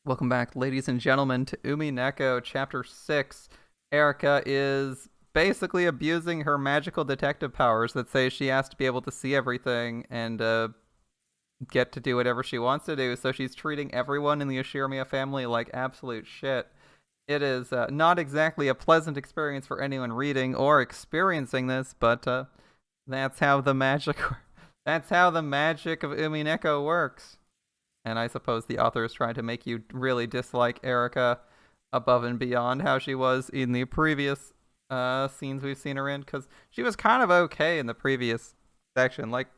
Welcome back, ladies and gentlemen, to Umineko Chapter 6. Erica is basically abusing her magical detective powers that say she has to be able to see everything and get to do whatever she wants to do, so she's treating everyone in the Ashirmiya family like absolute shit. It is not exactly a pleasant experience for anyone reading or experiencing this, but that's how the magic that's how the magic of Umineko works. And I suppose the author is trying to make you really dislike Erica above and beyond how she was in the previous scenes we've seen her in, because she was kind of okay in the previous section. Like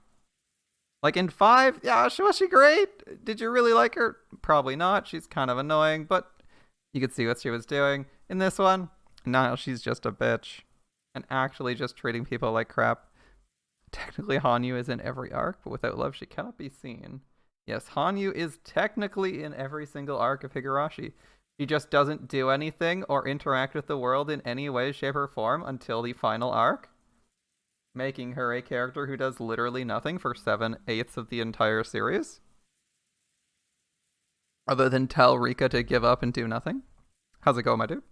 in 5, yeah, was she great? Did you really like her? Probably not. She's kind of annoying, but you could see what she was doing. In this one, no, she's just a bitch. And actually just treating people like crap. Technically, Hanyu is in every arc, but without love, she cannot be seen. Yes, Hanyu is technically in every single arc of Higurashi. She just doesn't do anything or interact with the world in any way, shape, or form until the final arc, making her a character who does literally nothing for 7/8 of the entire series. Other than tell Rika to give up and do nothing. How's it going, my dude?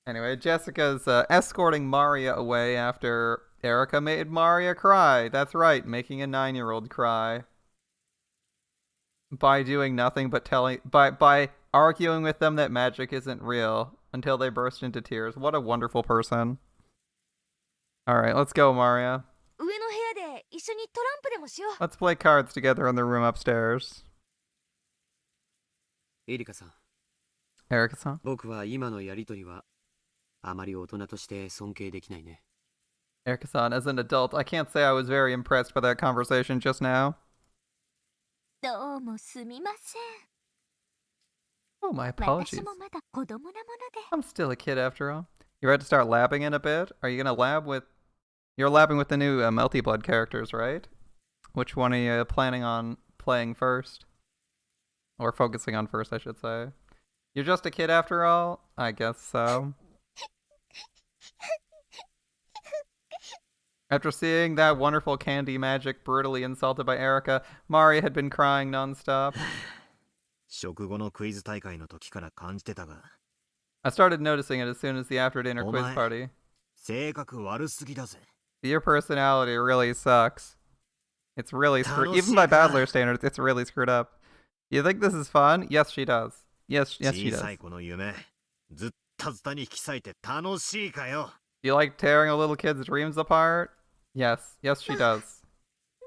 Anyway, Jessica's escorting Maria away after Erica made Maria cry. That's right, making a 9-year-old cry. By doing nothing but by arguing with them that magic isn't real until they burst into tears. What a wonderful person. Alright, let's go, Maria. Let's play cards together in the room upstairs. Erika-san. Erika-san? 僕は今のやりとりはあまり大人として尊敬できないね。Erika-san, as an adult, I can't say I was very impressed by that conversation just now. どうもすみません。 Oh, my apologies. 私もまだ子供なもので。 I'm still a kid after all. You ready to start labbing in a bit? Are you gonna lab with... You're labbing with the new Melty Blood characters, right? Which one are you planning on playing first? Or focusing on first, I should say. You're just a kid after all? I guess so. After seeing that wonderful candy magic brutally insulted by Erica, Mari had been crying non-stop. 食後のクイズ大会の時から感じてたが。I started noticing it as soon as the after-dinner quiz party. 性格悪すぎだぜ。 Your personality really sucks. It's really screwed. Even by Battler standards, it's really screwed up. You think this is fun? Yes, she does. Yes, she does. 小さい子の夢、ずったずたに引き裂いて楽しいかよ。 You like tearing a little kid's dreams apart? Yes, yes, she does.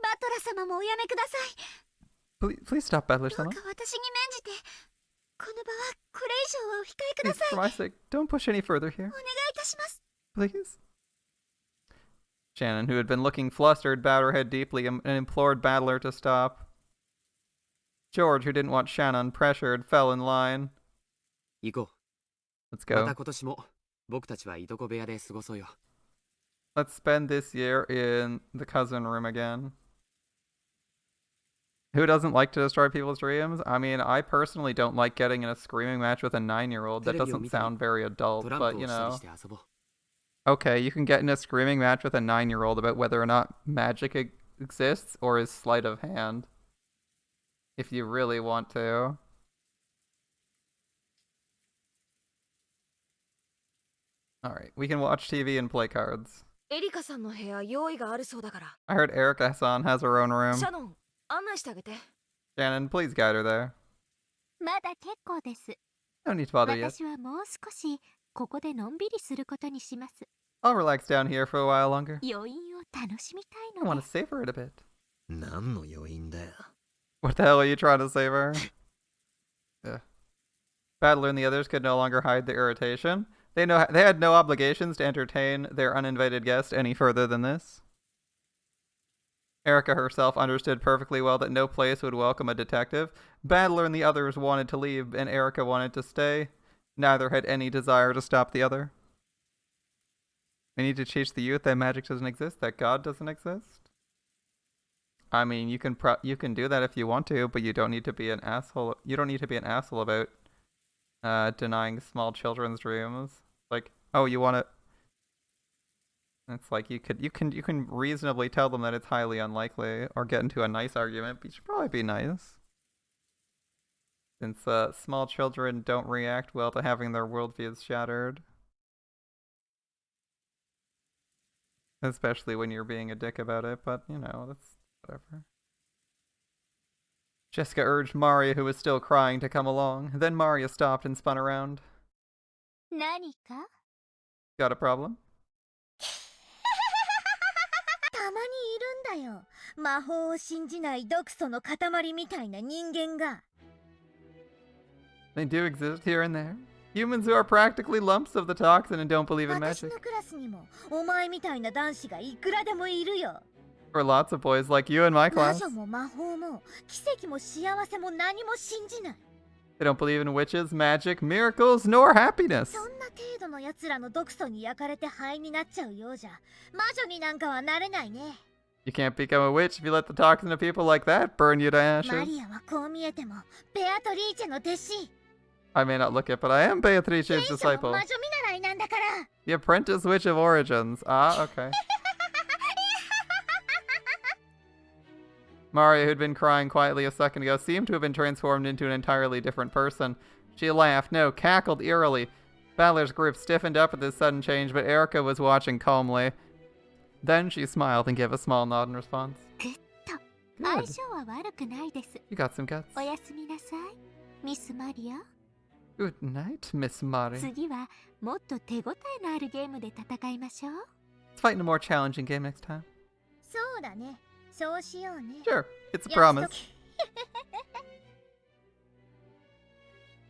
バトラ様もおやめください。 Please stop, Battler どう sama. か私に免じて、この場はこれ以上はお控えくだ Please, さい。 for my sake, don't push any further お here. 願いいたします。 Please. Shannon, who had been looking flustered, bowed her head deeply and implored Battler to stop. George, who didn't want Shannon pressured, fell in line. 行こう。 Let's ま go. た今年も僕たちはいとこ部屋で過ごそうよ。 Let's spend this year in the cousin room again. Who doesn't like to destroy people's dreams? I mean, I personally don't like getting in a screaming match with a 9-year-old. That doesn't sound very adult, トラン but プを you したり know. して遊ぼう。 Okay, you can get in a screaming match with a 9-year-old about whether or not magic exists or is sleight of hand. If you really want to. Alright, we can watch TV and play cards. エリカさんの部屋用意があるそうだから。 I heard Erica-san has her own room. シャノン、案内してあげて。 Shannon, please guide her there. まだ結構です。 No need to bother yet. 私はもう少しここでのんびりすることにします。 I'll relax down here for a while longer. 余韻を楽しみた I いの want で to。savor it a bit. 何の余韻だよ。 What the hell are you trying to savor? Ugh. Battler and the others could no longer hide their irritation. They had no obligations to entertain their uninvited guest any further than this. Erica herself understood perfectly well that no place would welcome a detective. Battler and the others wanted to leave, and Erica wanted to stay. Neither had any desire to stop the other. We need to teach the youth that magic doesn't exist, that God doesn't exist. I mean, you can do that if you want to, but you don't need to be an asshole. You don't need to be an asshole about denying small children's dreams. Like, oh, you want to. It's like you can reasonably tell them that it's highly unlikely, or get into a nice argument, but you should probably be nice. since small children don't react well to having their worldviews shattered. Especially when you're being a dick about it, but you know, that's whatever. Jessica urged Maria, who was still crying, to come along. Then Maria stopped and spun around. 何か Got a problem? たまにいるんだよ。魔法を信じない毒素の塊みたいな人間が。 They do exist here and there. Humans who are practically lumps of the toxin and don't believe in 私 magic. のクラスにもお前みたいな男子がいくらでもいるよ。 For lots of boys like you in my 魔 class. 女も魔法も奇跡も幸せも何も信じない。 They don't believe in witches, magic, miracles, nor happiness. そんな程度の奴らの毒素に焼かれて灰になっちゃうようじゃ魔女になんかはなれないね。 You can't become a witch if you let the toxin of people like that burn you to マ ashes. リアはこう見えてもベアトリーチェの弟子。 I may not look it, but I am Beatrice's 聖書の disciple. 魔女見習いなんだから。 The apprentice witch of origins. Ah, okay. Maria, who'd been crying quietly a second ago, seemed to have been transformed into an entirely different person. She laughed, no, cackled eerily. Balor's group stiffened up at this sudden change, but Erica was watching calmly. Then she smiled and gave a small nod in response. 相 Good. 性は悪くないです You got some guts. おやすみなさいミスマリア Good night, Miss Mari. 次はもっと手応えのあるゲームで戦いましょう Let's fight in a more challenging game next time. そうだね。そうしようね。 Sure, it's a 約 promise. 束。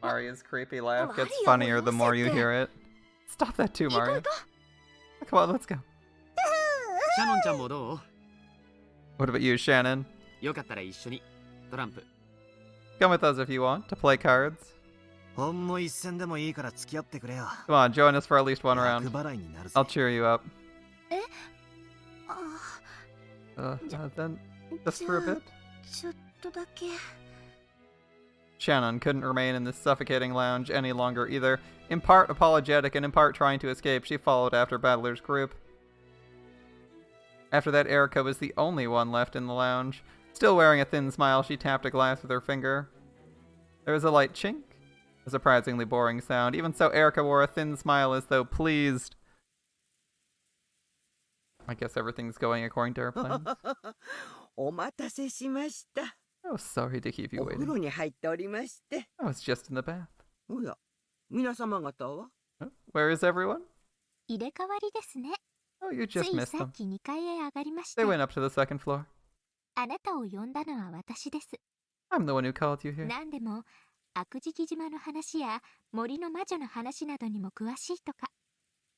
Maria's creepy laugh gets Mario, funnier the more you どうせって。 hear it. Stop that too, 行こう Mario. 行こ Come on, let's go. シャノンちゃんもどう？ What about you, Shannon? よかったら一緒にトランプ。 Come with us if you want to play cards. ほんの一戦でもいいから付き合ってくれよ。 Come on, join us for at least one 厄 round. 払いになるぜ I'll cheer you up. う。Then just for a じゃあ bit. ちょっとだけ。 Shannon couldn't remain in this suffocating lounge any longer either. In part apologetic and in part trying to escape, she followed after Battler's group. After that, Erica was the only one left in the lounge. Still wearing a thin smile, she tapped a glass with her finger. There was a light chink, a surprisingly boring sound. Even so, Erica wore a thin smile as though pleased. I guess everything's going according to her plans. お待たせしました。 Oh, sorry to keep you お風 waiting. 呂に入っておりまして。 I was just in the bath. おや、皆様方は Huh? Where is everyone? 入れ替わりですね Oh, you つ just い missed さ them. っき2階へ上がりました They went up to the second floor. あなたを呼んだのは私です I'm the one who called you here. 何でも悪食島の話や森の魔女の話などにも詳しいとか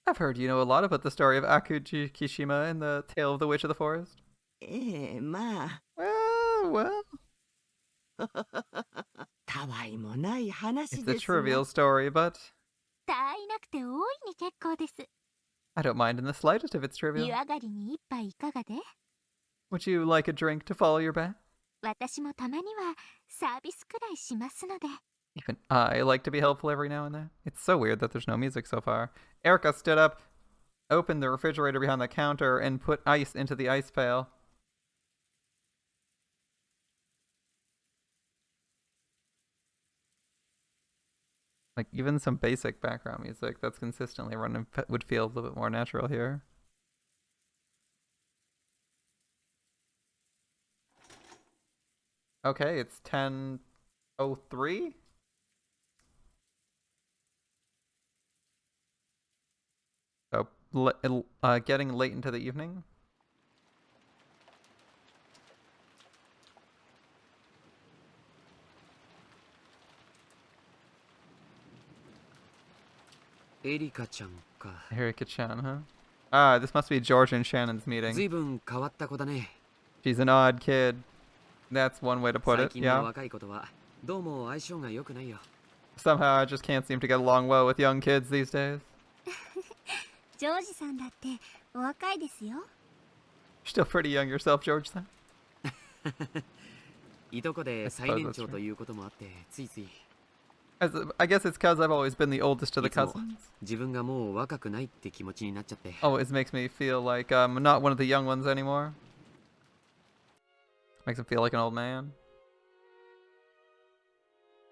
I've heard you know a lot about the story of Akuji Kishima and the tale of the Witch of the Forest. ええ、まあ、 Well, たわいもない it's 話 a ですわ。 trivial story, but たわいなくて大いに結構です I don't mind in the slightest if it's 湯 trivial. 上がりに一杯いかがで Would you like a drink to follow your bath? 私もたまにはサービスくらいしますので Even I like to be helpful every now and then. It's so weird that there's no music so far. Erica stood up, opened the refrigerator behind the counter, and put ice into the ice pail. Like, even some basic background music that's consistently running would feel a little bit more natural here. Okay, it's 10:03. So, getting late into the evening. Erika-chan か。 Erika-chan, huh? Ah, this must be George and Shannon's ずい meeting. ぶん変わった子だね。 She's an odd kid. That's one way to put 最 it, 近の yeah. 若い子とはどうも相性が良くないよ。 Somehow I just can't seem to get along well with young kids these days. ジョージさんだってお若いですよ。 You're still pretty young yourself, George, then? いとこで I 最 suppose 年 that's 長 true. ということもあってついつい I guess it's because I've always been the oldest of the いつも cousins. 自分がもう若くないって気持ちになっちゃって Always makes me feel like I'm not one of the young ones anymore. Makes him feel like an old man.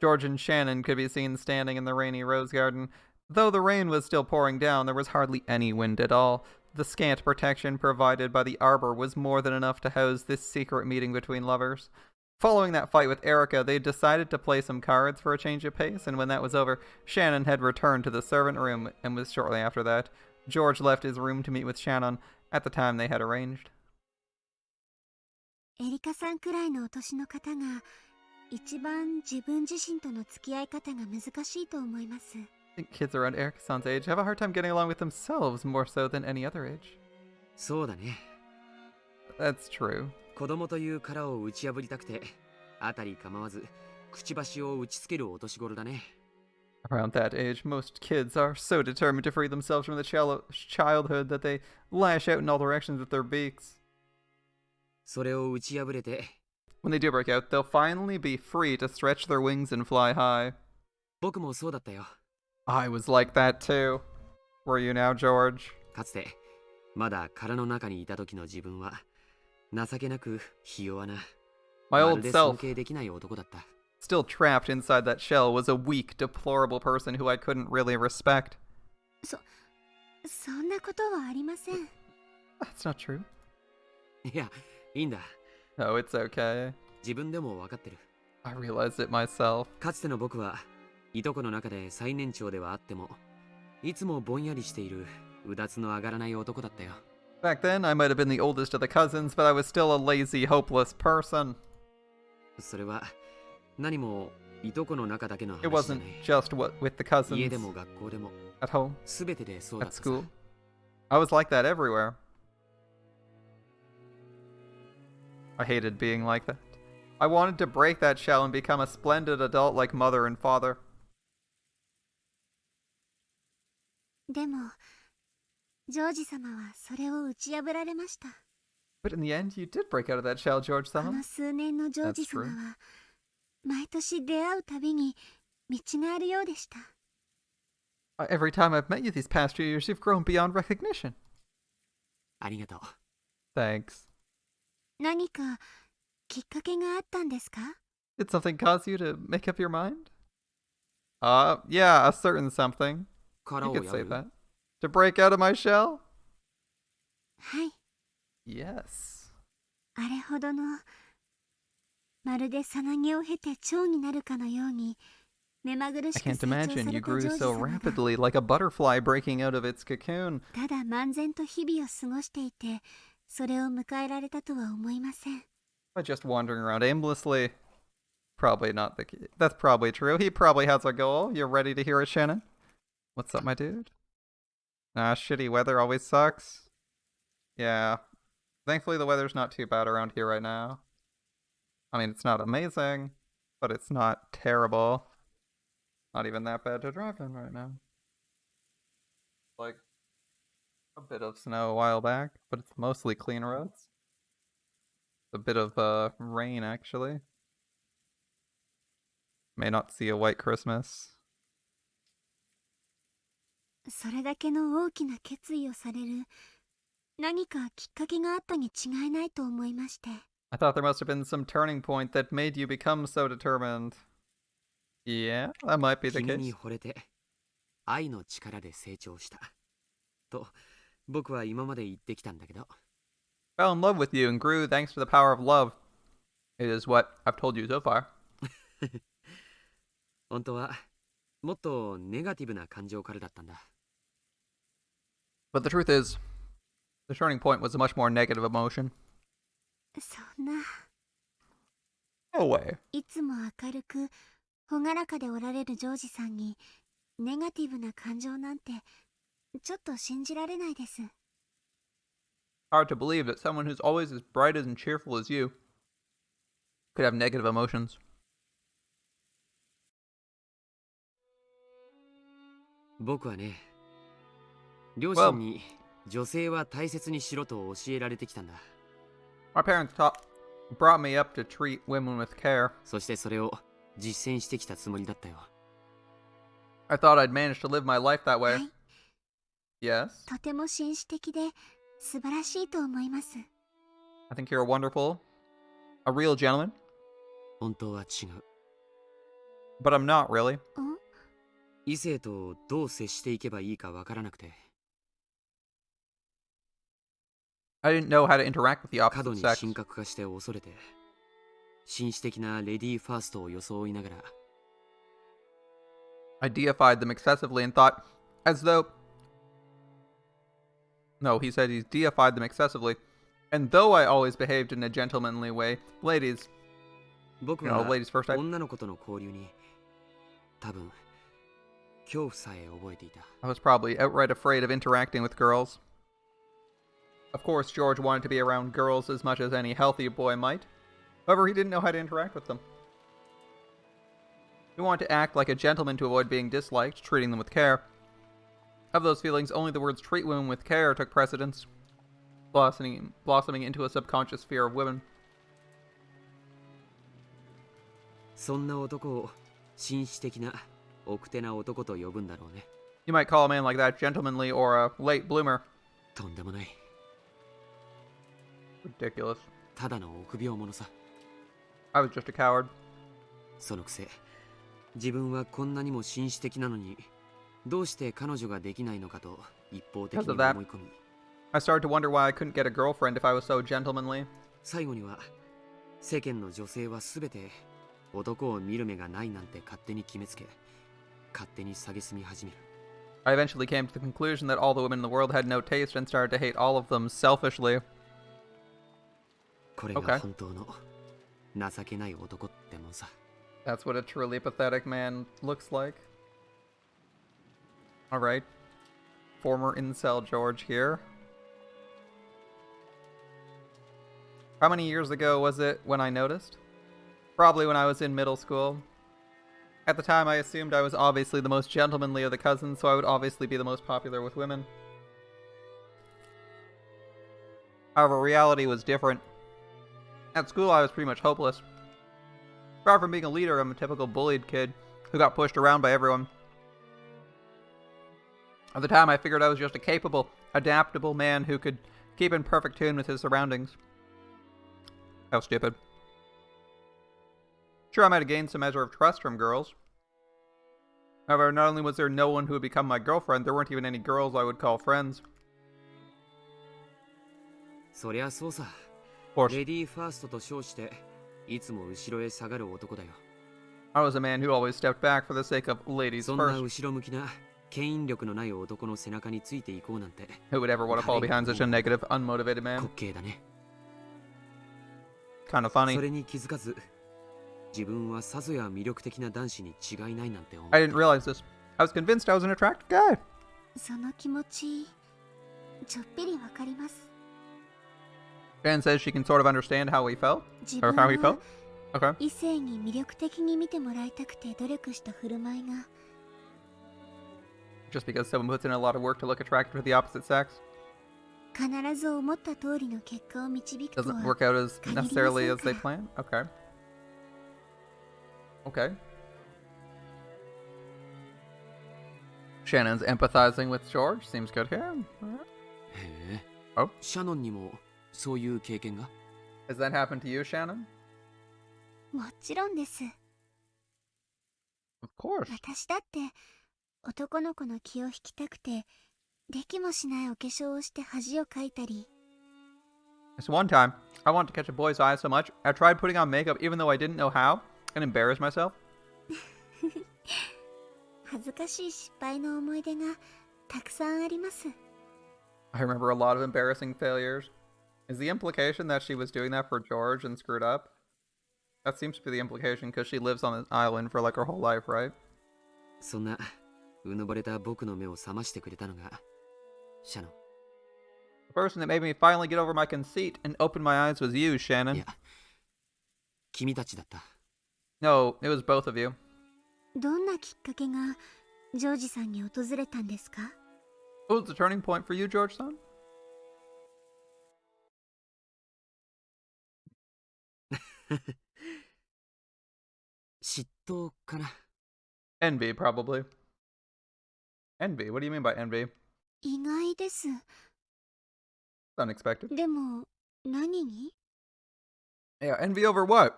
George and Shannon could be seen standing in the rainy rose garden. Though the rain was still pouring down, there was hardly any wind at all. The scant protection provided by the arbor was more than enough to house this secret meeting between lovers. Following that fight with Erica, they decided to play some cards for a change of pace, and when that was over, Shannon had returned to the servant room, and was shortly after that, George left his room to meet with Shannon at the time they had arranged. エリカさんくらいのお年の方が一番自分自身との付き合い方が難しいと思います。 I think kids around Erica-san's age have a hard time getting along with themselves more so than any other age. そうだね。 That's true. 子供という殻を打ち破りたくて、あたり構わずくちばしを打ちつけるお年頃だね。 Around that age, most kids are so determined to free themselves from the childhood that they lash out in all directions with their beaks. それを打ち破れて、 When they do break out, they'll finally be free to stretch their wings and fly high. 僕もそうだったよ。 I was like that too. Were you now, George? かつてまだ殻の中にいた時の自分は情けなくひ弱な、 My ま old るで尊 self, 敬できない男だった。 still trapped inside that shell, was a weak, deplorable person who I couldn't really respect. そんなことはありません。 That's not true. いや、いいんだ。 No, it's okay. 自分でも分かってる。 I realized it myself. かつての僕はいとこの中で最年長ではあっても、いつもぼんやりしているうだつの上がらない男だったよ。 Back then, I might have been the oldest of the cousins, but I was still a lazy, hopeless person. それは何もいとこの中だけの It 話じゃ wasn't ない。 just with the 家 cousins, でも学校でも at home, すべてでそうだ at ったさ。 school. I was like that everywhere. I hated being like that. I wanted to break that shell and become a splendid adult like mother and father. でもジョージ様はそれを打ち破られました。 But in the end, you did break out of that shell, George こ Summer. の数年のジョージ That's 様 true. は毎年出会うたびに道があるようでした。 Every time I've met you these past few years, you've grown beyond recognition. ありがとう。 Thanks. 何かきっかけがあったんですか？ Did something cause you to make up your mind? Yeah, a certain something. 殻 You を could 破 say る。 that. To break out of my shell? はい、 Yes. あれほどのまるでさなぎを経て蝶になるかのように目まぐる I しく can't 成長さ imagine れ you たジョ grew ージ so 様が rapidly like a butterfly breaking out of its cocoon. ただ漫然と日々を過ごしていてそれを迎えられたとは思いません。 By just wandering around aimlessly. Probably not the key. That's probably true. He probably has a goal. You're ready to hear it, Shannon? What's up, my dude? Shitty weather always sucks. Yeah. Thankfully, the weather's not too bad around here right now. I mean, it's not amazing, but it's not terrible. Not even that bad to drive in right now. Like, a bit of snow a while back, but it's mostly clean roads. A bit of rain, actually. May not see a white Christmas. それだけの大きな決意をされる何かきっかけがあったに違いないと思いまして。 I thought there must have been some turning point that made you become so determined. Yeah, that might be the 君に case. 惚れて愛の力で成長したと僕は今まで言ってきたんだけど、 Fell in love with you and grew thanks to the power of love. It is what I've told you so far. 本当はもっとネガティブな感情からだったんだ。 But the truth is, the turning point was a much more negative emotion. そんな No way. いつも明るく朗らかでおられるジョージさんにネガティブな感情なんてちょっと信じられないです。 Hard to believe that someone who's always as bright and cheerful as you could have negative emotions. 僕はね、両親に女性は大切にしろと教えられてきたんだ。 My parents brought me up to treat women with care. そしてそれを実践してきたつもりだったよ。 I thought I'd managed to live my life that は way. い、 Yes, とても紳士的で素晴らしいと思います。 I think you're wonderful. A real gentleman. 本当は違う。But I'm not really. ん異性とどう接していけばいいかわからなくて、 I didn't know how to interact with the 過度 opposite に sex. 神格化して恐れて、紳士的なレディーファーストを装いながら、 I deified them excessively and thought as though... No, he said he's deified them excessively. And though I always behaved in a gentlemanly way, ladies, 僕 you know, は ladies first type, 女の子との交流に多分恐怖さえ覚えていた。 I was probably outright afraid of interacting with girls. Of course, George wanted to be around girls as much as any healthy boy might. However, he didn't know how to interact with them. He wanted to act like a gentleman to avoid being disliked, treating them with care. Of those feelings, only the words treat women with care took precedence, blossoming into a subconscious fear of women. そんな男を紳士的な奥手な男と呼ぶんだろうね。 You might call a man like that gentlemanly or a late bloomer. とんでもない。 Ridiculous. ただの臆病者さ。 I was just a coward. そのくせ、自分はこんなにも紳士的なのに、どうして彼女ができないのかと一方的に Because 思 of that. い込み、 I started to wonder why I couldn't get a girlfriend if I was so gentlemanly. 最後には世間の女性はすべて男を見る目がないなんて勝手に決めつけ、勝手に蔑み始める。 I eventually came to the conclusion that all the women in the world had no taste and started to hate all of them selfishly. これが本当の情けない男ってもんさ。 That's what a truly pathetic man looks like. Alright. Former incel George here. How many years ago was it when I noticed? Probably when I was in middle school. At the time, I assumed I was obviously the most gentlemanly of the cousins, so I would obviously be the most popular with women. However, reality was different. At school, I was pretty much hopeless. Far from being a leader, I'm a typical bullied kid who got pushed around by everyone. At the time, I figured I was just a capable, adaptable man who could keep in perfect tune with his surroundings. How stupid. Sure, I might have gained some measure of trust from girls. However, not only was there no one who would become my girlfriend, there weren't even any girls I would call friends. そりゃそうさ。 Of course, レディーファーストと称していつも後ろへ下がる男だよ。 I was a man who always stepped back for the sake of ladies そんな first. 後ろ向きな牽引力のない男の背中についていこうなんて Who would ever want to fall behind such a negative, unmotivated 滑 man? 稽だね。 Kind of そ funny. れに気づかず、自分はさぞや魅力的な男子に違いないなんて思う。 I didn't realize this. I was convinced I was an attractive guy. その気持ちちょっぴりわかります。 Shannon says she can sort of understand how we felt, 自 or 分 how he は felt. Okay. 異性に魅力的に見てもらいたくて努力した振る舞いが Just because someone puts in a lot of work to look attractive to the opposite sex 必ず思った通りの結果を導くと doesn't は work out as necessarily as they Kanon-san. plan. Okay. Okay. Shannon's empathizing with George. Seems good here. Alright. へえ。おシャノンにもそういう経験が？ Has that happened to you, Shannon? もちろんです。 Of course. 私だって男の子の気を引きたくてできもしないお化粧をして恥をかいたり This one time, I wanted to catch a boy's eye so much, I tried putting on makeup even though I didn't know how, and embarrassed myself. 恥ずかしい失敗の思い出がたくさんあります。 I remember a lot of embarrassing failures. Is the implication that she was doing that for George and screwed up? That seems to be the implication because she lives on an island for like her whole life, right? そんなうぬぼれた僕の目を覚ましてくれたのがシャノン。 The person that made me finally get over my conceit and open my eyes was you, い Shannon. や、君たちだった。 No, it was both of you. どんなきっかけがジョージさんに訪れたんですか？ What was the turning point for you, George-san? 嫉妬かな。 Envy, probably. Envy? What do you mean by envy? 意外です。 Unexpected. でも何に？ Yeah, envy over what?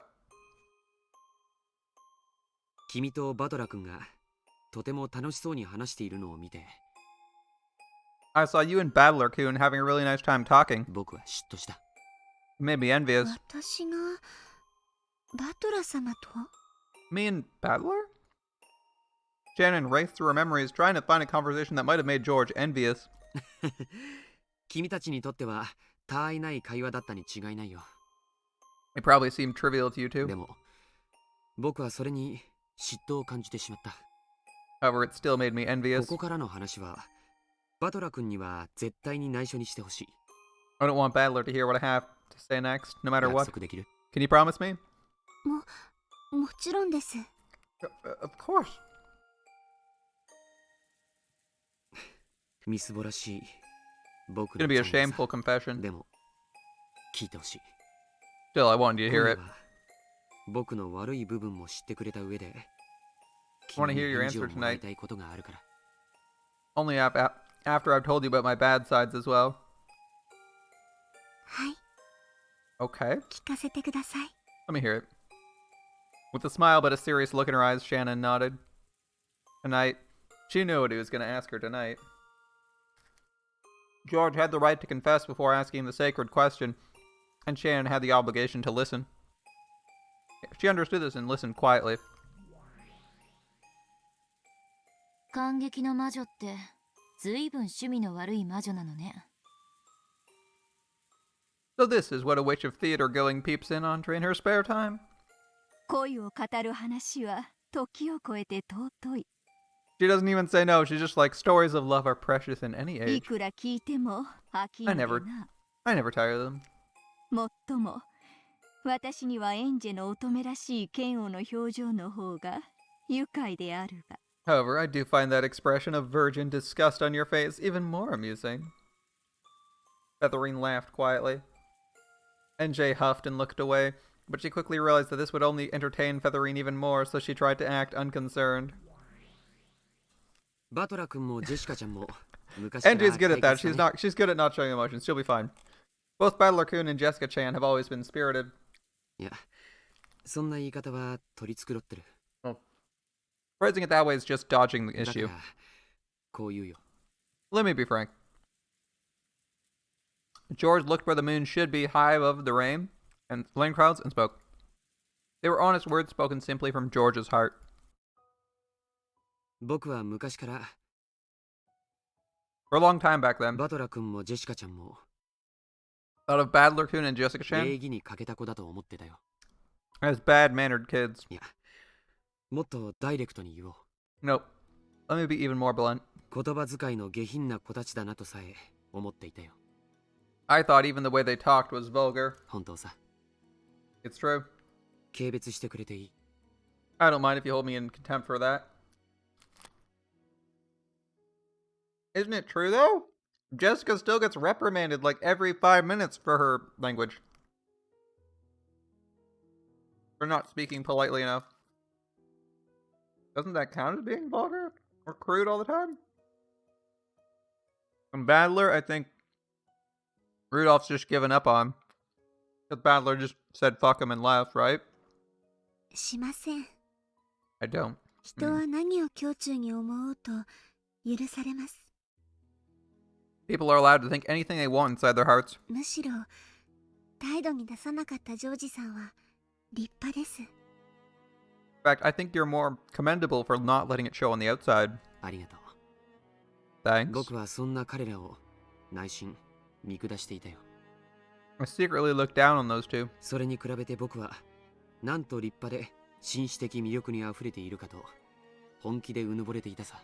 君とバトラ君がとても楽しそうに話しているのを見て、 I saw you and Battler-kun having a really nice time talking. 僕は嫉妬した。 It made me envious. 私がバトラ様と？ Me and Battler? Shannon raced through her memories, trying to find a conversation that might have made George envious. 君たちにとっては他愛ない会話だったに違いないよ。 It probably seemed trivial to you で too. も僕はそれに嫉妬を感じてしまった。 However, it still made me こ envious. こからの話はバトラ君には絶対に内緒にしてほしい。 I don't want Battler to hear what I have to say next, no matter 約 what. 束できる？ Can you promise me? もちろんです。Of course. みすぼらしい僕 It's の gonna be a 情熱 shameful さ。 confession. でも聞いてほしい。 Still, I wanted you to 今 hear 夜 it. は僕の悪い部分も知ってくれた上で、 wanna 君に hear your 返事を answer もらい tonight. たいことがあるから。 Only after I've told you about my bad sides as well. はい、 Okay, 聞かせてください。 let me hear it. With a smile but a serious look in her eyes, Shannon nodded. Tonight, she knew what he was going to ask her tonight. George had the right to confess before asking the sacred question, and Shannon had the obligation to listen. She understood this and listened quietly. 感激の魔女ってずいぶん趣味の悪い魔女なのね。 So this is what a witch of theater-going peeps in on in her spare time? 恋を語る話は時を超えて尊い。 She doesn't even say no, she's just like, stories of love are precious in any い age. くら聞いても飽きない I な。 never- I never tire of them. もっとも私にはエンジェの乙女らしい嫌悪の表情の方が愉快であるが。 However, I do find that expression of virgin disgust on your face even more amusing. Featherine laughed quietly. NJ huffed and looked away, but she quickly realized that this would only entertain Featherine even more, so she tried to act unconcerned. バトラ君もジェシカちゃんも昔から NJ's good at 対 that. 決だね。 She's good at not showing emotions. She'll be fine. Both Battler-kun and Jessica Chan have always been spirited. いや、そんな言い方は取り繕ってる。 Phrasing it that way is just dodging the だか issue. らこう言うよ。 Let me be frank. George looked where the moon should be, high above the rain and flame clouds, and spoke. They were honest words spoken simply from George's heart. 僕は昔から For a long time back then, バトラ君もジェシカちゃんも thought of Battler-kun and Jessica 礼 Chan 儀に欠けた子だと思ってたよ。 as bad-mannered kids. いや、もっとダイレクトに言おう。 Nope. Let me be even more blunt. 言葉遣いの下品な子たちだなとさえ思っていたよ。 I thought even the way they talked was vulgar. 本当さ。 It's true. 軽蔑してくれていい。 I don't mind if you hold me in contempt for that. Isn't it true, though? Jessica still gets reprimanded like every 5 minutes for her language. For not speaking politely enough. Doesn't that count as being vulgar? Or crude all the time? And Battler, I think Rudolph's just given up on. Because Battler just said fuck him and left, right? しません。 I don't. 人は何を胸中に思おうと許されます。 People are allowed to think anything they want inside their hearts. むしろ態度に出さなかったジョージさんは立派です。 In fact, I think you're more commendable for not letting it show on the outside. ありがとう。 Thanks. 僕はそんな彼らを内心見下していたよ。 I secretly looked down on those two. それに比べて僕はなんと立派で紳士的魅力にあふれているかと本気でうぬぼれていたさ。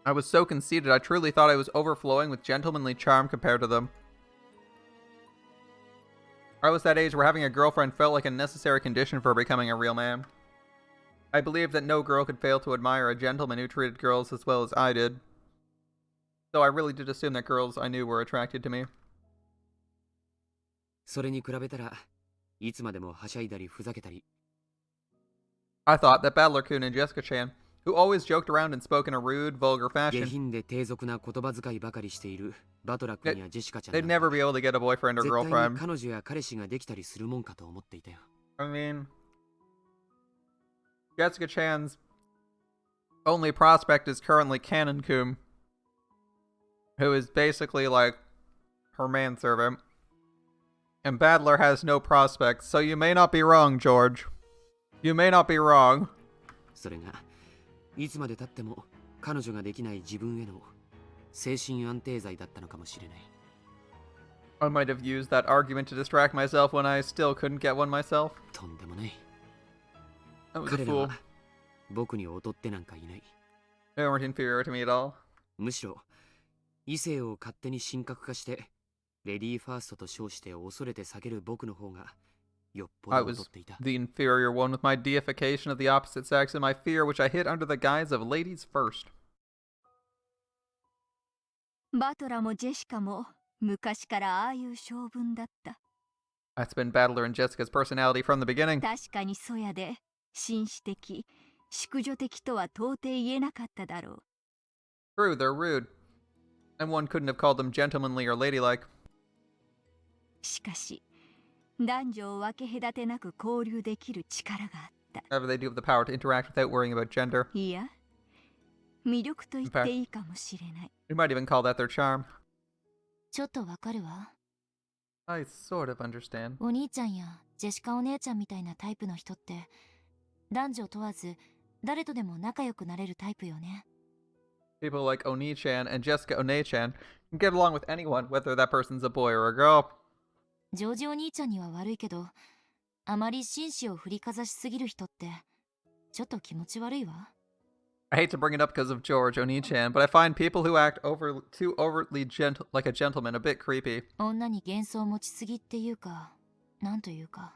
I was so conceited, I truly thought I was overflowing with gentlemanly charm compared to them. I was that age where having a girlfriend felt like a necessary condition for becoming a real man. I believed that no girl could fail to admire a gentleman who treated girls as well as I did. So I really did assume that girls I knew were attracted to me. それに比べたらいつまでもはしゃいだりふざけたり I thought that Battler-kun and Jessica Chan, who always joked around and spoke in a rude, vulgar 下 fashion, 品で低俗な言葉遣いばかりしているバトラ君やジェシカちゃん they'd なんか never be able to get a boyfriend or 絶対に girlfriend. 彼女や彼氏ができたりするもんかと思っていたよ。 I mean, Jessica Chan's only prospect is currently Kanon, who is basically like her manservant. And Battler has no prospects, so you may not be wrong, George. You may not be wrong. それがいつまで経っても彼女ができない自分への精神安定剤だったのかもしれない。 I might have used that argument to distract myself when I still couldn't get one myself. とんでもない。 I was a 彼ら fool. は僕に劣ってなんかいない。 They weren't inferior to me at all. むしろ異性を勝手に神格化してレディーファーストと称して恐れて避ける僕の方がよっぽ I ど劣 was っていた。 the inferior one with my deification of the opposite sex and my fear, which I hid under the guise of ladies first. バトラもジェシカも昔からああいう性分だった。 That's been Battler and Jessica's personality from the beginning. 確かにそやで、紳士的、淑女的とは到底言えなかっただろう。 True, they're rude. And one couldn't have called them gentlemanly or ladylike. しかし、男女を分け隔てなく交流できる力があった。 However, they do have the power to interact without worrying about gender. いや、魅力と言っていいかもしれない。 We might even call that their charm. ちょっとわかるわ。 I sort of understand. お兄ちゃんやジェシカお姉ちゃんみたいなタイプの人って男女問わず誰とでも仲良くなれるタイプよね。 People like Oni-chan and Jessica One-chan can get along with anyone, whether that person's a boy or a girl. ジョージお兄ちゃんには悪いけど、あまり紳士を振りかざしすぎる人ってちょっと気持ち悪いわ。 I hate to bring it up because of George Oni-chan, but I find people who act too overtly like a gentleman a bit creepy. 女に幻想を持ちすぎっていうか、なんというか。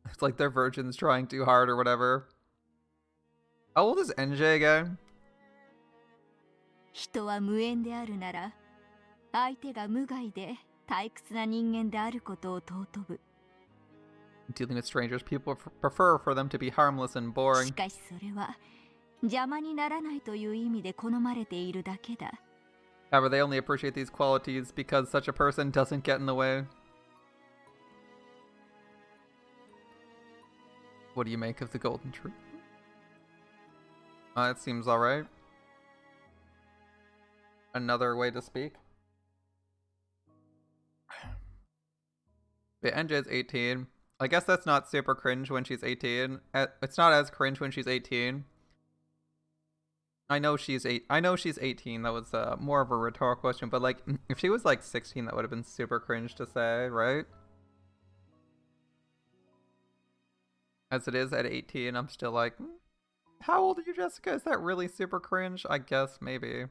It's like they're virgins trying too hard or whatever. How old is NJ again? 人は無縁であるなら、相手が無害で退屈な人間であることを尊ぶ。 Dealing with strangers, people prefer for them to be harmless and boring. しかしそれは邪魔にならないという意味で好まれているだけだ。 However, they only appreciate these qualities because such a person doesn't get in the way. What do you make of the golden truth? That seems alright. Another way to speak. The NJ's 18. I guess that's not super cringe when she's 18. It's not as cringe when she's 18. I know she's 18. That was more of a rhetorical question, but like if she was like 16, that would have been super cringe to say, right? As it is at 18, I'm still like, how old are you, Jessica? Is that really super cringe? I guess maybe.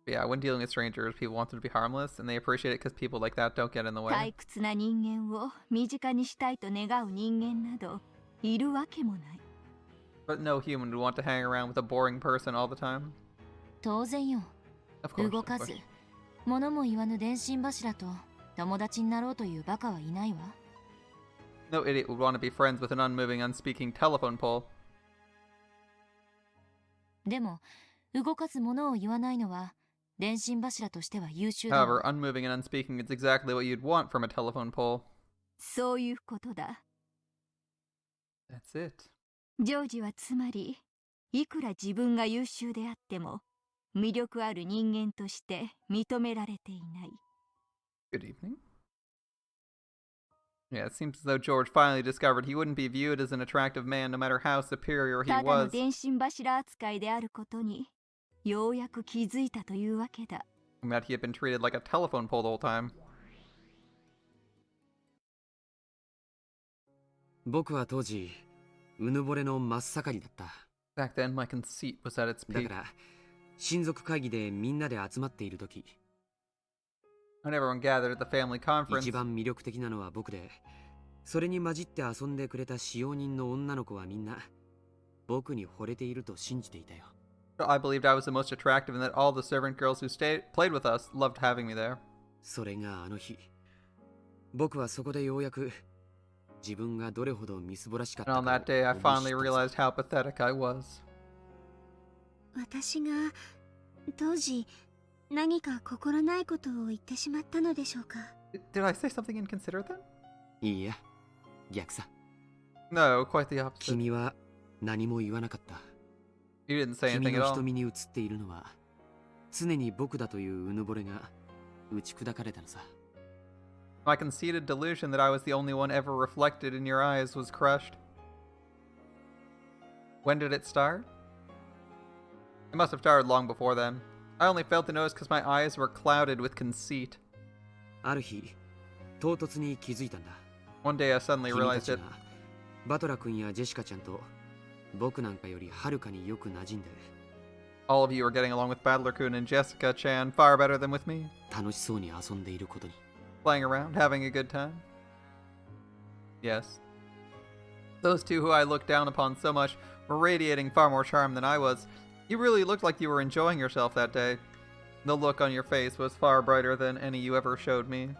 But yeah, when dealing with strangers, people want them to be harmless, and they appreciate it because people like that don't get in the way. 退屈な人間を身近にしたいと願う人間などいるわけもない。 But no human would want to hang around with a boring person all the time. 当然よ。 Of course. 動 Of かず course. 物も言わぬ電信柱と友達になろうというバカはいないわ。 No idiot would want to be friends with an unmoving, unspeaking telephone pole. でも動かず物を言わないのは電信柱としては優秀だわ。 However, unmoving and unspeaking is exactly what you'd want from a telephone pole. そういうことだ。 That's it. ジョージはつまりいくら自分が優秀であっても魅力ある人間として認められていない。 Good evening. Yeah, it seems as though George finally discovered he wouldn't be viewed as an attractive man no matter how superior he ただの was. 電信柱扱いであることにようやく気づいたというわけだ。 And that he had been treated like a telephone pole the whole time. 僕は当時うぬぼれの真っ盛りだった。 Back then, my conceit was at its だ peak. から親族会議でみんなで集まっている時、 When everyone gathered at the family conference, 一番魅力的なのは僕で、それに混じって遊んでくれた使用人の女の子はみんな僕に惚れていると信じていたよ。 I believed I was the most attractive and that all the servant girls who played with us loved having me there. それがあの日、僕はそこでようやく自分がどれほどみすぼらしかっ And た on か that day, I を思い finally 知った realized how pathetic I was. 私が当時何か心ないことを言ってしまったのでしょうか。 Did I say something inconsiderate then? いいや、逆さ。 No, quite the opposite. 君は何も言わなかった。 You didn't say 君 anything at の all. 瞳に映っているのは常に僕だといううぬぼれが打ち砕かれたのさ。 My conceited delusion that I was the only one ever reflected in your eyes was crushed. When did it start? It must have started long before then. I only failed to notice because my eyes were clouded with conceit. ある日唐突に気づいたんだ。 One day I suddenly 君た realized ち it. がバトラ君やジェシカちゃんと僕なんかよりはるかによく馴染んで All of you were getting along with Battler-kun and Jessica-chan far better than with me. 楽しそうに遊んでいることに。 Playing around, having a good time. Yes. Those two who I looked down upon so much were radiating far more charm than I was. You really looked like you were enjoying yourself that day. The look on your face was far brighter than any you ever showed me.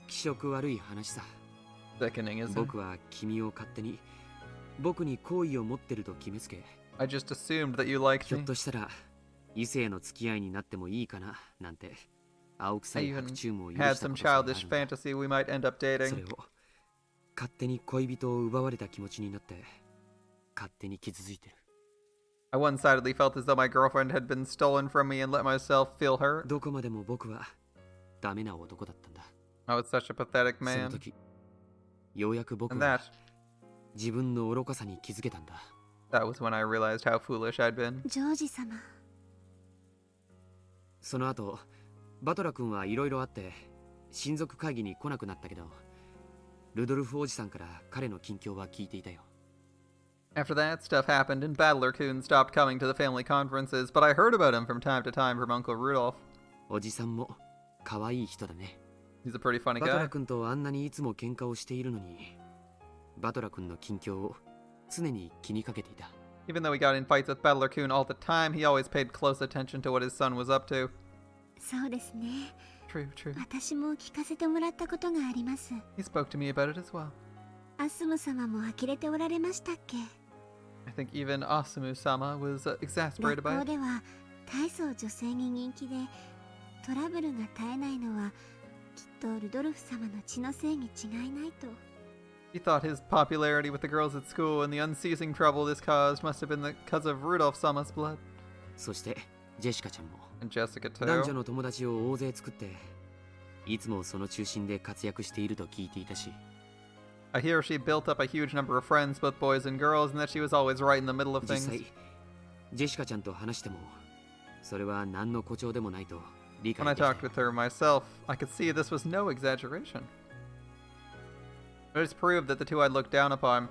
気色悪い話さ。 Sickening, isn't it? 僕は君を勝手に僕に好意を持ってると決めつけ、 I just assumed that you liked ひょっ me. としたら異性の付き合いになってもいいかななんて青臭 I い even 白昼も許 had した some ことさえあるん childish だ。 fantasy we might end up それ dating. を勝手に恋人を奪われた気持ちになって勝手に傷ついてる。 I one-sidedly felt as though my girlfriend had been stolen from me and let myself feel hurt. どこまでも僕はダメな男だったんだ。 I was such a pathetic その man. 時ようやく僕 And は that 自分の愚かさに気づけたんだ。 was when I realized how foolish I'd been. ジョージ様。その後バトラ君はいろいろあって親族会議に来なくなったけど、ルドルフおじさんから彼の近況は聞いていたよ。 After that, stuff happened and Battler-kun stopped coming to the family conferences, but I heard about him from time to time from Uncle Rudolph. おじさんも可愛い人だね。 He's a pretty funny バトラ guy. 君とあんなにいつも喧嘩をしているのに、バトラ君の近況を常に気にかけていた。 Even though he got in fights with Battler-kun all the time, he always paid close attention to what his son was up to. そうですね。 True, true. 私も聞かせてもらったことがあります。 He spoke to me about it as well. アスム様も呆れておられましたっけ？ I think even Asumu-sama was 学 exasperated 校 by it. では大層女性に人気でトラブルが絶えないのはきっとルドルフ様の血のせいに違いないと。 He thought his popularity with the girls at school and the unceasing trouble this caused must have been because of Rudolph-sama's blood. そしてジェシカちゃんも And Jessica 男女 too. の友達を大勢作っていつもその中心で活躍していると聞いていたし、 I hear she built up a huge number of friends, both boys and girls, and that she was always right in the middle of 実 things. 際ジェシカちゃんと話してもそれは何の誇張でもないと理 When 解 I できた talked with her myself, I could see this was no exaggeration. It just proved that the two I'd looked down upon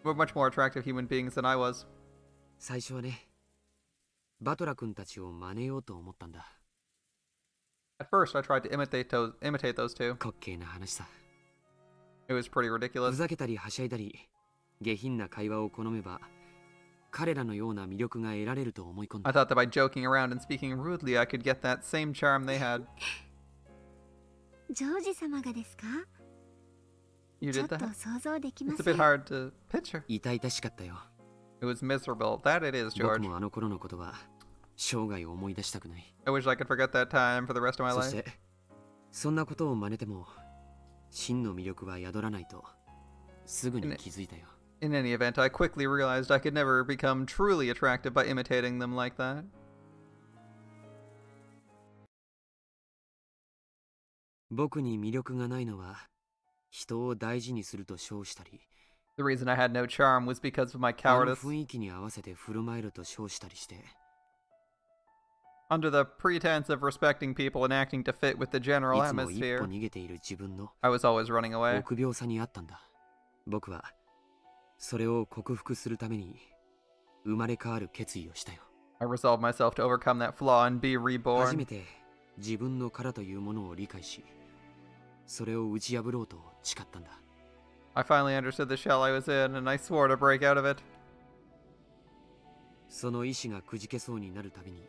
were much more attractive human beings than I was. 最初はね、バトラ君たちを真似ようと思ったんだ。 At first, I tried to imitate those two. 滑稽な話さ。 It was pretty ふ ridiculous. ざけたりはしゃいだり下品な会話を好めば彼らのような魅力が得られると思い込ん I だ。 thought that by joking around and speaking rudely, I could get that same charm they had. ジョージ様がですか？ You ちょ did っと that? 想像できま It's a せ bit ん。 hard to picture. 痛々しかったよ。 It was miserable. That it is, 僕 George. もあの頃のことは生涯思い出したくない。 I wish I could forget that time for the rest of my そし life. てそんなことを真似ても真の魅力は宿らないとすぐに気づいたよ。 In any event, I quickly realized I could never become truly attractive by imitating them like that. 僕に魅力がないのは人を大事にすると称したり、 The reason I had no charm was because of my あの cowardice. 雰囲気に合わせて振る舞えると称したりして、 Under the pretense of respecting people and acting to fit with the い general つも一歩 atmosphere, 逃げている自分の I was always running away. 臆病さにあったんだ。僕はそれを克服するために生まれ変わる決意をしたよ。 I resolved myself to overcome that flaw and be 初め reborn. て自分の殻というものを理解し、それを打ち破ろうと誓ったんだ。 I finally understood the shell I was in, and I swore to break out of it. その意志がくじけそうになるたびに、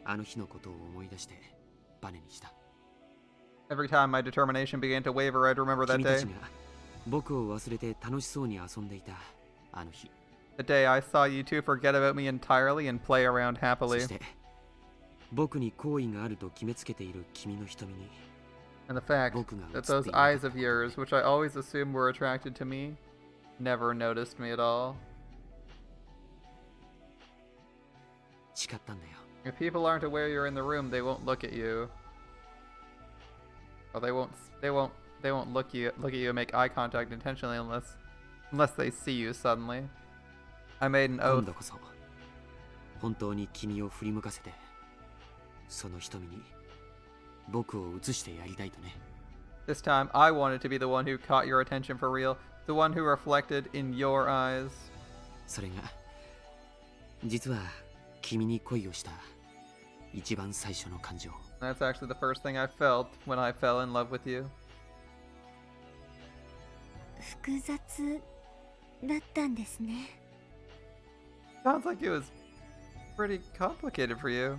あの日のことを思い出してバネにした。 Every time my determination began to waver, I'd remember that 君た day. ちが僕を忘れて楽しそうに遊んでいたあの日。 The day I saw you two forget about me entirely and play around そ happily. して僕に好意があると決めつけている君の瞳に And the fact 僕が映 that って those いなかった eyes of yours, which I always assumed were attracted to me, never noticed me at all. 誓ったんだよ。 If people aren't aware you're in the room, they won't look at you. Or they won't look at you and make eye contact intentionally unless they see you suddenly. I made an 今 oath 度こそ本当に君を振り向かせてその瞳に僕を映してやりたいとね。 This time, I wanted to be the one who caught your attention for real, the one who reflected in your eyes. それが実は君に恋をした一番最初の感情。 That's actually the first thing I felt when I fell in love with you. 複雑だったんですね。 Sounds like it was pretty complicated for you.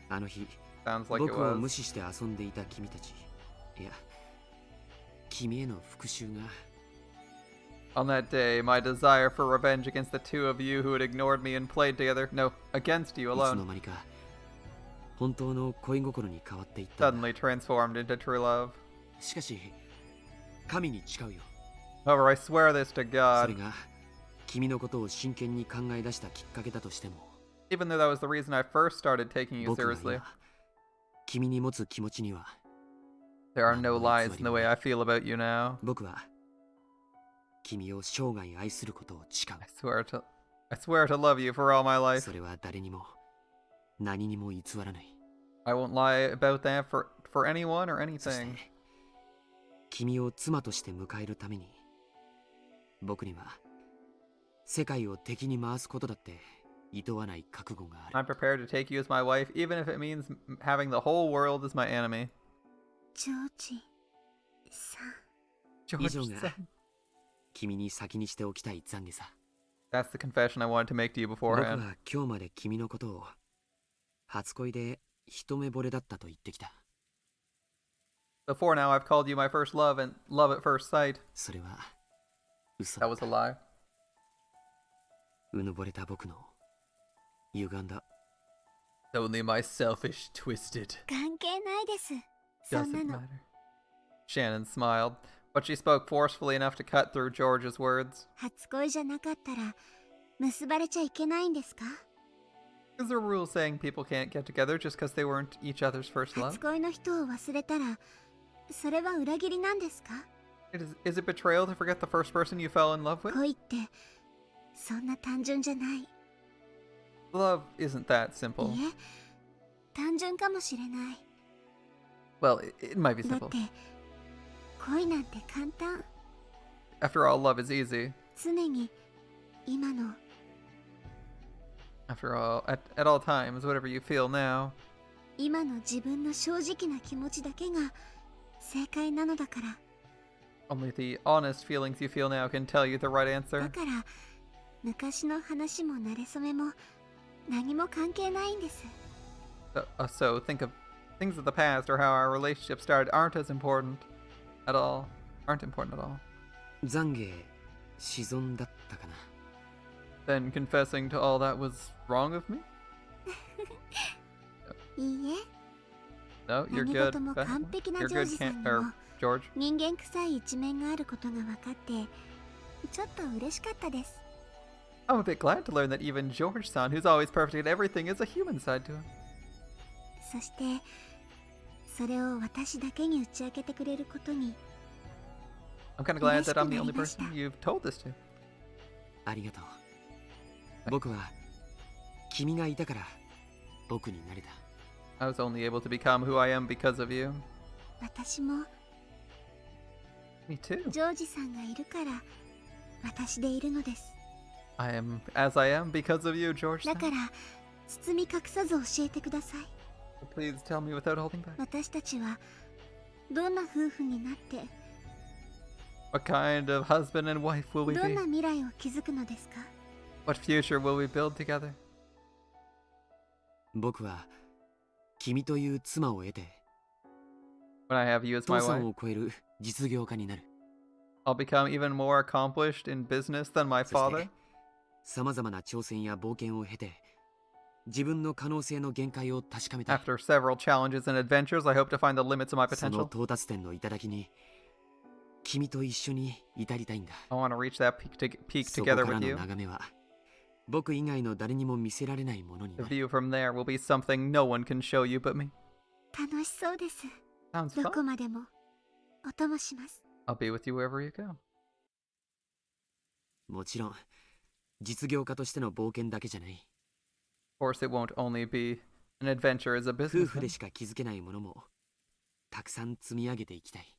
あの日 Sounds like it 僕を無 was. 視して遊んでいた君たち、いや君への復讐が On that day, my desire for revenge against the two of you who had ignored me and played together, no, against you いつの alone, 間にか本当の恋心に変わっていったんだ。 suddenly transformed into true love. しかし神に誓うよ。 However, I swear this to それ God, が君のことを真剣に考え出したきっかけだとしても even though that was the reason I first started taking you 僕が seriously, 今君に持つ気持ちには there are no lies in the way I feel about you now. 僕は君を生涯愛することを誓う。 I swear to love you for all my life. それは誰にも何にも偽らない。 I won't lie about that for anyone or そして anything. 君を妻として迎えるために僕には世界を敵に回すことだって厭わない覚悟がある。 I'm prepared to take you as my wife, even if it means having the whole world as my enemy. ジョージさん。 George 以上が said. 君に先にしておきたい懺悔さ。 That's the confession I wanted to make to you 僕 beforehand. は今日まで君のことを初恋で一目惚れだったと言ってきた。 Before now, I've called you my first love and love at first sight. それは嘘 That だっ was a た。 lie. うぬぼれた僕の歪んだ Only my selfish, twisted. 関係ないです。そんな Doesn't の。 matter. Shannon smiled, but she spoke forcefully enough to cut through George's words. 初恋じゃなかったら結ばれちゃいけないんですか？ Is there a rule saying people can't get together just because they weren't each other's first 初 love? 恋の人を忘れたらそれは裏切りなんですか？ Is it betrayal to forget the first person you fell in love with? 恋ってそんな単純じゃない。い Love isn't that simple. え、単純かもしれない。 Well, it might be だっ simple. て恋なんて簡単。 After all, love is easy. 常に今の After all, at all times, whatever you feel now, 今の自分の正直な気持ちだけが正解なのだから。 only the honest feelings you feel now can tell you the right だ answer. から昔の話も馴れ初めも何も関係ないんです。 So think of things of the past or how our relationship started aren't as important at all. Aren't important at all. 懺悔し損だったかな。 Then confessing to all that was wrong of me? いいえ、 No, you're 何 good. 事も Beth. 完璧な You're ジョー good, ジさんに or も George. 人間臭い一面があることが分かってちょっと嬉しかったです。 I'm a bit glad to learn that even George-san, who's always perfect at everything, is a human side to him. そしてそれを私だけに打ち明けてくれることに I'm kind of glad that I'm the 嬉しくな only りました。 person you've told this to. ありがとう。僕は君がいたから僕になれた。 I was only able to become who I am because of you. 私も Me too. ジョージさんがいるから私でいるのです。 I am as I am because of you, だ George-san. から包み隠さず教えてください。 Please tell me without holding back. 私たちはどんな夫婦になって What kind of husband and wife will we どん be? な未来を築くのですか？ What future will we build together? 僕は君という妻を得て When I have you as 父 my さん wife, を超える実業家になる。 I'll become even more accomplished in business than my そして father. さまざまな挑戦や冒険を経て自分の可能性の限界を確かめたい。 After several challenges and adventures, I hope to find the limits of my その potential. 到達点の頂に君と一緒に至りたいんだ。 I want to reach that peak そこ together から with の you. 眺めは僕以外の誰にも見せられないものに The なる。 view from there will be something no one can show you but me. 楽しそうです。 Sounds どこ fun. までもお供します。 I'll be with you wherever you go. もちろん実業家としての冒険だけじゃない。 Of course, it won't only be an adventure as a 夫婦で businessman. しか気づけないものもたくさん積み上げていきたい。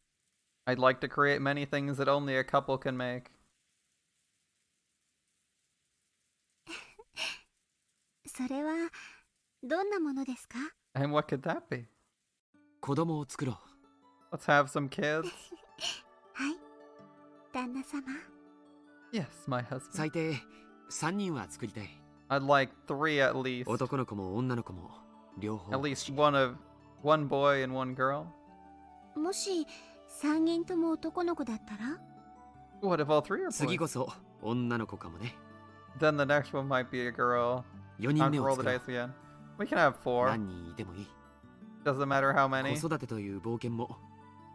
I'd like to create many things that only a couple can make. それはどんなものですか？ And what could that be? 子供を作ろう。 Let's have some kids. はい、旦那様。 Yes, my husband. 最低3人は作りたい。 I'd like 3 at least. 男の子も女の子も両方。 At least one boy and one girl. もし3人とも男の子だったら？ What if all 3 are 次 boys? こそ女の子かもね。 Then the next one might be a girl. 4人 Time 目 to を roll the 作ろ dice う。 again. We can have 4. 何人いてもいい。 Doesn't matter how 子 many. 育てという冒険も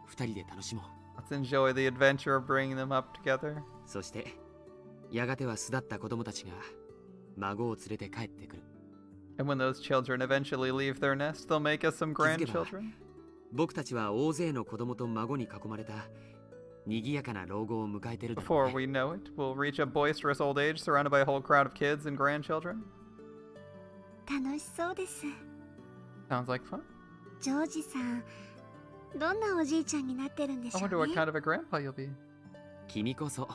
2人で楽しもう。 Let's enjoy the adventure of bringing them up together. そしてやがては巣立った子供たちが孫を連れて帰ってくる。 And when those children eventually leave their nest, they'll make us some 気づけば grandchildren. 僕たちは大勢の子供と孫に囲まれた賑やかな老後を迎えてるだろ Before うね。 we know it, we'll reach a boisterous old age surrounded by a whole crowd of kids and grandchildren. 楽しそうです。 Sounds like fun. ジョージさん、どんなおじいちゃんになってるんでし I ょ wonder う what ね。 kind of a grandpa you'll be. 君こそ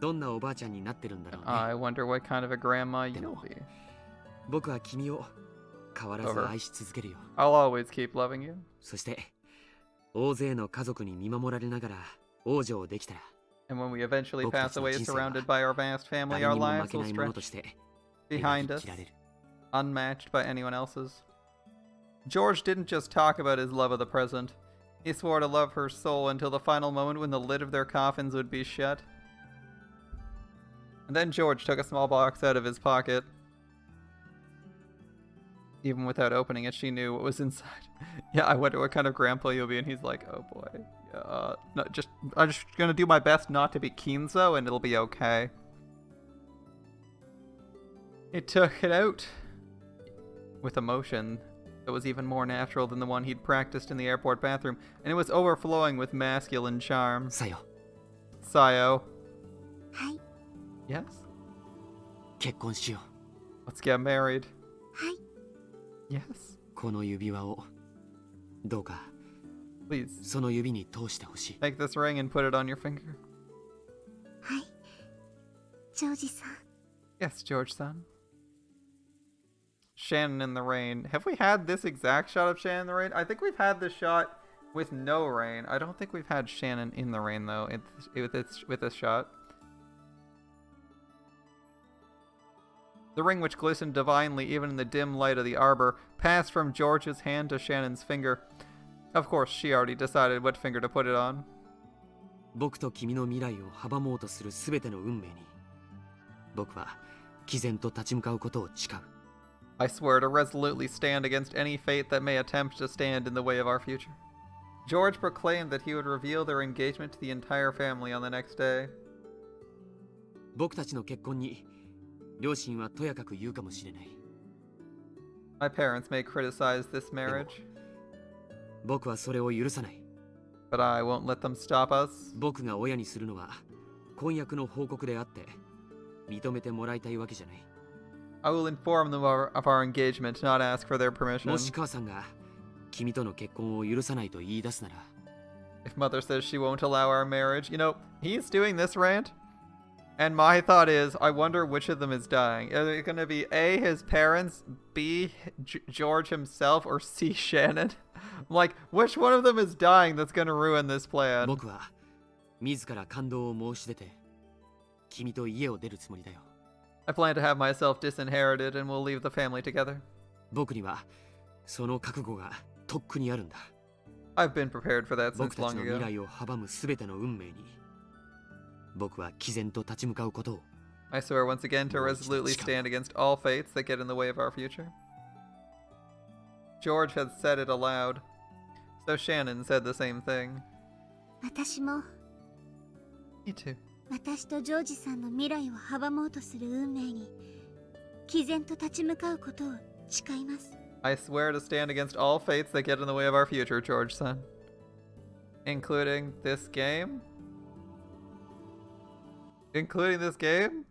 どんなおばあちゃんになってるんだろうね。 I wonder what kind of a grandma you'll Demo. be. 僕は君を変わらず Over. 愛し続けるよ。 I'll always keep loving you. そして大勢の家族に見守られながら王女をできたら And when we eventually 僕た pass ちの away 人生は surrounded by our vast 誰 family, に our も負 lives け will ないものと stretch して描 behind き us, 切られる。 unmatched by anyone else's. George didn't just talk about his love of the present. He swore to love her soul until the final moment when the lid of their coffins would be shut. And then George took a small box out of his pocket. Even without opening it, she knew what was inside. Yeah, I wonder what kind of grandpa you'll be. And he's like, oh boy. No, I'm just gonna do my best not to be Kinzo, and it'll be okay. He took it out with emotion that was even more natural than the one he'd practiced in the airport bathroom, and it was overflowing with masculine charm. さよ、 Sayo. はい、 Yes? 結婚しよ Let's get married. はい、 Yes? う。この指輪をどうか Please, その指に通してほしい。 take this ring and put it on your finger. はい。ジョージさん、 Yes, George-san. Shannon in the rain. Have we had this exact shot of Shannon in the rain? I think we've had this shot with no rain. I don't think we've had Shannon in the rain, though, with this shot. The ring, which glistened divinely even in the dim light of the arbor, passed from George's hand to Shannon's finger. Of course, she already decided what finger to put it on. 僕と君の未来を阻もうとする全ての運命に僕は毅然と立ち向かうことを誓う。 I swear to resolutely stand against any fate that may attempt to stand in the way of our future. George proclaimed that he would reveal their engagement to the entire family on the next day. 僕たちの結婚に両親はとやかく言うかもしれない。 My parents may criticize this marriage, 僕はそれを許さない。 but I won't let them stop us. 僕が親にするのは婚約の報告であって認めてもらいたいわけじゃない。 I will inform them of our engagement, not ask for their permission. もし母さんが君との結婚を許さないと言い出すなら If mother says she won't allow our marriage, you know, he's doing this rant, and my thought is, I wonder which of them is dying. Are it going to be A, his parents, B, George himself, or C, Shannon? I'm like, which one of them is dying that's going to ruin this plan? 僕は自ら感動を申し出て君と家を出るつもりだよ。 I plan to have myself disinherited and we'll leave the family together. 僕にはその覚悟がとっくにあるんだ。 I've been prepared for that 僕 since たち long の未 ago. 来を阻む全ての運命に僕は毅然と立ち向かうことを。 I swear once again to resolutely stand against all fates that get in the way of our future. George had said it aloud. So Shannon said the same thing. 私も Me too. 私とジョージさんの未来を阻もうとする運命に毅然と立ち向かうことを誓います。 I swear to stand against all fates that get in the way of our future, George-san. Including this game? Including this game?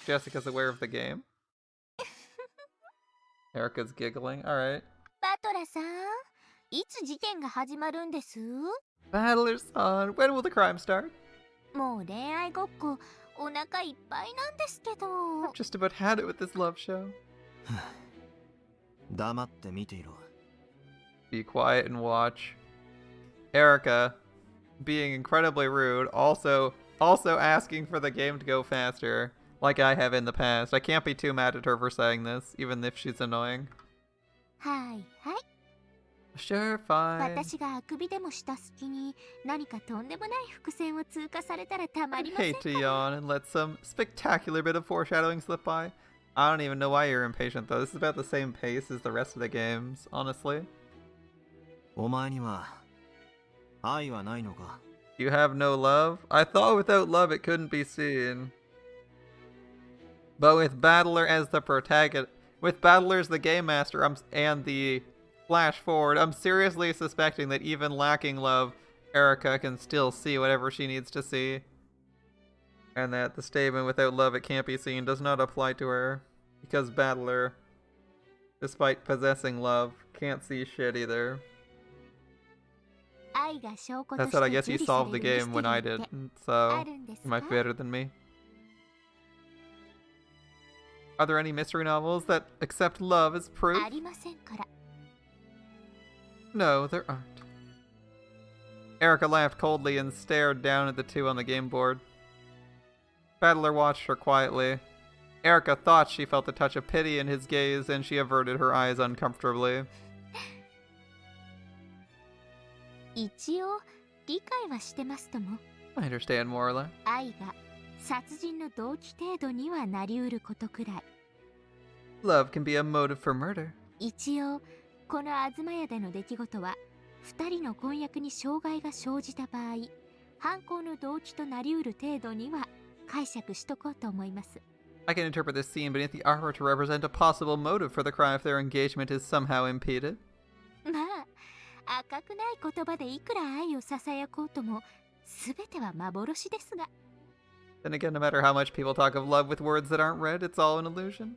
Jessica's aware of the game. Erica's giggling. Alright. バトラさん、いつ事件が始まるんです？ Battler-san, when will the crime start? もう恋愛ごっこ、お腹いっぱいなんですけど。 I've just about had it with this love show. 黙って見ていろ。 Be quiet and watch. Erica, being incredibly rude, also asking for the game to go faster, like I have in the past. I can't be too mad at her for saying this, even if she's annoying. はいはい。 Sure, fine. 私があくびでもした隙に何かとんでもない伏線を通過されたらたま I'd りません hate か to ら。 yawn and let some spectacular bit of foreshadowing slip by. I don't even know why you're impatient though. This is about the same pace as the rest of the games, honestly. お前には愛はないのか？ You have no love? I thought without love it couldn't be seen. But with Battler as the protagonist, with Battler as the game master and the flash forward, I'm seriously suspecting that even lacking love, Erica can still see whatever she needs to see. And that the statement without love it can't be seen does not apply to her. Because Battler, despite possessing love, can't see shit either. 愛が証拠と That して said, I guess 受 you 理さ solved れ the るミス game テ when リ I ー did, って so あるんです you か？ might be better than me. Are there any mystery novels that accept love as proof? ありませんから。 No, there aren't. Erica laughed coldly and stared down at the two on the game board. Battler watched her quietly. Erica thought she felt a touch of pity in his gaze, and she averted her eyes uncomfortably. 一応理解はしてますとも。 I understand more or less. 愛が殺人の動機程度にはなりうることくらい。 Love can be a motive for murder. 一応この東屋での出来事は2人の婚約に障害が生じた場合、犯行の動機となりうる程度には解釈しとこうと思います。 I can interpret this scene beneath the armor to represent a possible motive for the crime if their engagement is somehow impeded. まあ赤くない言葉でいくら愛をささやこうとも全ては幻ですが。 Then again, no matter how much people talk of love with words that aren't read, it's all an illusion.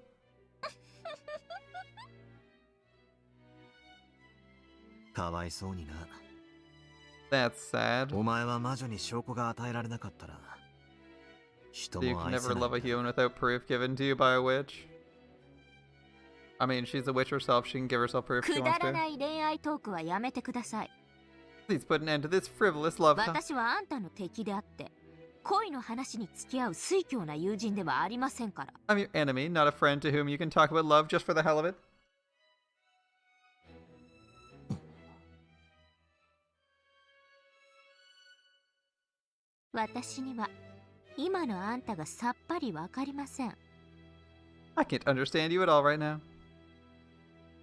かわいそうにな。 That's sad. お前は魔女に証拠が与えられなかったら、人 So you も can 愛せ never ない love a んだ。 human without proof given to you by a witch. I mean, she's a witch herself. She can give herself proof if she くだ wants らな to. い恋愛トークはやめてください。 Please put an end to this frivolous love talk. 私はあんたの敵であって恋の話に付き合う酔狂な友人ではありませんから。 I'm your enemy, not a friend to whom you can talk about love just for the hell of it. 私には今のあんたがさっぱりわかりません。 I can't understand you at all right now.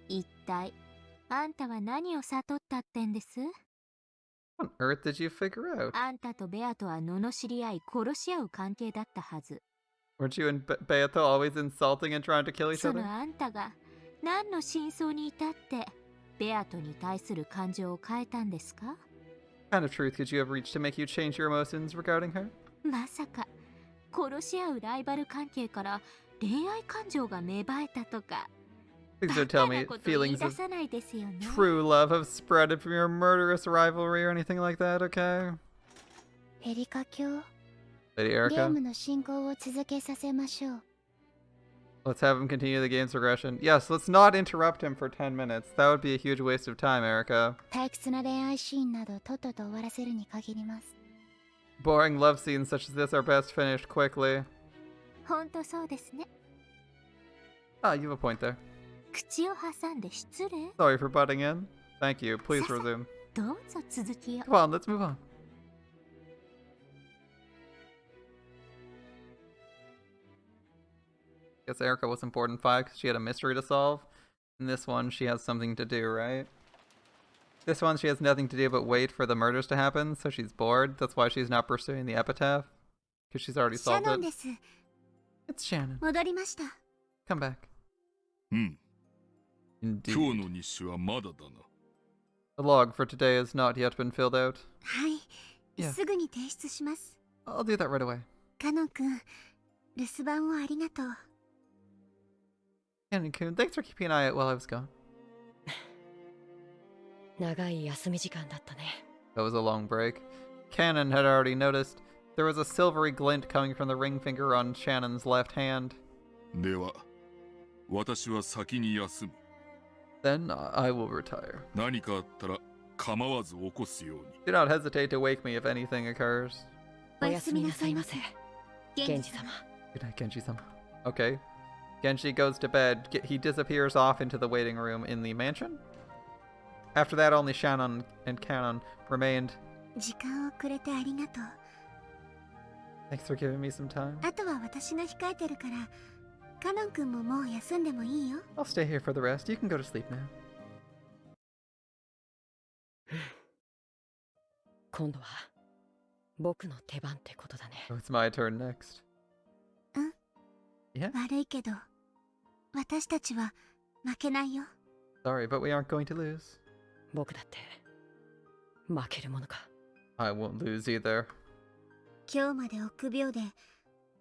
一体あんたは何を悟ったってんです？ What on earth did you figure out? あんたとベアとは罵り合い殺し合う関係だったはず。 Weren't you and Beato always insulting and trying to kill each そ other? のあんたが何の真相に至ってベアトに対する感情を変えたんですか？ What kind of truth could you have reached to make you change your emotions regarding her? まさか殺し合うライバル関係から恋愛感情が芽生えたとか Please バ don't カ tell な me こと言い feelings 出 of さないですよね。 true love have spreaded from your murderous rivalry or anything like that, okay? エリカ卿、 Lady ゲー Erica, ムの進行を続けさせましょう。 let's have him continue the game's progression. Yes, let's not interrupt him for 10 minutes. That would be a huge waste of time, Erica. 退屈な恋愛シーンなどとっとと終わらせるに限ります。 Boring love scenes such as this are best finished quickly. ほんとそうですね。 Ah, you have a point there. 口を挟んで失礼。 Sorry for butting in. Thank you. Please Sasa. resume. どうぞ続きを。 Come on, let's move on. Guess Erica wasn't bored in 5 because she had a mystery to solve. In this one, she has something to do, right? This one, she has nothing to do but wait for the murders to happen, so she's bored. That's why she's not pursuing the epitaph. Because she's already シャ solved ノン it. です。 It's Shannon. 戻りました。 Come back. うん。 Indeed. 今日の日誌はまだだな。The log for today has not yet been filled out. はい。 Yeah. すぐに提出します。 I'll do that right away. カノン君、留守番をありがとう。 Kanon-kun, thanks for keeping an eye out while I was gone. 長い休み時間だったね。 That was a long break. Kanon had already noticed there was a silvery glint coming from the ring finger on Shannon's left hand. では、私は先に休む。 Then I will retire. 何かあったら構わず起こすように。 Do not hesitate to wake me if anything occurs. おやすみなさいませ。源氏様。 Good night, Genji-sama. Okay. Genji goes to bed. He disappears off into the waiting room in the mansion. After that, only Shannon and Kanon remained. 時間をくれてありがとう。 Thanks for giving me some time. あとは私が控えてるから、カノン君ももう休んでもいいよ。 I'll stay here for the rest. You can go to sleep now. 今度は僕の手番ってことだね。 So it's my turn next. うん。 Yeah? 悪いけど、私たちは負けないよ。 Sorry, but we aren't going to lose. 僕だって負けるものか。 I won't lose either. 今日まで臆病で、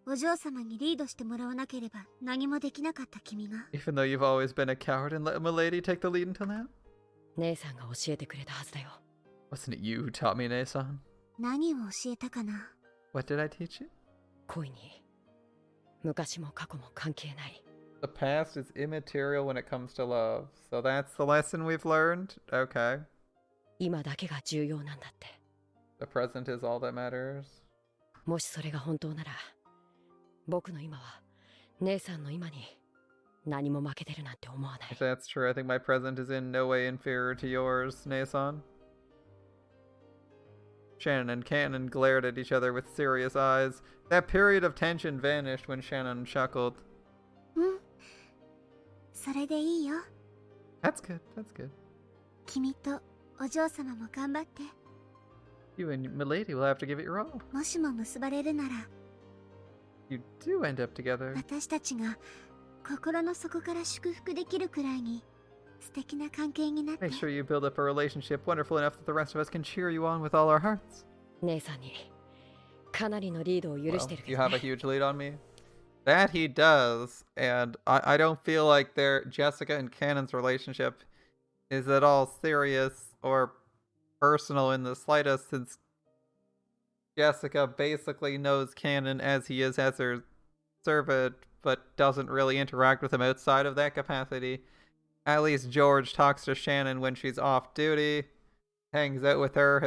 お嬢様にリードしてもらわなければ何もできなかった君が。 Even though you've always been a coward and let Milady take the lead until now? 姉さんが教えてくれたはずだよ。 Wasn't it you who taught me, Nei-san? 何を教えたかな。 What did I teach you? 恋に昔も過去も関係ない。 The past is immaterial when it comes to love. So that's the lesson we've learned? Okay. 今だけが重要なんだって。 The present is all that matters. もしそれが本当なら、僕の今は姉さんの今に何も負けてるなんて思わない。 If that's true, I think my present is in no way inferior to yours, Nei-san. Shannon and Kanon glared at each other with serious eyes. That period of tension vanished when Shannon chuckled. うん。それでいいよ。 That's good, that's good. 君とお嬢様も頑張って。 You and Milady will have to give it your all. もしも結ばれるなら、 You do end up together. 私たちが心の底から祝福できるくらいに素敵な関係になって。 Make sure you build up a relationship wonderful enough that the rest of us can cheer you on with all our hearts. 姉さんにかなりのリードを許 Well, してるけ you ど have a ね。 huge lead on me. That he does, and I don't feel like Jessica and Kanon's relationship is at all serious or personal in the slightest, since Jessica basically knows Kanon as he is as her servant, but doesn't really interact with him outside of that capacity. At least George talks to Shannon when she's off duty, hangs out with her,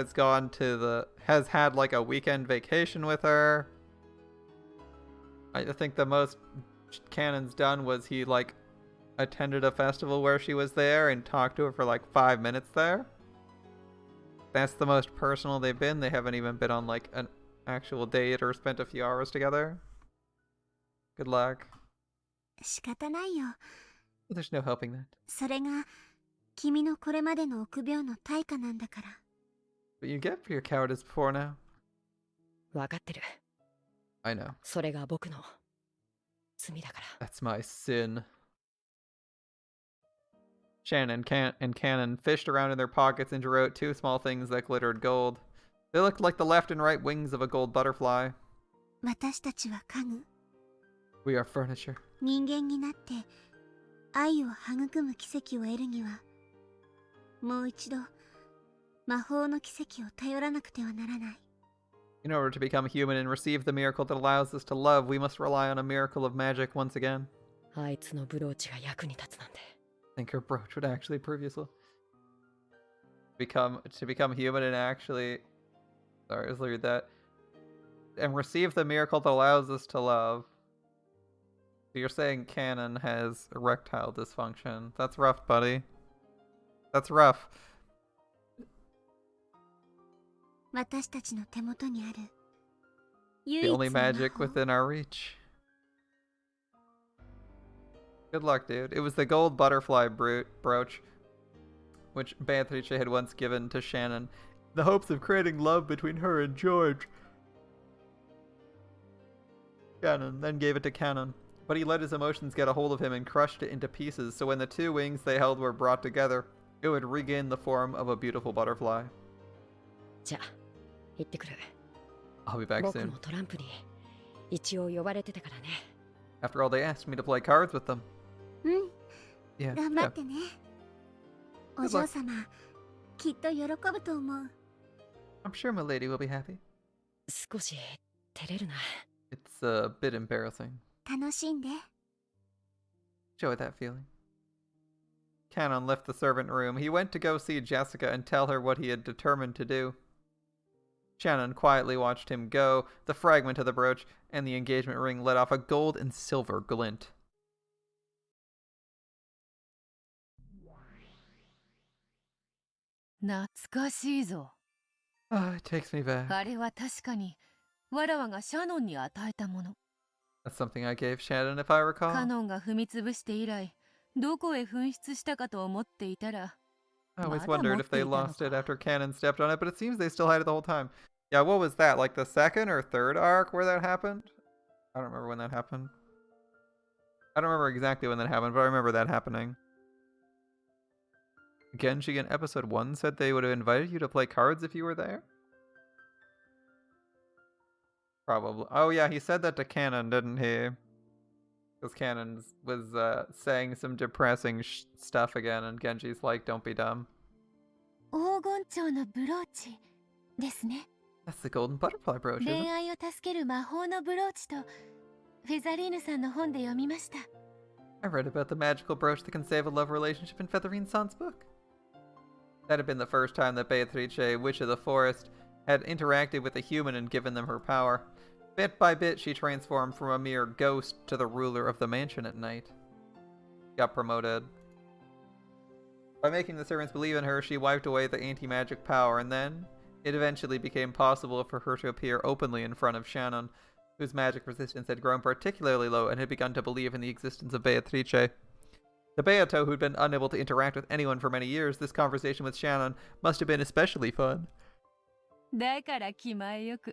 has had like a weekend vacation with her. I think the most Kanon's done was he like attended a festival where she was there and talked to her for like 5 minutes there. That's the most personal they've been. They haven't even been on like an actual date or spent a few hours together. Good luck. 仕方ないよ。 There's no helping that. それが君のこれまでの臆病の対価なんだから。 But you get for your cowardice before now. 分かってる。 I know. それが僕の罪だから。 That's my sin. Shannon and Kanon fished around in their pockets and drew out 2 small things that glittered gold. They looked like the left and right wings of a gold butterfly. 私たちは家具。 We are furniture. 人間になって愛を育む奇跡を得るには、もう一度魔法の奇跡を頼らなくてはならない。 In order to become human and receive the miracle that allows us to love, we must rely on a miracle of magic once again. あいつのブローチが役に立つなんて。 I think her brooch would actually prove useful. To become human and actually... Sorry, let's read that. And receive the miracle that allows us to love. So you're saying Kanon has erectile dysfunction. That's rough, buddy. That's rough. 私たちの手元にある The 唯一の only 魔 magic 法。 within our reach. Good luck, dude. It was the gold butterfly brooch, which Beatrice had once given to Shannon, in the hopes of creating love between her and George. Shannon then gave it to Kanon, but he let his emotions get a hold of him and crushed it into pieces, so when the two wings they held were brought together, it would regain the form of a beautiful butterfly. じゃあ行ってくる。 I'll be back 僕 soon. もトランプに一応呼ばれてたからね。 After all, they asked me to play cards with them. うん Yeah. 頑張 yeah. ってね。お嬢様きっと喜ぶと思う。 I'm sure my lady will be happy. 少し照れるな。 It's a bit embarrassing. 楽しんで。 Enjoy that feeling. Kanon left the servant room. He went to go see Jessica and tell her what he had determined to do. Shannon quietly watched him go. The fragment of the brooch and the engagement ring let off a gold and silver glint. Ah, it takes me back. あれは確かにわらわがシャノンに与えたもの。 That's something I gave Shannon, if I recall. カノンが踏みつぶして以来、どこへ紛失したかと思っていたら、 I always まだ wondered 持っ if て they いたの lost it か。 after Kanon stepped on it, but it seems they still had it the whole time. Yeah, what was that? Like the second or third arc where that happened? I don't remember when that happened. I don't remember exactly when that happened, but I remember that happening. Genji in episode 1 said they would have invited you to play cards if you were there? Probably. Oh yeah, he said that to Kanon, didn't he? Because Kanon was saying some depressing stuff again, and Genji's like, don't be dumb. 黄金蝶のブローチですね。 That's the golden butterfly brooch, isn't 恋 it? 愛を助ける魔法のブローチとフェザリーヌさんの本で読みました。 I read about the magical brooch that can save a love relationship in Featherine San's book. That had been the first time that Beatrice, Witch of the Forest, had interacted with a human and given them her power. Bit by bit, she transformed from a mere ghost to the ruler of the mansion at night. Got promoted. By making the servants believe in her, she wiped away the anti-magic power, and then it eventually became possible for her to appear openly in front of Shannon, whose magic resistance had grown particularly low and had begun to believe in the existence of Beatrice. The Beato, who'd been unable to interact with anyone for many years, this conversation with Shannon must have been especially fun. だから気前よく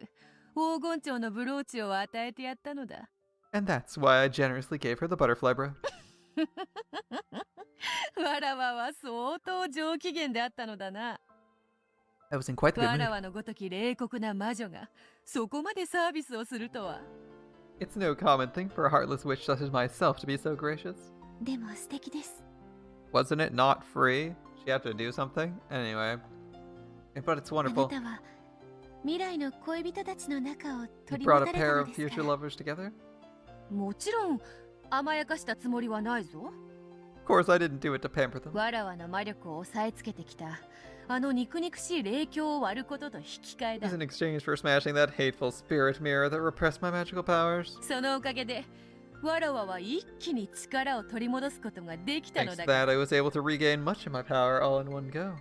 黄金蝶のブローチを与えてやったのだ。 And that's why I generously gave her the butterfly brooch. わらわは相当上機嫌であったのだな。 I was in quite the わ good ら mood. わのごとき冷酷な魔女がそこまでサービスをするとは。 It's no common thing for a heartless witch such as myself to be so gracious. でも素敵です。 Wasn't it not free? She had to do something? Anyway. But it's あな wonderful. たは未来の恋人たちの仲を You 取り brought 持 a たれた pair の of です future から。 lovers together? もちろん甘やかしたつもりはないぞ。 Of course, I didn't do it to pamper them. わらわの魔力を抑えつけてきたあの肉々しい霊境を割ることと引き換え It だ was。in exchange for smashing that hateful spirit mirror that repressed my magical powers. そのおかげでわらわは一気に力を取り戻すことができた Thanks の to だ that, が I was able to regain much of my power all in one go.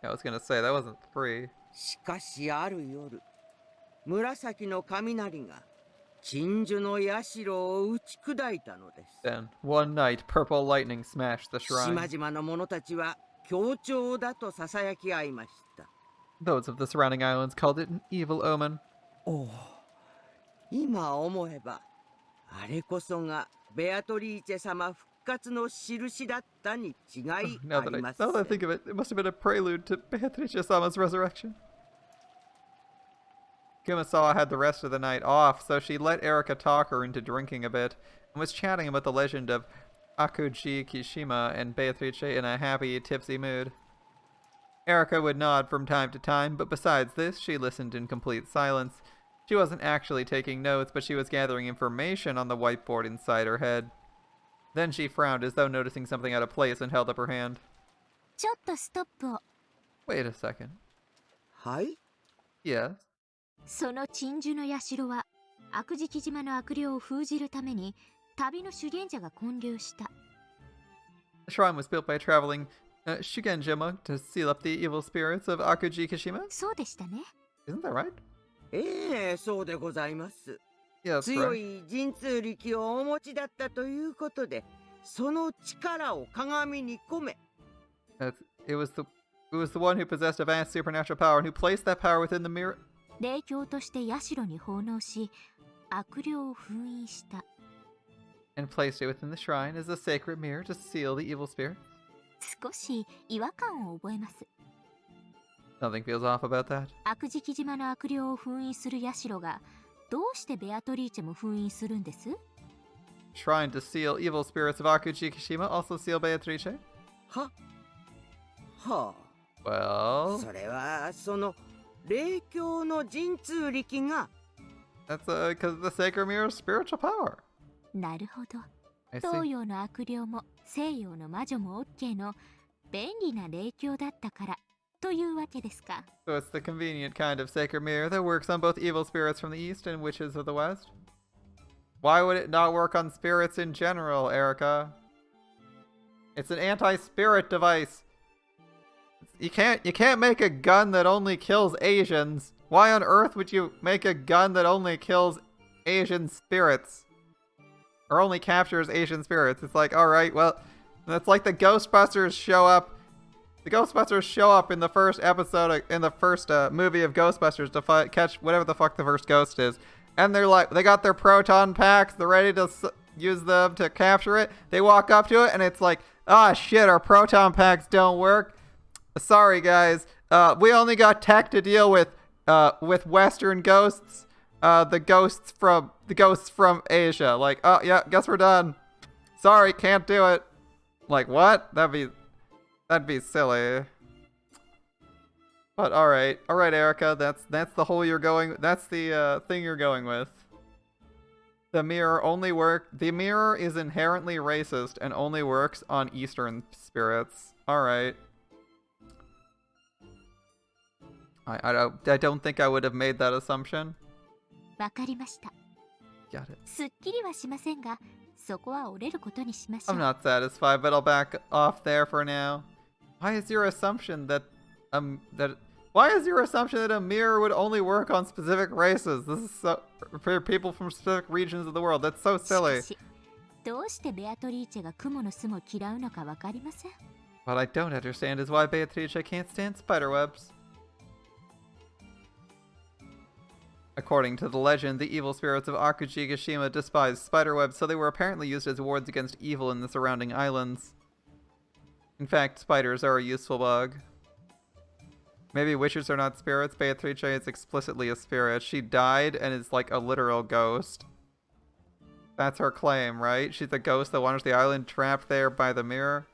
I was gonna say, that wasn't free. しかしある夜、紫の雷が鎮守の社を打ち砕いたのです。 Then, one night, purple lightning smashed the 島 shrine. 々の者たちは協調だとささやき合いました。 Those of the surrounding islands called it an evil omen. おお、今思えば、あれこそがベアトリーチェ様復活の印だったに違い Now あ that り I, ま now せ that I ん。 think of it, it must have been a prelude to Beatrice-sama's resurrection. Kumasawa had the rest of the night off, so she let Erika talk her into drinking a bit, and was chatting about the legend of Akuji Kishima and Beatrice in a happy, tipsy mood. Erika would nod from time to time, but besides this, she listened in complete silence. She wasn't actually taking notes, but she was gathering information on the whiteboard inside her head. Then she frowned as though noticing something out of place and held up her hand. ちょっとストップを。 Wait a second. はい。 Yes? その鎮守の社は悪事島の悪霊を封じるために旅の修験者が建立した。 The shrine was built by a traveling Shugenja monk to seal up the evil spirits of Akuji Kashima? そうでしたね。 Isn't that right? ええ、そうでございます。Yeah, that's 強 right. い神通力をお持ちだったということで、その力を鏡に込め、It was the one who possessed a vast supernatural power and who placed that power within the mirror. 霊鏡として社に奉納し、悪霊を封印した。And placed it within the shrine as a sacred mirror to seal the evil spirit. 少し違和感を覚えます。Something feels off about that. 悪食島の悪霊を封印する社が、どうしてベアトリーチェも封印するんです？ Shrine to seal evil spirits of Akuji Kishima, also seal Beatrice. は、はあ。Well, それはその霊鏡の神通力が that's because the sacred mirror is spiritual power. なるほど。 I 東 see. 洋の悪霊も西洋の魔女も OK の便利な霊鏡だったからというわけですか。So it's the convenient kind of sacred mirror that works on both evil spirits from the east and witches of the west. Why would it not work on spirits in general, Erica? It's an anti-spirit device. You can't make a gun that only kills Asians. Why on earth would you make a gun that only kills Asian spirits? Or only captures Asian spirits? It's like, alright, well, that's like the Ghostbusters show up. The Ghostbusters show up in the first episode, in the first movie of Ghostbusters to catch whatever the fuck the first ghost is. And they're like, they got their proton packs, they're ready to use them to capture it. They walk up to it and it's like, ah, shit, our proton packs don't work. Sorry, guys. We only got tech to deal with Western ghosts. The ghosts from Asia. Like, oh yeah, guess we're done. Sorry, can't do it. Like what? That'd be silly. But all right, Erica. That's the whole you're going. That's the thing you're going with. The mirror is inherently racist and only works on Eastern spirits. All right. I don't think I would have made that assumption. わかりました。 Got it. すっきりはしませんが、そこは折れることにしましょ I'm う。 not satisfied, but I'll back off there for now. Why is your assumption that a mirror would only work on specific races? This is so for people from specific regions of the world. That's so し silly. かし、どうしてベアトリーチェが蜘蛛の巣も嫌うのかわかりません。 What I don't understand is why Beatrice can't stand spiderwebs. According to the legend, the evil spirits of Akujigashima despised spiderwebs, so they were apparently used as wards against evil in the surrounding islands. In fact, spiders are a useful bug. Maybe witches are not spirits. Beatrice is explicitly a spirit. She died and is like a literal ghost. That's her claim, right? She's a ghost that wanders the island trapped there by the mirror.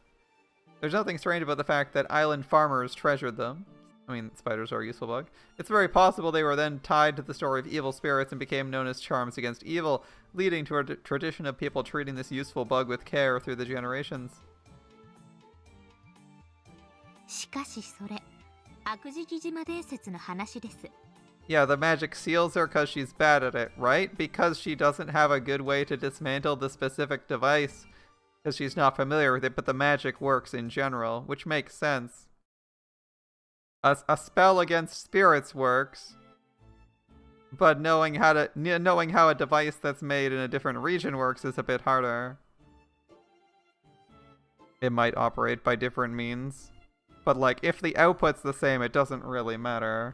There's nothing strange about the fact that island farmers treasured them. I mean, spiders are a useful bug. It's very possible they were then tied to the story of evil spirits and became known as charms against evil, leading to a tradition of people treating this useful bug with care through the generations. しかしそれ、悪食島伝説の話です。 Yeah, the magic seals her because she's bad at it, right? Because she doesn't have a good way to dismantle the specific device. Because she's not familiar with it, but the magic works in general, which makes sense. A spell against spirits works, but knowing how a device that's made in a different region works is a bit harder. It might operate by different means, but like if the output's the same, it doesn't really matter.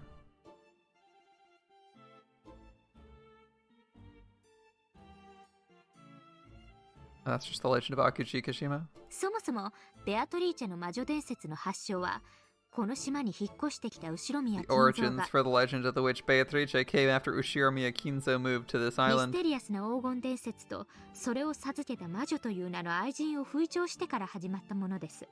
That's just the legend of Akuji Kashima. そもそもベアトリーチェの魔女伝説の発祥は、この島に引っ越してきた後宮 The 金蔵 origins が for the legend of the witch Beatrice came after Ushiromiya Kinzo moved to this ミス island. テリアスな黄金伝説とそれを授けた魔女という名の愛人を吹聴してから始まったものです。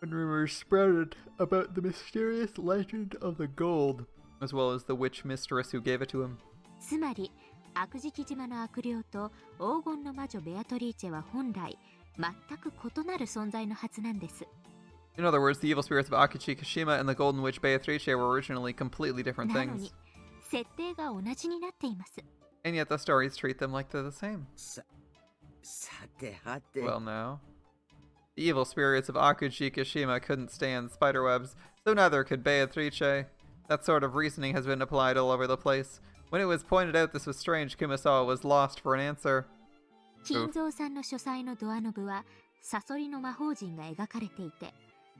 When rumors sprouted about the mysterious legend of the gold, as well as the witch mistress who gave it to him. つまり悪食島の悪霊と黄金の魔女ベアトリーチェは本来全く異なる存在のはずなんです。 In other words, the evil spirits of Akuchi Kashima and the golden witch Beatrice were originally completely different なの things. に設定が同じになっています。 And yet the stories treat them like they're the same. さてはて Well, no. The evil spirits of Akuji Kashima couldn't stand spiderwebs, so neither could Beatrice. That sort of reasoning has been applied all over the place. When it was pointed out this was strange, Kumasawa was lost for an answer. 金蔵さんの書斎のドアノブはサソリの魔法陣が描かれていて、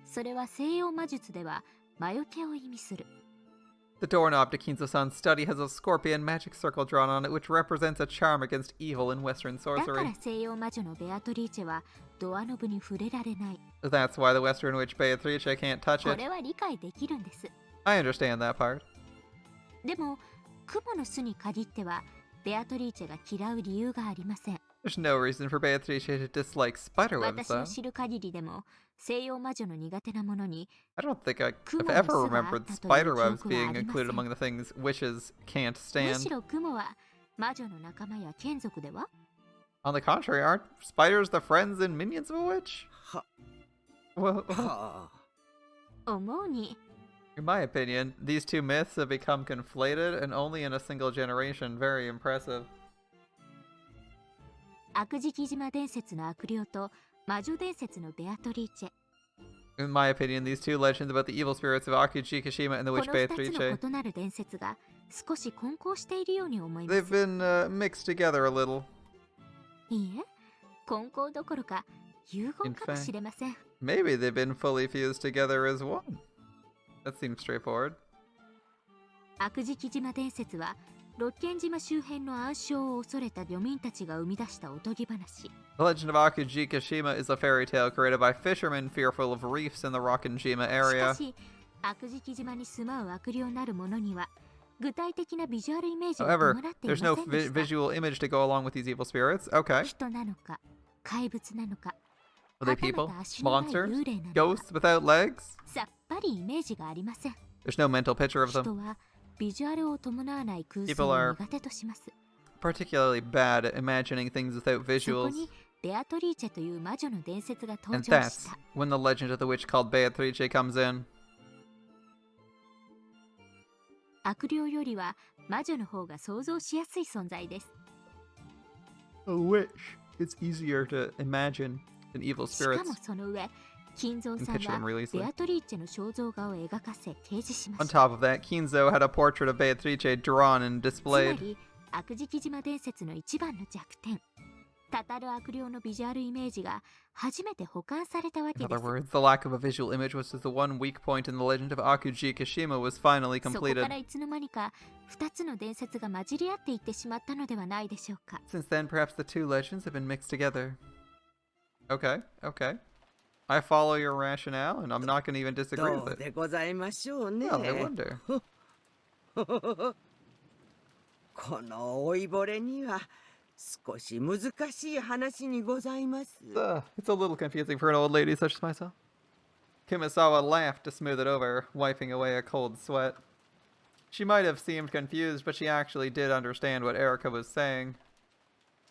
それは西洋魔術では魔除けを意味する。 The doorknob to Kinzo-san's study has a scorpion magic circle drawn on it, which represents a charm against evil in Western だから sorcery. 西洋魔女のベアトリーチェはドアノブに触れられない。 That's why the Western witch Beatrice can't touch こ it. れは理解できるんです。 I understand that part. でも、クモの巣に限ってはベアトリーチェが嫌う理由がありません。 There's no reason for Beatrice to dislike spiderwebs, 私 though. の知る限りでも西洋魔女の苦手なものに I don't think I've Kumo ever was remembered about to spiderwebs joke being about included anything. among the things witches can't む stand. しろクモは魔女の仲間や眷属では On the contrary, aren't spiders the friends and minions of a witch? は Well, はあ思うに in my opinion, these two myths have become conflated and only in a single generation. Very impressive. 悪事木島伝説の悪霊と魔女伝説のベアトリーチェ。 In my opinion, these two legends about the evil spirits of Akuji Kashima and the こ witch の2つ Beatrice, の異なる伝説が少し混交しているように思いま they've す。 been mixed together a little. いいえ、混交どころか融合かもしれません。 Maybe they've been fully fused together as one. That seems straightforward. 悪事木島伝説は六軒島周辺の暗礁を恐れた漁民たちが生み出したおとぎ話。 The legend of Akuji Kashima is a fairy tale created by fishermen fearful of reefs in the Rockinjima しか area. し、悪事木島に住まう悪霊なるものには具体的なビジュアルイメージが However, 伴っていま there's せ no んでした。 visual image to go along with these evil spirits. Okay. 人なのか、怪物なのか、 Are they はた people? また足のない Monsters? 幽霊なのか、 Ghosts without legs? さっぱりイメージがありません。 There's no mental picture of 人 them. はビジュアルを伴わない空想 People を are 苦手とします。 Particularly bad at imagining things without そこ visuals. にベアトリーチェという魔女の伝説が登 And 場し that's た。 when the legend of the witch called Beatrice comes in. 悪霊よりは魔女の方が想像しやすい存在です。 A witch. It's easier to imagine than evil しか spirits. もその上、金蔵 And さん picture them は really ベ easily. アトリーチェの肖像画を描かせ掲示しま On した。 top of that, Kinzo had a portrait of Beatrice drawn and つま displayed. り、悪事木島伝説の一番の弱点。たたる悪霊のビジュアルイメージが初めて保管されたわ In けで other す。 words, the lack of a visual image was the one weak point in the legend of Akuji Kashima was finally そこ completed. からいつの間にか2つの伝説が混じり合っていってしまったのではないでしょうか。 Since then, perhaps the two legends have been mixed together. Okay, okay. I follow your rationale, and I'm not going to even disagree ど with う it. でございましょうね。 Well, I wonder. この老いぼれには少し難しい話にございます。 It's a little confusing for an old lady such as myself. Kumasawa laughed to smooth it over, wiping away a cold sweat. She might have seemed confused, but she actually did understand what Erika was saying.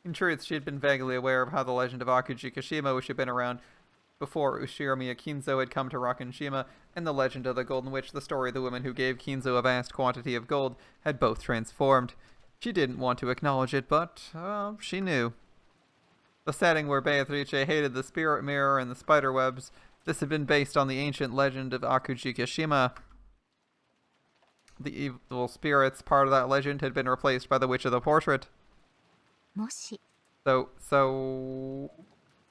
In truth, she had been vaguely aware of how the legend of Akuji Kashima, which had been around before Ushiromiya Kinzo had come to Rockinjima, and the legend of the Golden Witch, the story of the woman who gave Kinzo a vast quantity of gold, had both transformed. She didn't want to acknowledge it, but, she knew. The setting where Beatrice hated the spirit mirror and the spider webs, this had been based on the ancient legend of Akuji Kashima. The evil spirits part of that legend had been replaced by the witch of the portrait. もし So,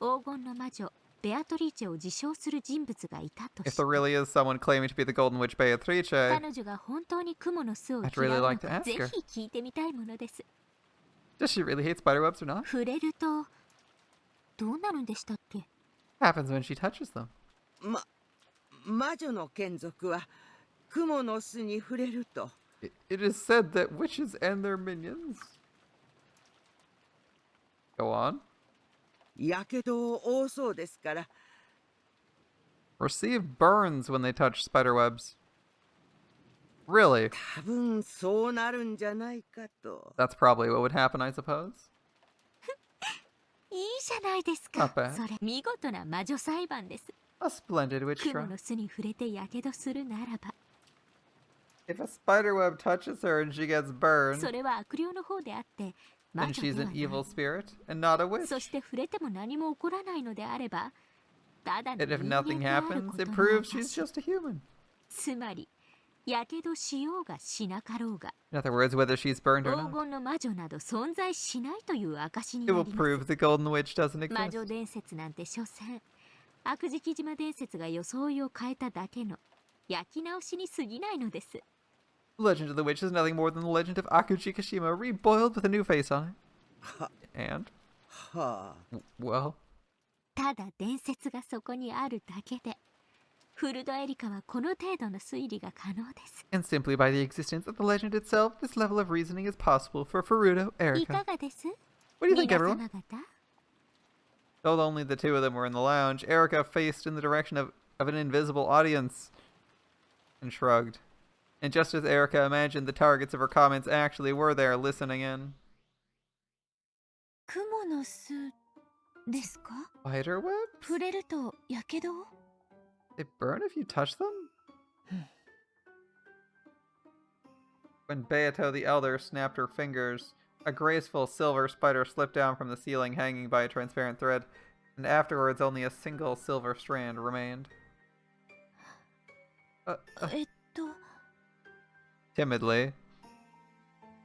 黄金の魔女ベアトリーチェを自称する人物がいたと if して there really is someone claiming to be the Golden Witch Beatrice, 彼女が本当にクモの巣を I'd 嫌 really う like の to か ask ぜ her. ひ聞いてみたいものです。 does she really hate spider webs or not? 触れるとどうなるんでしたっけ？ Happens when she touches them. 魔女の眷属は雲の巣に触れると It is said that witches and their minions. Go on. やけどを負うそうですから Receive burns when they touch spider webs. Really? 多分そうなるんじゃないかと。 That's probably what would happen, I suppose. いいじゃないですか。 Not bad. それ見事な魔女裁判です。 A splendid witch クモ trial. の巣に触れてやけどするならば、 If a spider web touches her and she gets burned, それは悪霊の方であって魔 then 女で she's は an ない。 evil spirit and not a witch. そして触れても何も起こらないのであれば、ただの And if 人間 nothing である happens, こと it の proves 証。 she's just a human. つまりやけどしようがしなかろうが、 In other words, whether she's burned or 黄 not. 金の魔女など存在しないという証に It な will ります。 prove the Golden Witch doesn't 魔女 exist. 伝説なんて所詮悪食島伝説が装いを変えただけの焼き直しに過ぎないのです。 The legend of the witch is nothing more than the legend of Akujikashima reboiled with a new face on it. And? はあ。 Well, ただ伝説がそこにあるだけで、フルドエリカはこの程度の推理が可能です。 and simply by the existence of the legend itself, this level of reasoning is possible for Furuto いか Erika. がです What do you think, 皆 everyone? 様方？ Though only the two of them were in the lounge, Erika faced in the direction of an invisible audience and shrugged. And just as Erika imagined, the targets of her comments actually were there listening in. クモの巣ですか？ Spider webs? 触れるとやけどを？ They burn if you touch them? When Beato the Elder snapped her fingers, a graceful silver spider slipped down from the ceiling hanging by a transparent thread, and afterwards only a single silver strand remained. Timidly,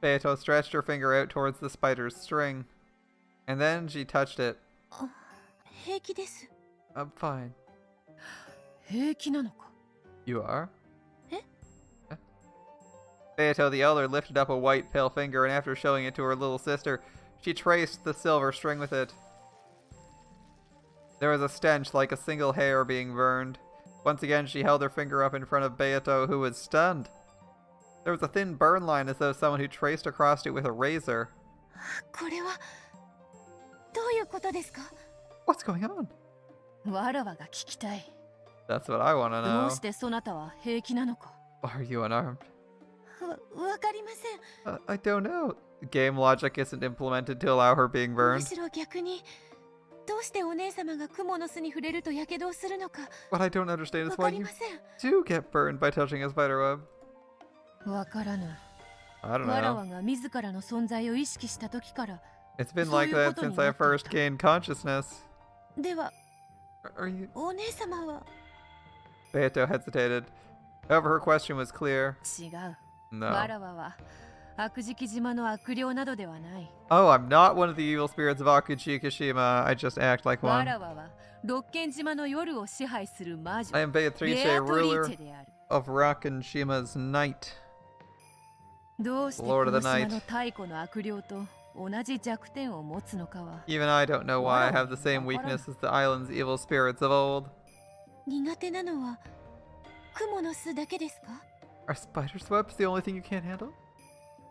Beato stretched her finger out towards the spider's string, and then she touched it. 平気です。 I'm fine. 平気なのか？ You are? え？ Beato the Elder lifted up a white pale finger, and after showing it to her little sister, she traced the silver string with it. There was a stench like a single hair being burned. Once again, she held her finger up in front of Beato, who was stunned. There was a thin burn line as though someone who traced across it with a razor. これはどういうことですか？ What's going on? わらわが聞きたい。 That's what I want to ど know. うしてそなたは平気なのか？ Are you unarmed? わかりません。 I don't know. Game logic isn't implemented to allow her being む burned. しろ逆に、どうしてお姉様がクモの巣に触れるとやけどをするのか？ What I don't understand わ is か why り you ません。 do get burned by touching a spider web. わからぬ。 I don't わら know. わが自らの存在を意識した時から。 It's been そう like いう that ことに since な I ってい first た。 gained consciousness. では、 Are you? お姉様は Beato hesitated. However, her question was clear. 違う。 No. わらわは悪食島の悪霊などではない。 Oh, I'm not one of the evil spirits of Akujikashima. I just act like わ one. らわは六軒島の夜を支配する魔女。 I am ベ Beatrice, アトリー ruler チェである。 of Rakenshima's night. どうしてこ Lord の of the 島 Night. の太古の悪霊と同じ弱点を持つのかは Even I don't know why I have the same weakness as the island's evil spirits of old. 苦手なのはクモの巣だけですか？ Are spider's webs the only thing you can't handle?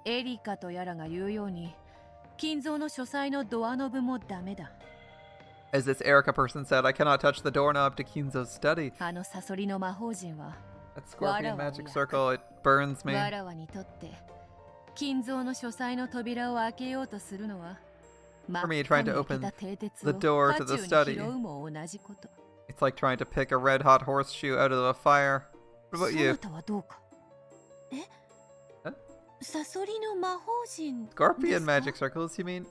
エリカとやらが言うように金蔵の書斎のドアノブもダメだ。 As this Erica person said, I cannot touch the doorknob to Kinzo's study. あのサソリの魔法陣は That scorpion magic circle, it burns me. わらわにとって金蔵の書斎の扉を開けようとするのは For me, trying to 真っ open 赤に焼けた蹄鉄 the を door 渦 to the 中に study. 拾うも同じこと。 It's like trying to pick a red hot horseshoe out of a fire. What about そ you? なたはどうか？え？ Huh? サソリの魔法陣です Scorpion か？ magic circles, you mean?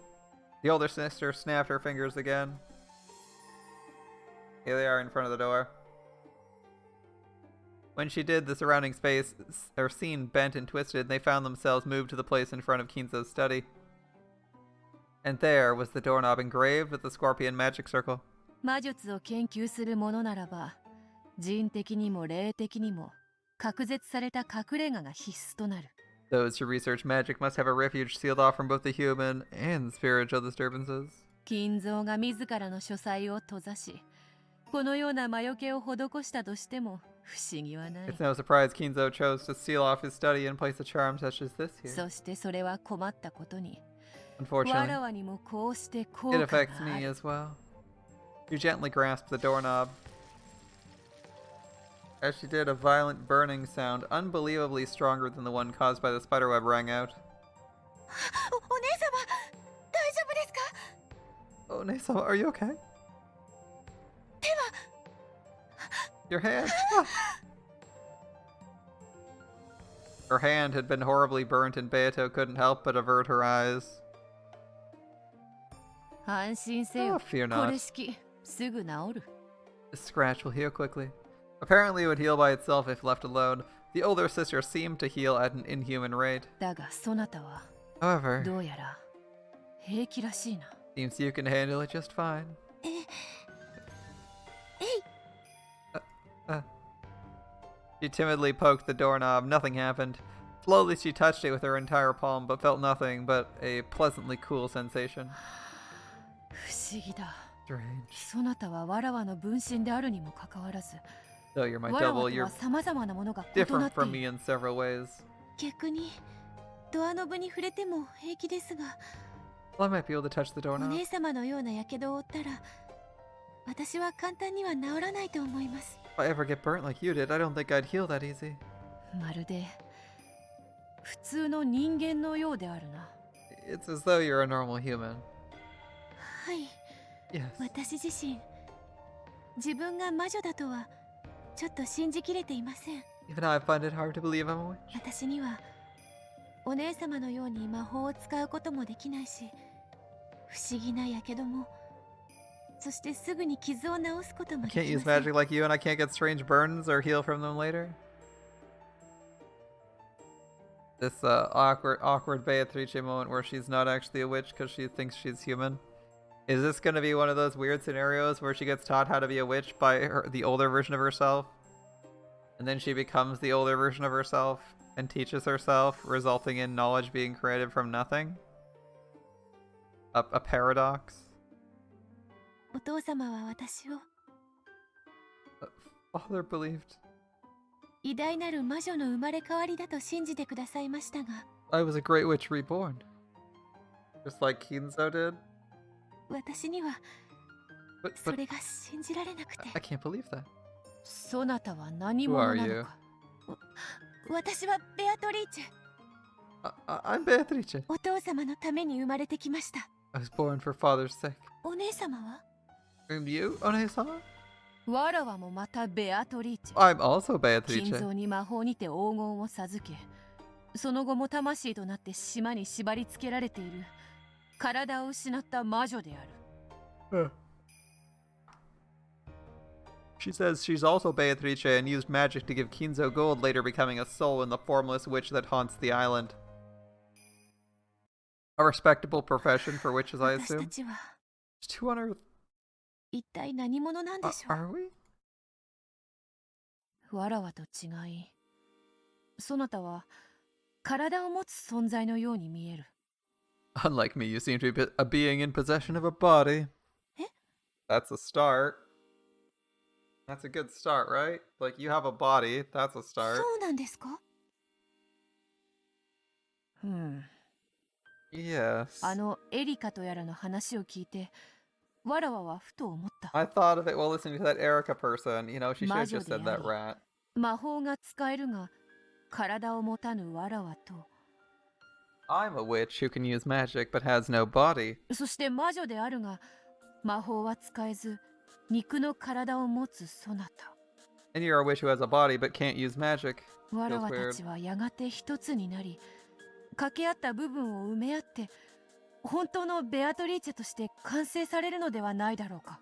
The older sister snapped her fingers again. Here they are in front of the door. When she did, the surrounding space or scene bent and twisted, and they found themselves moved to the place in front of Kinzo's study. And there was the doorknob engraved with the scorpion magic circle. 魔術を研究するものならば人的にも霊的にも隔絶された隠れ家が必須となる。 Those who research magic must have a refuge sealed off from both the human and spiritual disturbances. 金蔵が自らの書斎を閉ざしこのような魔除けを施したとしても不思議はない。 It's no surprise Kinzo chose to seal off his study and place a charm such as this here. そしてそれは困ったことにわ Unfortunately, らわにもこうして効 it 果が affects あ me る。 as well. You gently grasped the doorknob. As she did, a violent burning sound, unbelievably stronger than the one caused by the spiderweb, rang out. お姉様大丈夫ですか？ Oh, Nesama, are you okay? 手は Your hand! Ah! Her hand had been horribly burnt, and Beato couldn't help but avert her eyes. 安心せ Oh, よ。 fear これ not. 式すぐ治る。 The scratch will heal quickly. Apparently, it would heal by itself if left alone. The older sister seemed to heal at an inhuman rate. だがそなたは However, どうやら平気らしいな。 seems you can handle it just fine. She timidly poked the doorknob. Nothing happened. Slowly she touched it with her entire palm, but felt nothing but a pleasantly cool sensation. 不思議だ。 Strange. そなたはわらわの分身であるにもかかわらず、 Though you're my わらわ double, とは you're 様々なものが異な different ってい from る。 me in several ways. 逆にドアノブに触れても平気ですが、 Well, I might be able to touch the お doorknob. 姉様のような火傷を負ったら私は簡単には治らないと思います。 If I ever get burnt like you did, I don't think I'd heal that easy. まるで普通の人間のようであるな。 It's as though you're a normal human. はい、 Yes. 私自身自分が魔女だとはちょっと信じきれていません。 Even I find it hard to believe I'm a witch. 私にはお姉様のように魔法を使うこともできないし、不思議な火傷も、そしてすぐに傷を治すことも I で can't きま use せん。 magic like you, and I can't get strange burns or heal from them later. This awkward Beatrice moment where she's not actually a witch because she thinks she's human. Is this going to be one of those weird scenarios where she gets taught how to be a witch by the older version of herself? And then she becomes the older version of herself and teaches herself, resulting in knowledge being created from nothing? A paradox? お父様は私を Father believed 偉大なる魔女の生まれ変わりだと信じてくださいましたが、 I was a great witch reborn. Just like Kinzo did? 私には But それが信じられなくて。 I can't believe that. そなたは何 Who 者 are な you? のか。私はベアトリーチェ。 I'm Beatrice. お父様のために生まれてきました。 I was born for father's sake. お姉様は And you, One-sama? わらわもまたベアトリーチェ。 I'm also 金 Beatrice. 蔵に魔法にて黄金を授け、その後も魂となって島に縛り付けられている体を失った魔女である。She says she's also Beatrice and used magic to give Kinzo gold, later becoming a soul in the formless witch that haunts the island. A respectable profession for witches, I 私た assume. ちは Just who on earth 一体何者なんでしょう。 are we? わらわと違い、そなたは体を持つ存在のように見える。 Unlike me, you seem to be a being in possession of a body. え That's a start. That's a good start, right? Like, you have a body. That's a そ start. うなんですか。Yes. あのエリカとやらの話を聞いて、わらわはふと思った。 I thought of it while listening to that Erica person. You know, she should have just said that Majo de rat. 魔法が使えるが、体を持たぬわらわと、 I'm a witch who can use magic but has no body. そして魔女であるが、魔法は使えず、肉の体を持つそなた。 And you're a witch who has a body but can't use magic. わら Feels わ weird. たちはやがて一つになり、掛け合った部分を埋め合って、本当のベアトリーチェとして完成されるのではないだろうか。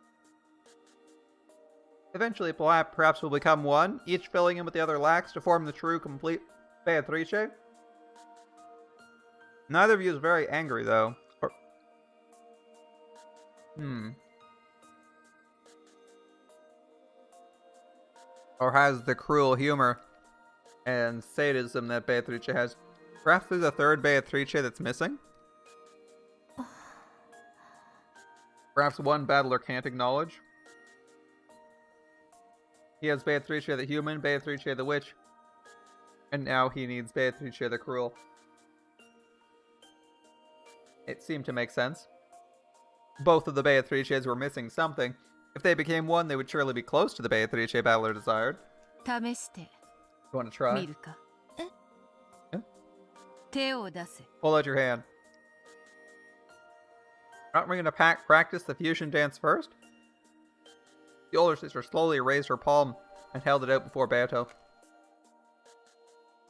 Eventually, perhaps we'll become one, each filling in what the other lacks to form the true, complete Beatrice. Neither of you is very angry, though. Or has the cruel humor and sadism that Beatrice has. Perhaps there's a third Beatrice that's missing? Perhaps one battler can't acknowledge. He has Beatrice the human, Beatrice the witch, and now he needs Beatrice the cruel. It seemed to make sense. Both of the Beatrices were missing something. If they became one, they would surely be close to the Beatrice battler desired. 試して You want to 見 try? るか。え手を出せ。 Hold out your hand. Aren't we going to practice the fusion dance first? The older sister slowly raised her palm and held it out before Beato.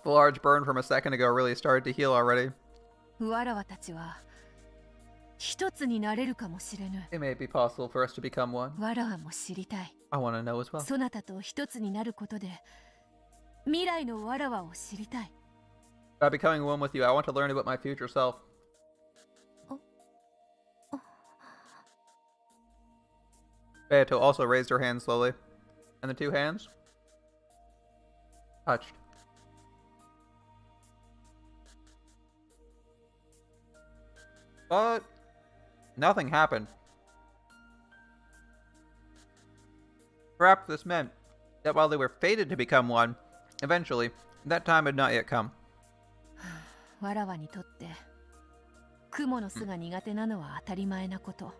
The large burn from a second ago really started to heal already. わらわたちは一つになれるかもしれぬ。 It may be possible for us to become one. わらわも知りたい。 I want to know as well. そなたと一つになることで、未来のわらわを知りたい。 By becoming one with you, I want to learn about my future self. Beato also raised her hand slowly, and the two hands touched. But nothing happened. Perhaps this meant that while they were fated to become one, eventually, that time had not yet come. わらわにとって雲の巣が苦手なのは当たり前なこと。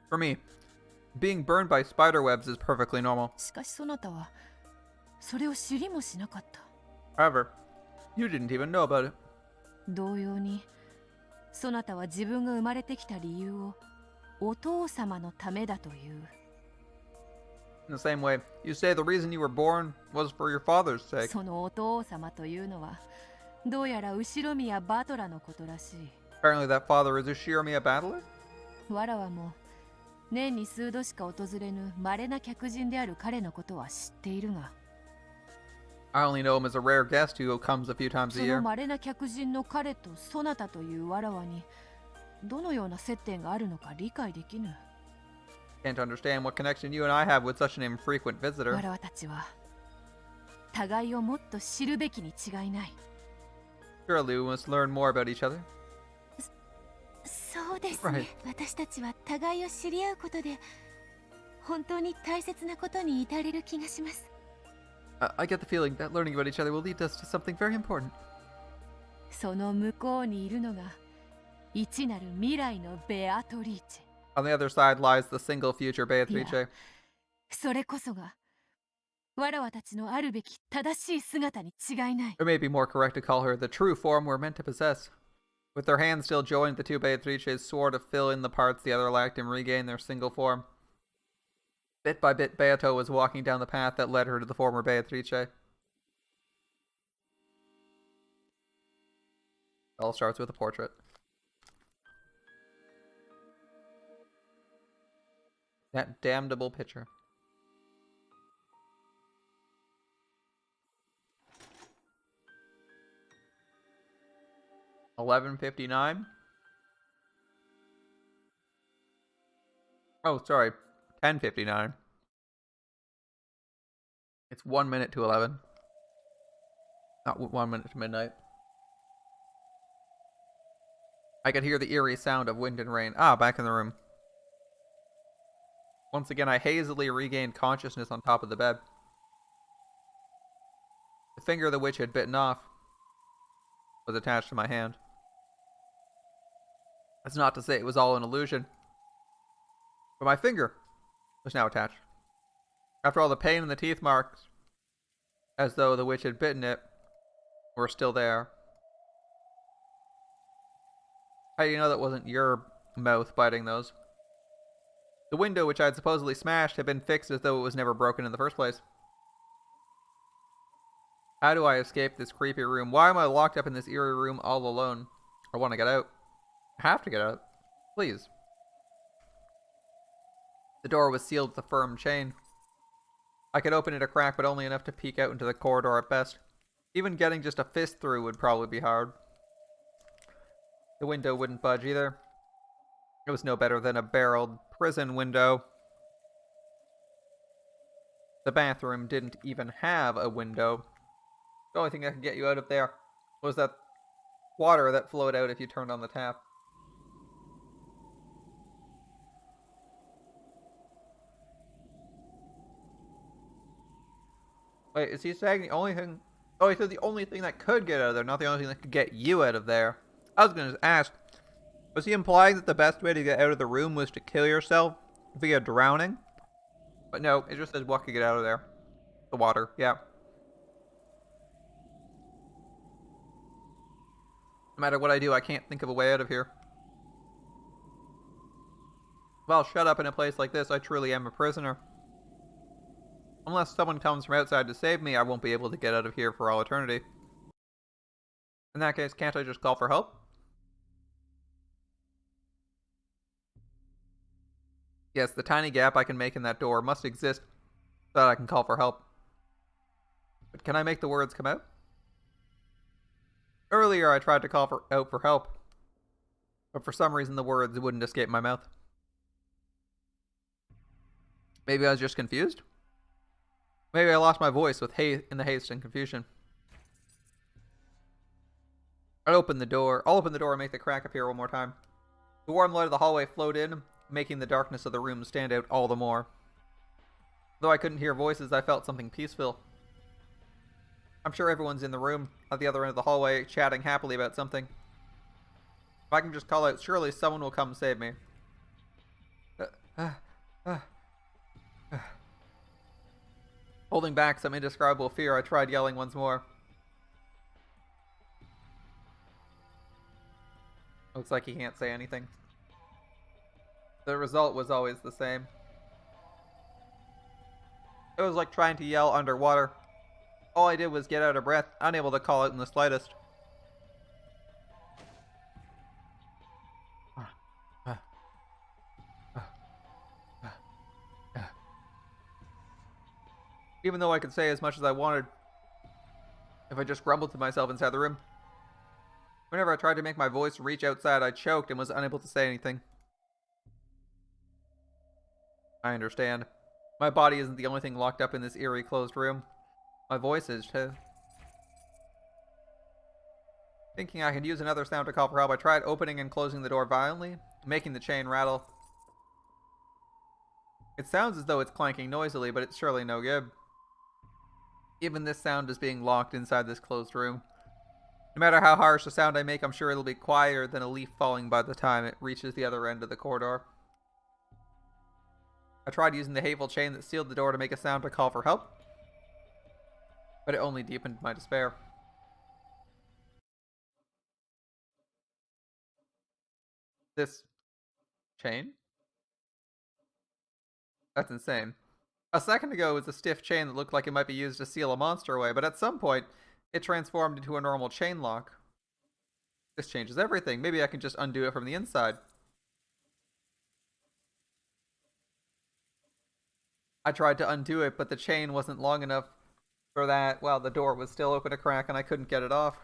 For me, being burned by spider webs is perfectly normal. しかしそなたはそれを知りもしなかった。 However, you didn't even know about it. 同様にそなたは自分が生まれてきた理由をお父様のためだという。 In the same way, you say the reason you were born was for your father's sake. そのお父様というのはどうやら後宮バトラのことらしい。 Apparently that father is Ushiromiya Battler? わらわも年に数度しか訪れぬ稀な客人である彼のことは知っているが、 I only know him as a rare guest who comes a few times そ a の year. 稀な客人の彼とそなたというわらわにどのような接点があるのか理解できぬ。 Can't understand what connection you and I have with such an infrequent わ visitor. らわたちは互いをもっと知るべきに違いない。 Surely we must learn more about each other. そうですね、 Right. 私たちは互いを知り合うことで本当に大切なことに至れる気がします。 I get the feeling that learning about each other will lead us to something very important. その向こうにいるのが一なる未来のベアトリーチェ。 On the other side lies the single future Beatrice. それこそがわらわたちのあるべき正しい姿に違いない。 It may be more correct to call her the true form we're meant to possess. With their hands still joined, the two Beatrices swore to fill in the parts the other lacked and regain their single form. Bit by bit, Beato was walking down the path that led her to the former Beatrice. It all starts with a portrait. That damnable picture. $11.59. Oh, sorry. 10:59. It's 1 minute to 11. Not 1 minute to midnight. I could hear the eerie sound of wind and rain. Ah, back in the room. Once again, I hazily regained consciousness on top of the bed. The finger the witch had bitten off was attached to my hand. That's not to say it was all an illusion, but my finger was now attached. After all the pain and the teeth marks, as though the witch had bitten it, were still there. How do you know that wasn't your mouth biting those? The window, which I had supposedly smashed, had been fixed as though it was never broken in the first place. How do I escape this creepy room? Why am I locked up in this eerie room all alone? I want to get out. I have to get out. Please. The door was sealed with a firm chain. I could open it a crack, but only enough to peek out into the corridor at best. Even getting just a fist through would probably be hard. The window wouldn't budge either. It was no better than a barreled prison window. The bathroom didn't even have a window. The only thing that could get you out of there was that water that flowed out if you turned on the tap. Wait, is he saying the only thing... Oh, he said the only thing that could get out of there, not the only thing that could get you out of there. I was going to ask, was he implying that the best way to get out of the room was to kill yourself via drowning? But no, it just says what could get out of there. The water, yeah. No matter what I do, I can't think of a way out of here. Well, shut up in a place like this, I truly am a prisoner. Unless someone comes from outside to save me, I won't be able to get out of here for all eternity. In that case, can't I just call for help? Yes, the tiny gap I can make in that door must exist so that I can call for help. But can I make the words come out? Earlier I tried to call out for help, but for some reason the words wouldn't escape my mouth. Maybe I was just confused? Maybe I lost my voice in the haste and confusion. I'll open the door and make the crack appear one more time. The warm light of the hallway flowed in, making the darkness of the room stand out all the more. Though I couldn't hear voices, I felt something peaceful. I'm sure everyone's in the room at the other end of the hallway, chatting happily about something. If I can just call out, surely someone will come save me. Holding back some indescribable fear, I tried yelling once more. Looks like he can't say anything. The result was always the same. It was like trying to yell underwater. All I did was get out of breath, unable to call out in the slightest. Even though I could say as much as I wanted, if I just grumbled to myself inside the room. Whenever I tried to make my voice reach outside, I choked and was unable to say anything. I understand. My body isn't the only thing locked up in this eerie closed room. My voice is too. Thinking I could use another sound to call for help, I tried opening and closing the door violently, making the chain rattle. It sounds as though it's clanking noisily, but it's surely no good. Even this sound is being locked inside this closed room. No matter how harsh the sound I make, I'm sure it'll be quieter than a leaf falling by the time it reaches the other end of the corridor. I tried using the hateful chain that sealed the door to make a sound to call for help, but it only deepened my despair. This chain? That's insane. A second ago, it was a stiff chain that looked like it might be used to seal a monster away, but at some point, it transformed into a normal chain lock. This changes everything. Maybe I can just undo it from the inside. I tried to undo it, but the chain wasn't long enough for that. Well, the door was still open a crack and I couldn't get it off.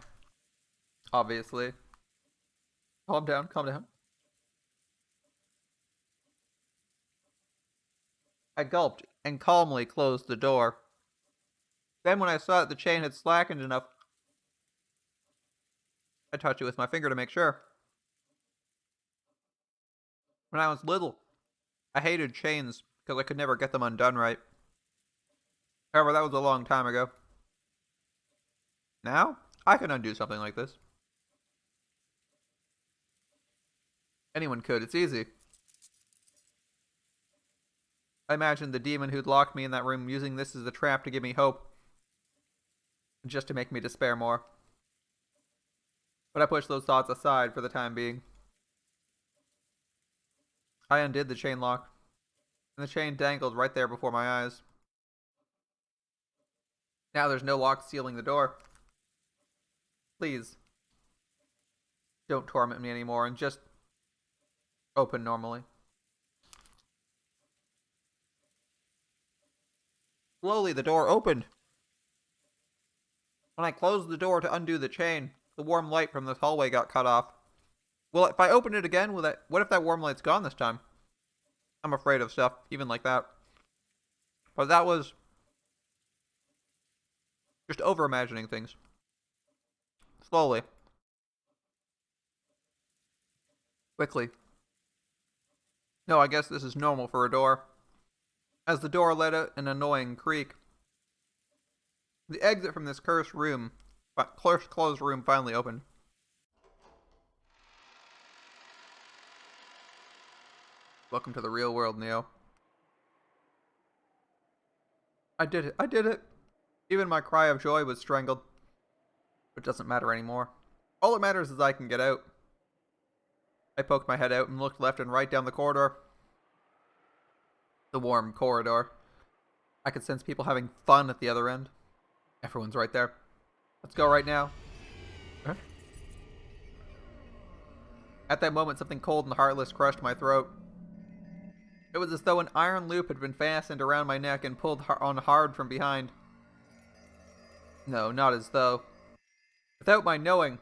Obviously. Calm down, calm down. I gulped and calmly closed the door. Then when I saw that the chain had slackened enough, I touched it with my finger to make sure. When I was little, I hated chains because I could never get them undone right. However, that was a long time ago. Now, I can undo something like this. Anyone could, it's easy. I imagined the demon who'd locked me in that room using this as a trap to give me hope, just to make me despair more. But I pushed those thoughts aside for the time being. I undid the chain lock, and the chain dangled right there before my eyes. Now there's no lock sealing the door. Please, don't torment me anymore and just open normally. Slowly, the door opened. When I closed the door to undo the chain, the warm light from this hallway got cut off. Well, if I open it again, what if that warm light's gone this time? I'm afraid of stuff, even like that. But that was just over-imagining things. Slowly. Quickly. No, I guess this is normal for a door. As the door let out an annoying creak. The exit from this closed room finally opened. Welcome to the real world, Neo. I did it. I did it. Even my cry of joy was strangled. It doesn't matter anymore. All that matters is I can get out. I poked my head out and looked left and right down the corridor. The warm corridor. I could sense people having fun at the other end. Everyone's right there. Let's go right now. Huh? At that moment, something cold and heartless crushed my throat. It was as though an iron loop had been fastened around my neck and pulled on hard from behind. No, not as though. Without my knowing,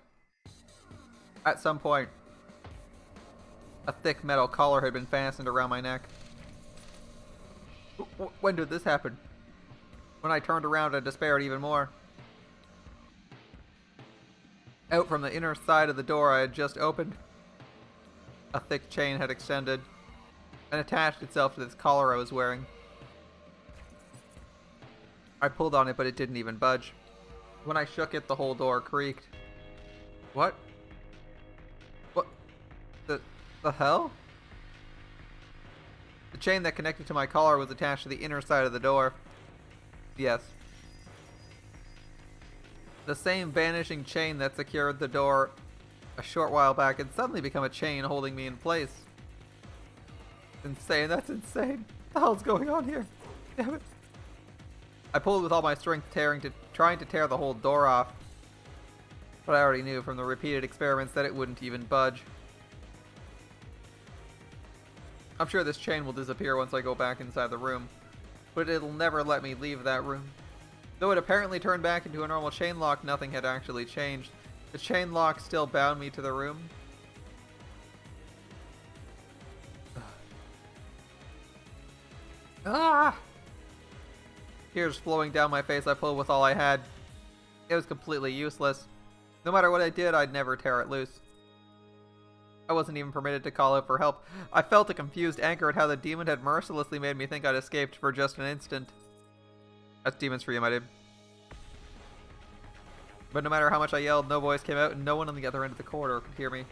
at some point, a thick metal collar had been fastened around my neck. When did this happen? When I turned around, I despaired even more. Out from the inner side of the door I had just opened, a thick chain had extended and attached itself to this collar I was wearing. I pulled on it, but it didn't even budge. When I shook it, the whole door creaked. What? What? The hell? The chain that connected to my collar was attached to the inner side of the door. Yes. The same vanishing chain that secured the door a short while back had suddenly become a chain holding me in place. Insane, that's insane. What the hell's going on here? Damn it. I pulled with all my strength, trying to tear the whole door off. But I already knew from the repeated experiments that it wouldn't even budge. I'm sure this chain will disappear once I go back inside the room, but it'll never let me leave that room. Though it apparently turned back into a normal chain lock, nothing had actually changed. The chain lock still bound me to the room. Ah! Tears flowing down my face, I pulled with all I had. It was completely useless. No matter what I did, I'd never tear it loose. I wasn't even permitted to call out for help. I felt a confused anger at how the demon had mercilessly made me think I'd escaped for just an instant. That's demons for you, my dude. But no matter how much I yelled, no voice came out and no one on the other end of the corridor could hear me.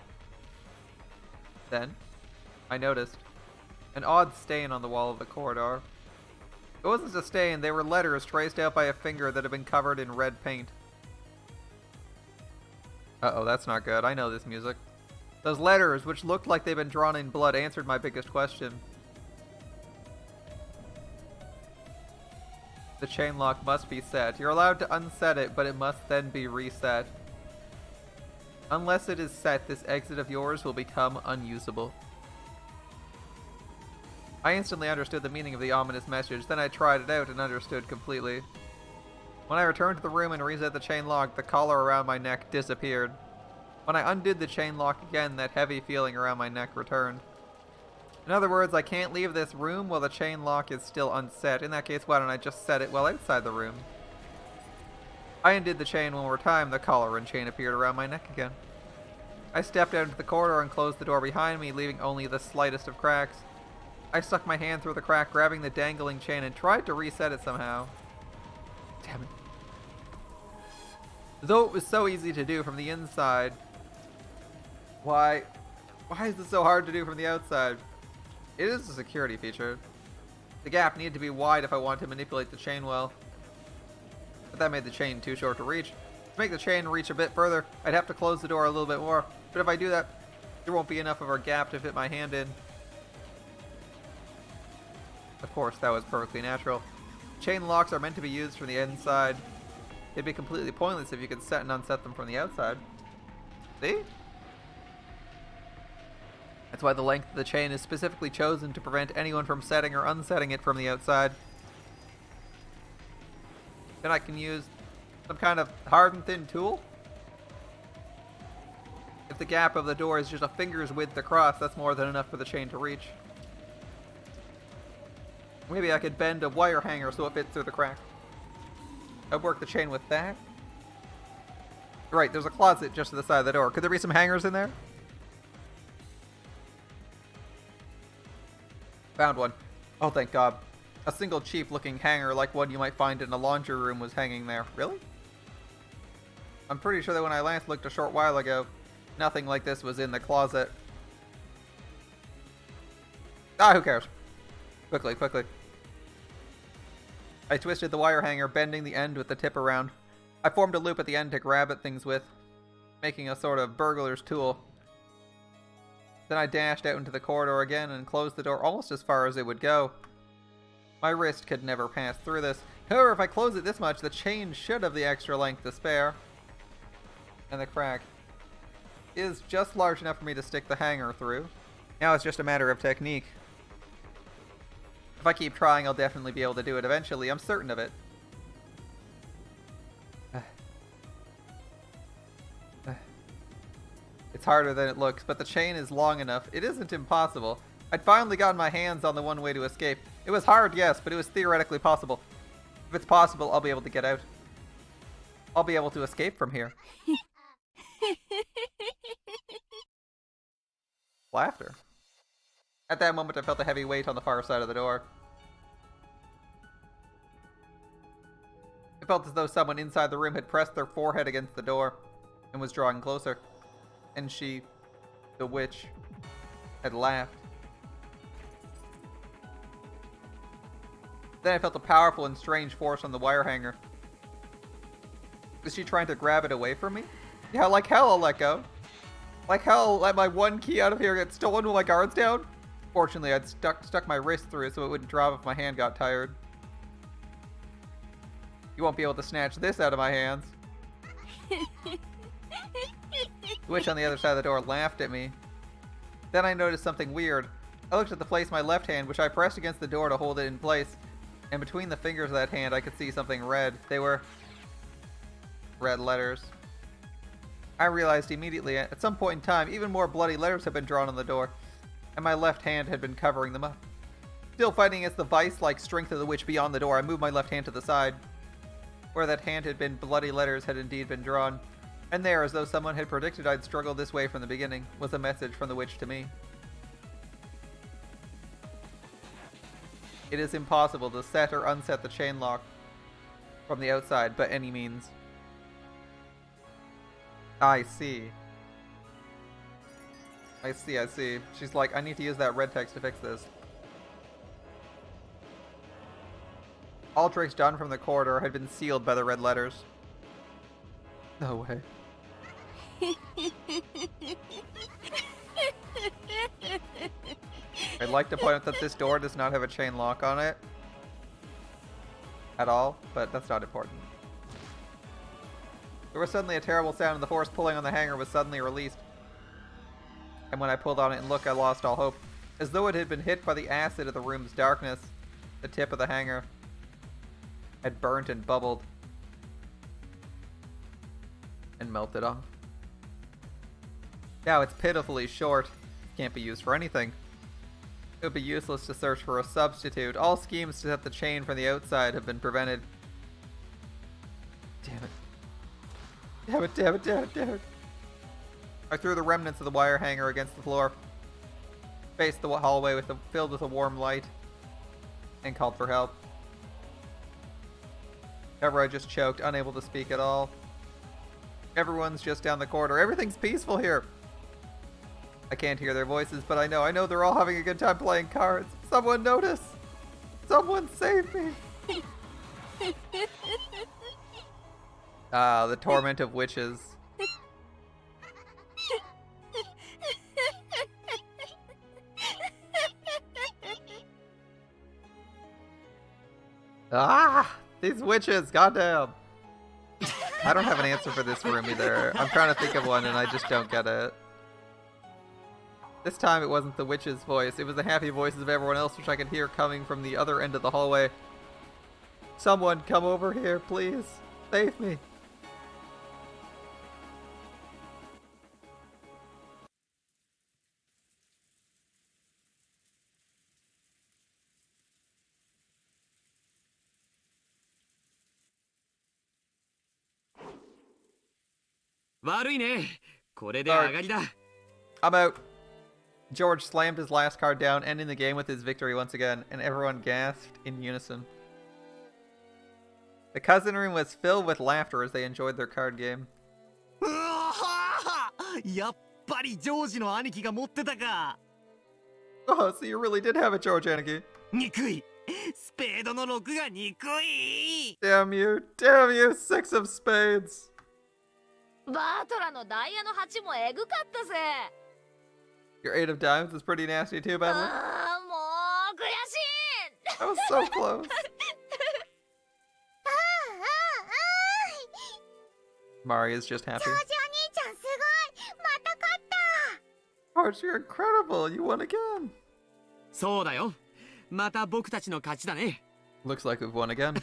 Then, I noticed an odd stain on the wall of the corridor. It wasn't a stain, they were letters traced out by a finger that had been covered in red paint. Uh-oh, that's not good. I know this music. Those letters, which looked like they'd been drawn in blood, answered my biggest question. The chain lock must be set. You're allowed to unset it, but it must then be reset. Unless it is set, this exit of yours will become unusable. I instantly understood the meaning of the ominous message, then I tried it out and understood completely. When I returned to the room and reset the chain lock, the collar around my neck disappeared. When I undid the chain lock again, that heavy feeling around my neck returned. In other words, I can't leave this room while the chain lock is still unset. In that case, why don't I just set it while outside the room? I undid the chain one more time. The collar and chain appeared around my neck again. I stepped out into the corridor and closed the door behind me, leaving only the slightest of cracks. I stuck my hand through the crack, grabbing the dangling chain, and tried to reset it somehow. Damn it. Though it was so easy to do from the inside, why is this so hard to do from the outside? It is a security feature. The gap needed to be wide if I wanted to manipulate the chain well. But that made the chain too short to reach. To make the chain reach a bit further, I'd have to close the door a little bit more. But if I do that, there won't be enough of a gap to fit my hand in. Of course, that was perfectly natural. Chain locks are meant to be used from the inside. It'd be completely pointless if you could set and unset them from the outside. See? That's why the length of the chain is specifically chosen to prevent anyone from setting or unsetting it from the outside. Then I can use some kind of hard and thin tool. If the gap of the door is just a finger's width across, that's more than enough for the chain to reach. Maybe I could bend a wire hanger so it fits through the crack. I'd work the chain with that. Right, there's a closet just to the side of the door. Could there be some hangers in there? Found one. Oh, thank God. A single cheap-looking hanger like one you might find in a laundry room was hanging there. Really? I'm pretty sure that when I last looked a short while ago, nothing like this was in the closet. Ah, who cares? Quickly, quickly. I twisted the wire hanger, bending the end with the tip around. I formed a loop at the end to grab at things with, making a sort of burglar's tool. Then I dashed out into the corridor again and closed the door almost as far as it would go. My wrist could never pass through this. However, if I close it this much, the chain should have the extra length to spare. And the crack is just large enough for me to stick the hanger through. Now it's just a matter of technique. If I keep trying, I'll definitely be able to do it eventually. I'm certain of it. It's harder than it looks, but the chain is long enough. It isn't impossible. I'd finally gotten my hands on the one way to escape. It was hard, yes, but it was theoretically possible. If it's possible, I'll be able to get out. I'll be able to escape from here. Laughter. At that moment, I felt a heavy weight on the far side of the door. It felt as though someone inside the room had pressed their forehead against the door and was drawing closer. And she, the witch, had laughed. Then I felt a powerful and strange force on the wire hanger. Was she trying to grab it away from me? Yeah, like hell I'll let go. Like hell I'll let my one key out of here get stolen with my guards down. Fortunately, I'd stuck my wrist through it so it wouldn't drop if my hand got tired. You won't be able to snatch this out of my hands. The witch on the other side of the door laughed at me. Then I noticed something weird. I looked at the place of my left hand, which I pressed against the door to hold it in place. And between the fingers of that hand, I could see something red. They were red letters. I realized immediately, at some point in time, even more bloody letters had been drawn on the door, and my left hand had been covering them up. Still fighting against the vice-like strength of the witch beyond the door, I moved my left hand to the side. Where that hand had been, bloody letters had indeed been drawn. And there, as though someone had predicted I'd struggle this way from the beginning, was a message from the witch to me. It is impossible to set or unset the chain lock from the outside by any means. I see. I see. She's like, I need to use that red text to fix this. All tricks done from the corridor had been sealed by the red letters. No way. I'd like to point out that this door does not have a chain lock on it. At all, but that's not important. There was suddenly a terrible sound and the force pulling on the hanger was suddenly released. And when I pulled on it and looked, I lost all hope. As though it had been hit by the acid of the room's darkness, the tip of the hanger had burnt and bubbled and melted off. Now it's pitifully short. Can't be used for anything. It would be useless to search for a substitute. All schemes to set the chain from the outside have been prevented. Damn it. I threw the remnants of the wire hanger against the floor, faced the hallway filled with a warm light, and called for help. However, I just choked, unable to speak at all. Everyone's just down the corridor. Everything's peaceful here. I can't hear their voices, but I know they're all having a good time playing cards. Someone notice! Someone save me! Ah, the torment of witches. Ah! These witches, goddamn! I don't have an answer for this room either. I'm trying to think of one and I just don't get it. This time it wasn't the witch's voice, it was the happy voices of everyone else which I could hear coming from the other end of the hallway. Someone come over here, please. Save me. I'm out. George slammed his last card down, ending the game with his victory once again, and everyone gasped in unison. The cousin room was filled with laughter as they enjoyed their card game. やっぱりジョージの兄貴が持ってたか。 Oh, so you really did have a George Anarchy. 憎い。スペードの6が憎い。Damn you, six of spades. バートラのダイヤの8もエグかったぜ。 Your 8 of diamonds is pretty nasty too, Beverly. ああ、もう悔しい。 That was so close. Mari is just happy. ジョージお兄ちゃんすごい。また勝った。 Arch, you're incredible. You won again. そうだよ。また僕たちの勝ちだね。 Looks like we've won again.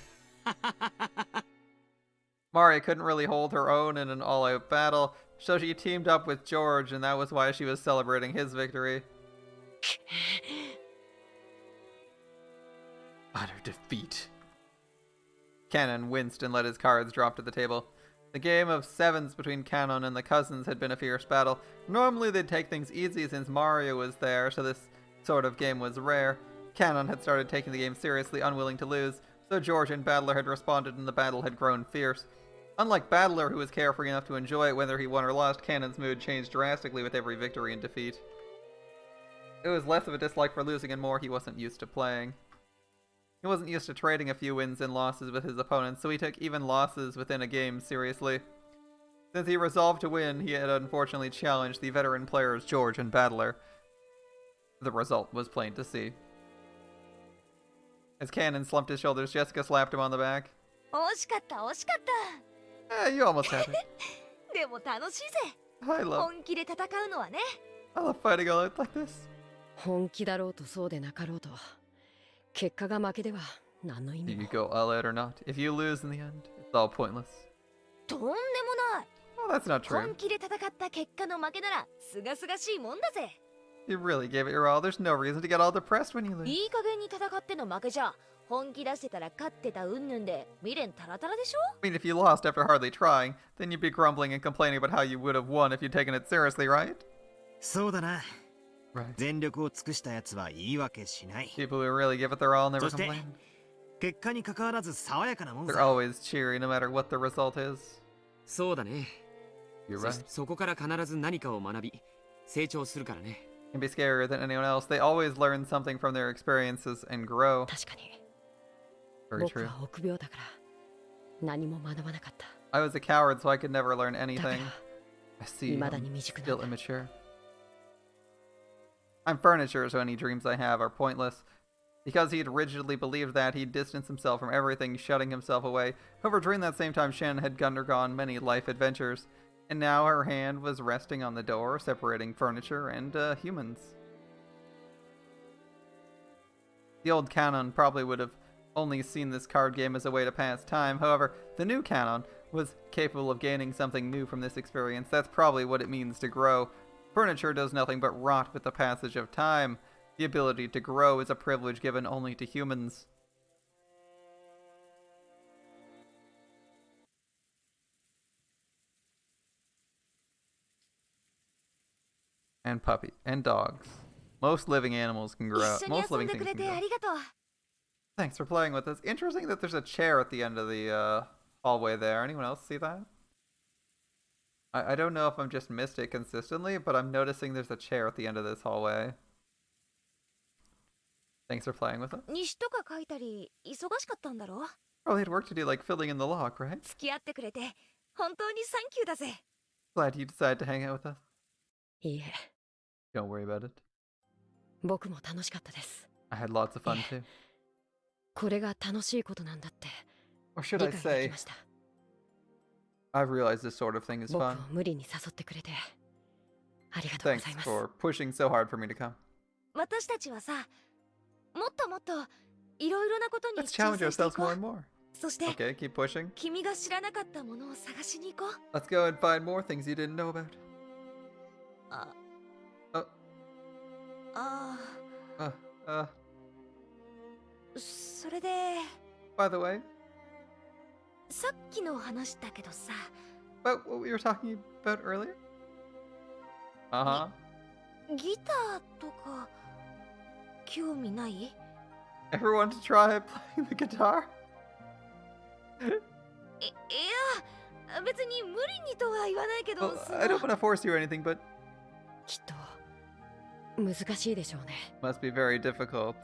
Mari couldn't really hold her own in an all-out battle, So she teamed up with George, and that was why she was celebrating his victory. Utter defeat. Kanon winced and let his cards drop to the table. The game of sevens between Kanon and the cousins had been a fierce battle. Normally they'd take things easy since Mario was there, so this sort of game was rare. Kanon had started taking the game seriously, unwilling to lose, so George and Battler had responded and the battle had grown fierce. Unlike Battler, who was carefree enough to enjoy it whether he won or lost, Kanon's mood changed drastically with every victory and defeat. It was less of a dislike for losing and more he wasn't used to playing. He wasn't used to trading a few wins and losses with his opponents, so he took even losses within a game seriously. Since he resolved to win, he had unfortunately challenged the veteran players George and Battler. The result was plain to see. As Kanon slumped his shoulders, Jessica slapped him on the back. 惜しかった惜しかった You almost had it. でも楽しいぜ I love 本気で戦うのはね fighting all out like this. 本気だろうとそうでなかろうと結果が負けでは何の意味 You も go all out or not. If you lose in the end, it's all pointless. とんでもない Well, that's not true. 本気で戦った結果の負けならすがすがしいもんだぜ You really gave it your all. There's no reason to get all depressed when you lose. いい加減に戦っての負けじゃ本気出してたら勝ってたうんぬんで未練タラタラでしょ I mean, if you lost after hardly trying, then you'd be grumbling and complaining about how you would have won if you'd taken it seriously, right? そうだな。 Right. 全力を尽くしたやつは言い訳しない。 People who really give it their all never そして complain. 結果に関わらず爽やかなもん They're さ。 always cheery no matter what the result is. そうだね。 You're そ right. そこから必ず何かを学び成長するからね。 Can be scarier than anyone else. They always learn something from their experiences and grow. 確かに Very 僕 true. は臆病だから何も学ばなかった。 I was a coward, so I could never learn だから anything. I see. 未だ I'm に未熟なん still だ。 immature. I'm furniture, so any dreams I have are pointless. Because he'd rigidly believed that, he'd distanced himself from everything, shutting himself away. However, during that same time, Shannon had undergone many life adventures, and now her hand was resting on the door, separating furniture and humans. The old Kanon probably would have only seen this card game as a way to pass time. However, the new Kanon was capable of gaining something new from this experience. That's probably what it means to grow. Furniture does nothing but rot with the passage of time. The ability to grow is a privilege given only to humans. And puppy and dogs. Most living animals can 一 grow. 緒に Most 遊ん living でく things れ can て grow. ありがとう Thanks for playing with us. Interesting that there's a chair at the end of the hallway there. Anyone else see that? I don't know if I'm just missed it consistently, but I'm noticing there's a chair at the end of this hallway. Thanks for playing with us. 西とか書いたり忙しかったんだろ Probably had work to do like filling in the lock, right? 付き合ってくれて本当にサンキューだぜ Glad you decided to hang out with us. いいえ Don't worry about it. 僕も楽しかったです I had lots of fun too. これが楽しいことなんだって Or should 理 I 解でき say, ました I've realized this sort of thing is 僕を fun. 無理に誘ってくれてありがとうご Thanks ざいます for pushing so hard for me to come. 私たちはさもっともっといろいろなことに Let's 挑 challenge 戦してい ourselves こ more う and more. そして、 Okay, keep pushing. 君が知らなかったものを探しに行こう Let's go and find more things you didn't know about. あ Oh, あ uh, それで by the way, さっきの話だけどさ about what we were talking about earlier? Uh-huh. ギターとか興味ない Ever want to try playing the guitar? いや別に無理にとは言わないけど Well, I don't want to force you or anything, but きっと難しいでしょうね must be very difficult.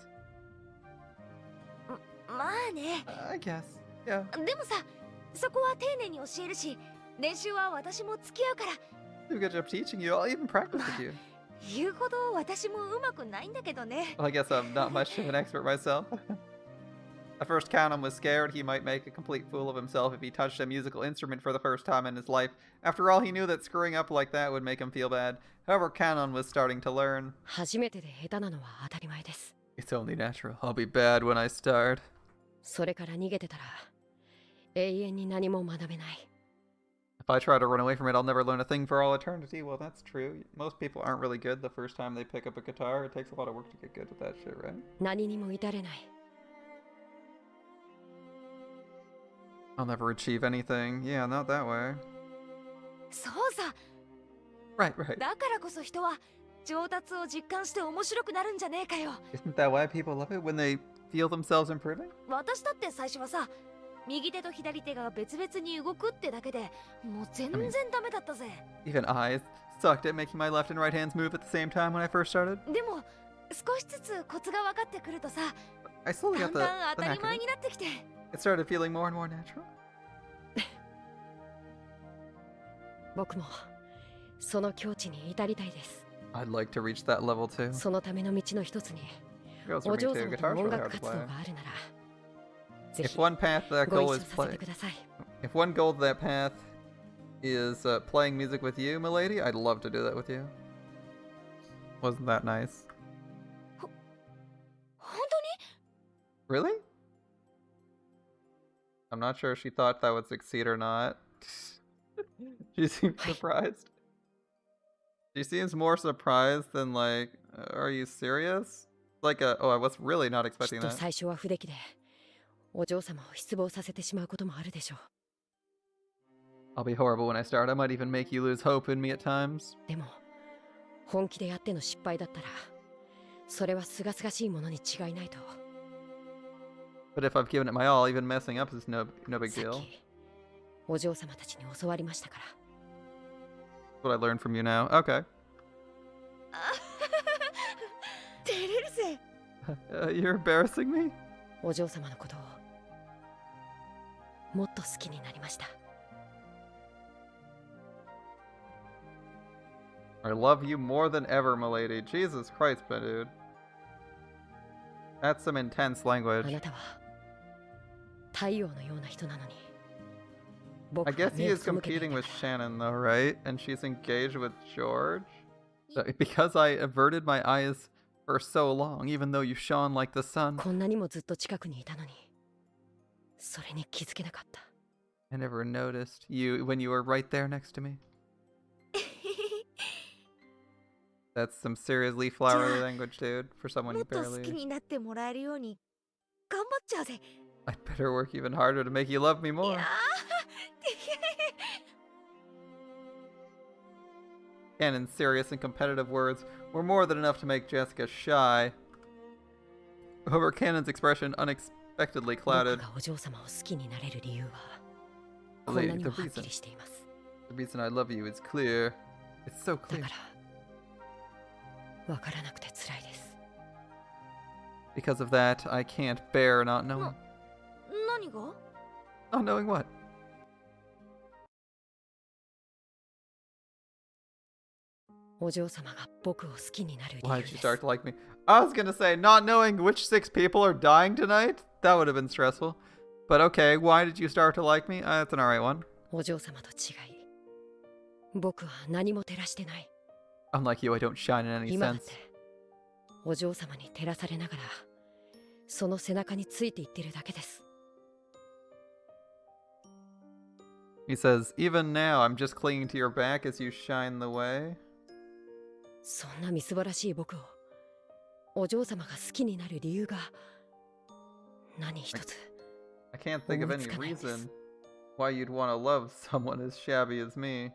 まあね I guess. Yeah. でもさそこは丁寧に教えるし練習は私も付き合うから Do a good job teaching you. I'll even practice with you. 言うほど私もうまくないんだけどね Well, I guess I'm not much of an expert myself. At first, Kanon was scared he might make a complete fool of himself if he touched a musical instrument for the first time in his life. After all, he knew that screwing up like that would make him feel bad. However, Kanon was starting to learn. 初めてで下手なのは当たり前です It's only natural. I'll be bad when I start. それから逃げてたら永遠に何も学べない If I try to run away from it, I'll never learn a thing for all eternity. Well, that's true. Most people aren't really good the first time they pick up a guitar. It takes a lot of work to get good at that shit, right? 何にも至れない。 I'll never achieve anything. Yeah, not that way. そうさ。 Right, right. だからこそ人は上達を実感して面白くなるんじゃねえかよ。 Isn't that why people love it? When they feel themselves improving? 私だって最初はさ、右手と左手が別々に動くってだけでもう全然ダメだったぜ。 Even I sucked at making my left and right hands move at the same time when I first started. でも少しずつコツが分かってくるとさ、 I slowly だ got ん the だん当た knack り of 前 it. になってきて。 It started feeling more and more natural. 僕もその境地に至りたいです。 I'd like to reach that level too. そのための道の一つに Goes お for me 嬢 too. 様と Guitar's の音 really 楽 hard to 活動 play. があるならぜ If ひ one path to that ご goal 一 is 緒させて play, ください。 if one goal to that path is playing music with you, milady, I'd love to do that with you. Wasn't that nice? 本当に？ Really? I'm not sure if she thought that would succeed or not. She seems surprised. She seems more surprised than like, are you serious? Like oh, I was really not きっ expecting と that. 最初は不出来でお嬢様を失望させてしまうこともあるでしょう。 I'll be horrible when I start. I might even make you lose hope in me at times. でも本気でやっての失敗だったらそれは清々しいものに違いないと。 But if I've given it my all, even messing up is no big さっ deal. きお嬢様たちに教わりましたから。 That's what I learned from you now. Okay. 照れるぜ。 You're embarrassing me? お嬢様のことをもっと好きになりました。 I love you more than ever, milady. Jesus Christ, my dude. That's some intense あ language. なたは太陽のような人なのに。 I 僕は guess he 目を is 背けてい competing た with から Shannon, though, right? And she's engaged with George? Because I averted my eyes for so long, even though you shone like the sun. こんなにもずっと近くにいたのにそれに気づけなかった。 I never noticed you when you were right there next to me. That's some seriously flowery language, dude, for someone も you っと好き barely... になってもらえるように頑張っちゃうぜ。 I'd better work even harder to make you love me い more. やー Cannon's serious and competitive words were more than enough to make Jessica shy. However, Cannon's expression unexpectedly 僕 clouded. がお嬢様を好きになれる理由はこんなにもはっきりしています。 The reason I love you is clear. It's so だ clear. からわからなくて辛いです。 Because of that, I can't bear not knowing. 何が？ Not knowing what? お嬢様が僕を好きになる理 Why 由 did で you す。 start to like me? I was gonna say, not knowing which 6 people are dying tonight? That would have been stressful. But okay, why did you start to like me? That's an alright one. お嬢様と違い僕は何も照らしてない。 Unlike you, I don't shine in any 今だっ sense. てお嬢様に照らされながらその背中についていってるだけです。 He says, even now, I'm just clinging to your back as you shine the way. そんなみすぼらしい僕をお嬢様が好きになる理由が何一つ。 I can't think of any reason why you'd want to love someone as shabby as me.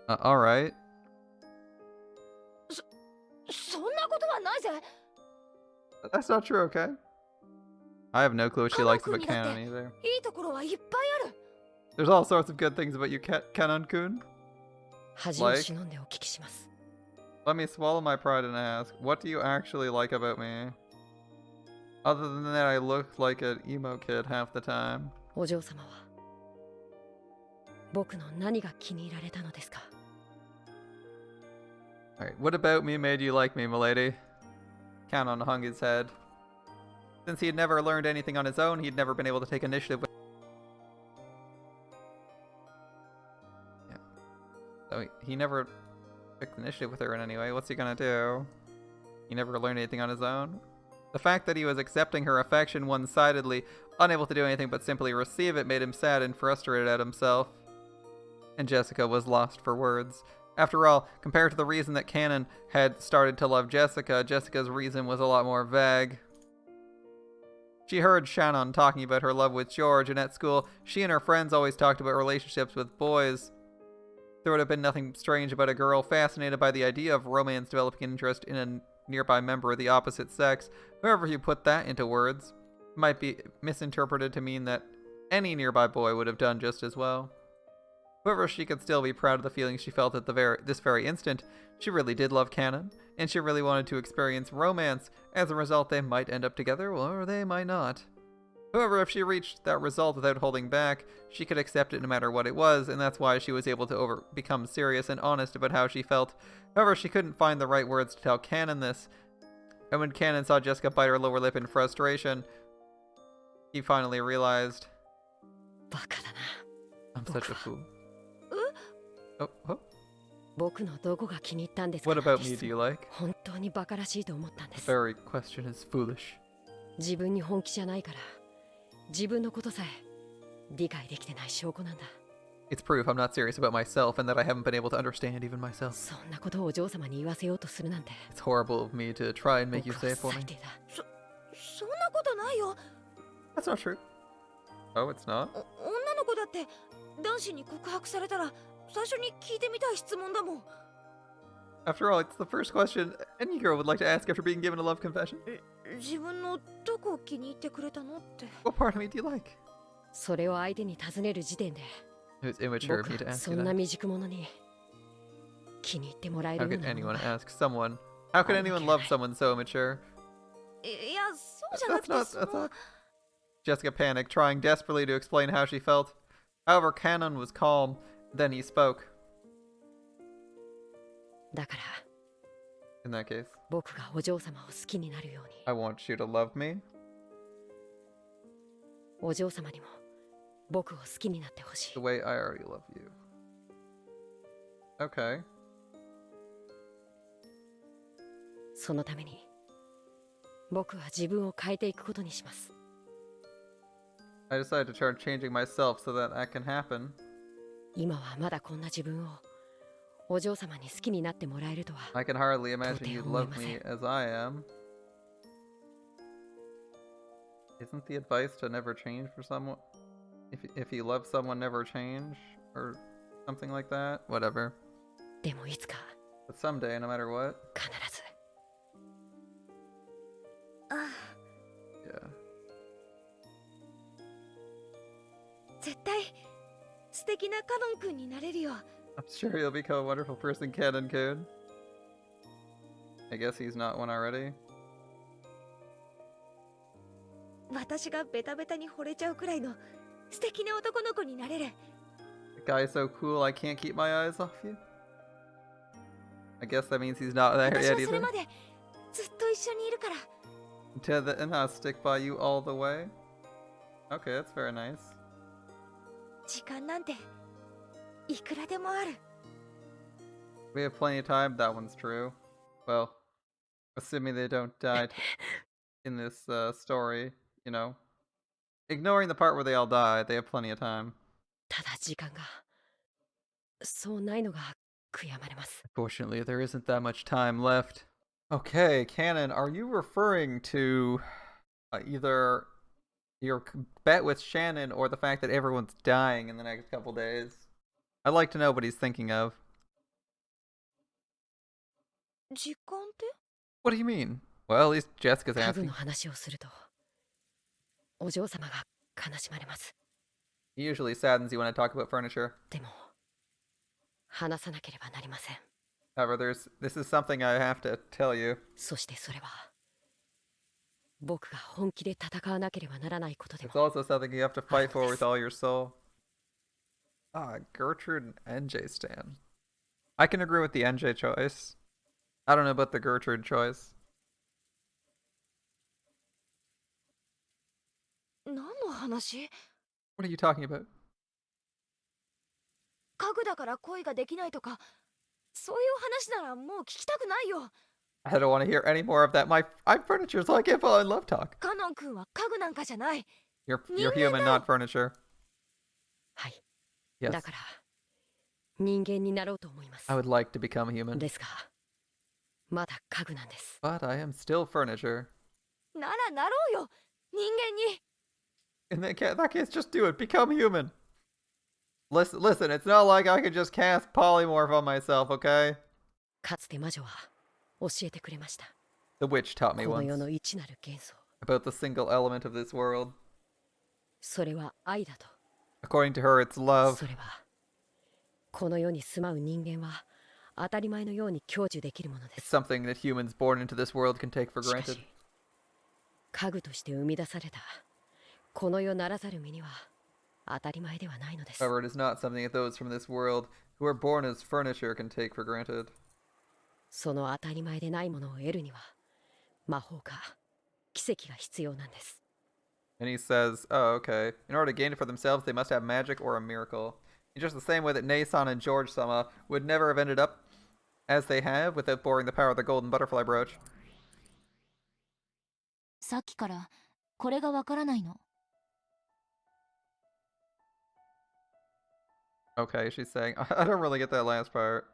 Alright. そんなことはないぜ。 That's not true, okay? I have no clue what she Kanon likes about 君にだって Kanon either. いいところはいっぱいある。 There's all sorts of good things about you, Kanon-kun. 恥を忍んでお聞きします。 Let me swallow my pride and ask, what do you actually like about me? Other than that, I look like an emo kid half the time. お嬢様は僕の何が気に入られたのですか？ Alright, what about me made you like me, milady? Kanon hung his head. Since he had never learned anything on his own, he'd never been able to take initiative with... Yeah. So he never took initiative with her in any way. What's he gonna do? He never learned anything on his own? The fact that he was accepting her affection one-sidedly, unable to do anything but simply receive it, made him sad and frustrated at himself. And Jessica was lost for words. After all, compared to the reason that Kanon had started to love Jessica, Jessica's reason was a lot more vague. She heard Shannon talking about her love with George, and at school, she and her friends always talked about relationships with boys. There would have been nothing strange about a girl fascinated by the idea of romance developing an interest in a nearby member of the opposite sex. However you put that into words, it might be misinterpreted to mean that any nearby boy would have done just as well. However, she could still be proud of the feelings she felt at this very instant. She really did love Kanon, and she really wanted to experience romance. As a result, they might end up together, or they might not. However, if she reached that result without holding back, she could accept it no matter what it was, and that's why she was able to become serious and honest about how she felt. However, she couldn't find the right words to tell Kanon this. And when Kanon saw Jessica bite her lower lip in frustration, he finally realized, I'm such a fool. Oh. What about me do you like? The very question is foolish. It's proof I'm not serious about myself and that I haven't been able to understand even myself. It's horrible of me to try and make you say it for me. That's not true. Oh, it's not? 女の子だって男子に告白されたら最初に聞いてみたい質問だもん。 After all, it's the first question any girl would like to ask after being given a love confession. 自分のどこを気に入ってくれたのって。 What part of me do you like? それを相手に尋ねる時点で It was immature of me to 僕は ask そ you んな that. 未熟者に気に入ってもらえ How るよう could なもの anyone は ask someone? How could anyone love someone so immature? いや、そうじゃなくて That's not. Jessica panicked, trying desperately to explain how she felt. However, Kanon was calm. Then he spoke. だから In that case, 僕がお嬢様を好きになるように I want you to love me. お嬢様にも僕を好きになってほしい The way I already love you. Okay. そのために僕は自分を変えていくことにします I decided to start changing myself so that can happen. 今はまだこんな自分をお嬢様に好きになってもらえるとは I can hardly imagine you'd love me as I am. Isn't the advice to never change for someone? If you love someone, never change? Or something like that? Whatever. でもいつか But someday, no matter what. 必ず Yeah. 絶対素敵なカノン君になれるよ。 I'm sure you'll become a wonderful person, Kanon Kun. I guess he's not one already. 私がベタベタに惚れちゃうくらいの素敵な男の子になれる。 The guy's so cool I can't keep my eyes off you. I guess that means he's not there 私 yet はそれ either. までずっと一緒にいるから。 And I'll stick by you all the way. Okay, that's very nice. 時間なんていくらでもある。 We have plenty of time. That one's true. Well, assuming they don't die in this story, you know. Ignoring the part where they all die, they have plenty of time. ただ時間がそうないのが悔やまれます Fortunately, there isn't that much time left. Okay, Kanon, are you referring to either your bet with Shannon or the fact that everyone's dying in the next couple days? I'd like to know what he's thinking of. 時間って What do you mean? Well, at least Jessica's 家具 asking. の話をするとお嬢様が悲しまれます He usually saddens you when I talk about furniture. でも話さなければなりません However, this is something I have to tell you. そしてそれは僕が本気で戦わなければならないことで It's も also something you have to fight for with all your soul. Ah, Gertrude and NJ stan. I can agree with the NJ choice. I don't know about the Gertrude choice. 何の話？ What are you talking about? 家具だから恋ができないとか、そういう話ならもう聞きたくないよ。 I don't want to hear any more of that. I'm furniture, so I can't follow in love talk. カノン君は家具なんかじゃない。 You're human, not furniture. はい、 Yes. だから人間になろうと思います。 I would like to become human. ですが、まだ家具なんです。 But I am still furniture. ならなろうよ、人間に。 In that case, just do it. Become human. Listen, it's not like I could just cast polymorph on myself, okay? かつて魔女は教えてくれました。 The witch taught me この once 世の一なる元素、 about the single element of this world. それは愛だと。 According to her, it's love. それはこの世に住まう人間は当たり前のように享受できるもので It's す。 something that humans born into this world can take for しか granted. し、家具として生み出されたこの世ならざる身には当たり前ではないのです。 However, it is not something that those from this world who are born as furniture can take for granted. その当たり前でないものを得るには魔法か奇跡が必要なんです。 And he says, oh, okay. In order to gain it for themselves, they must have magic or a miracle. In just the same way that Nason and George-sama would never have ended up as they have without borrowing the power of the golden butterfly brooch. さっきからこれがわからないの。 Okay, she's saying, I don't really get that last part.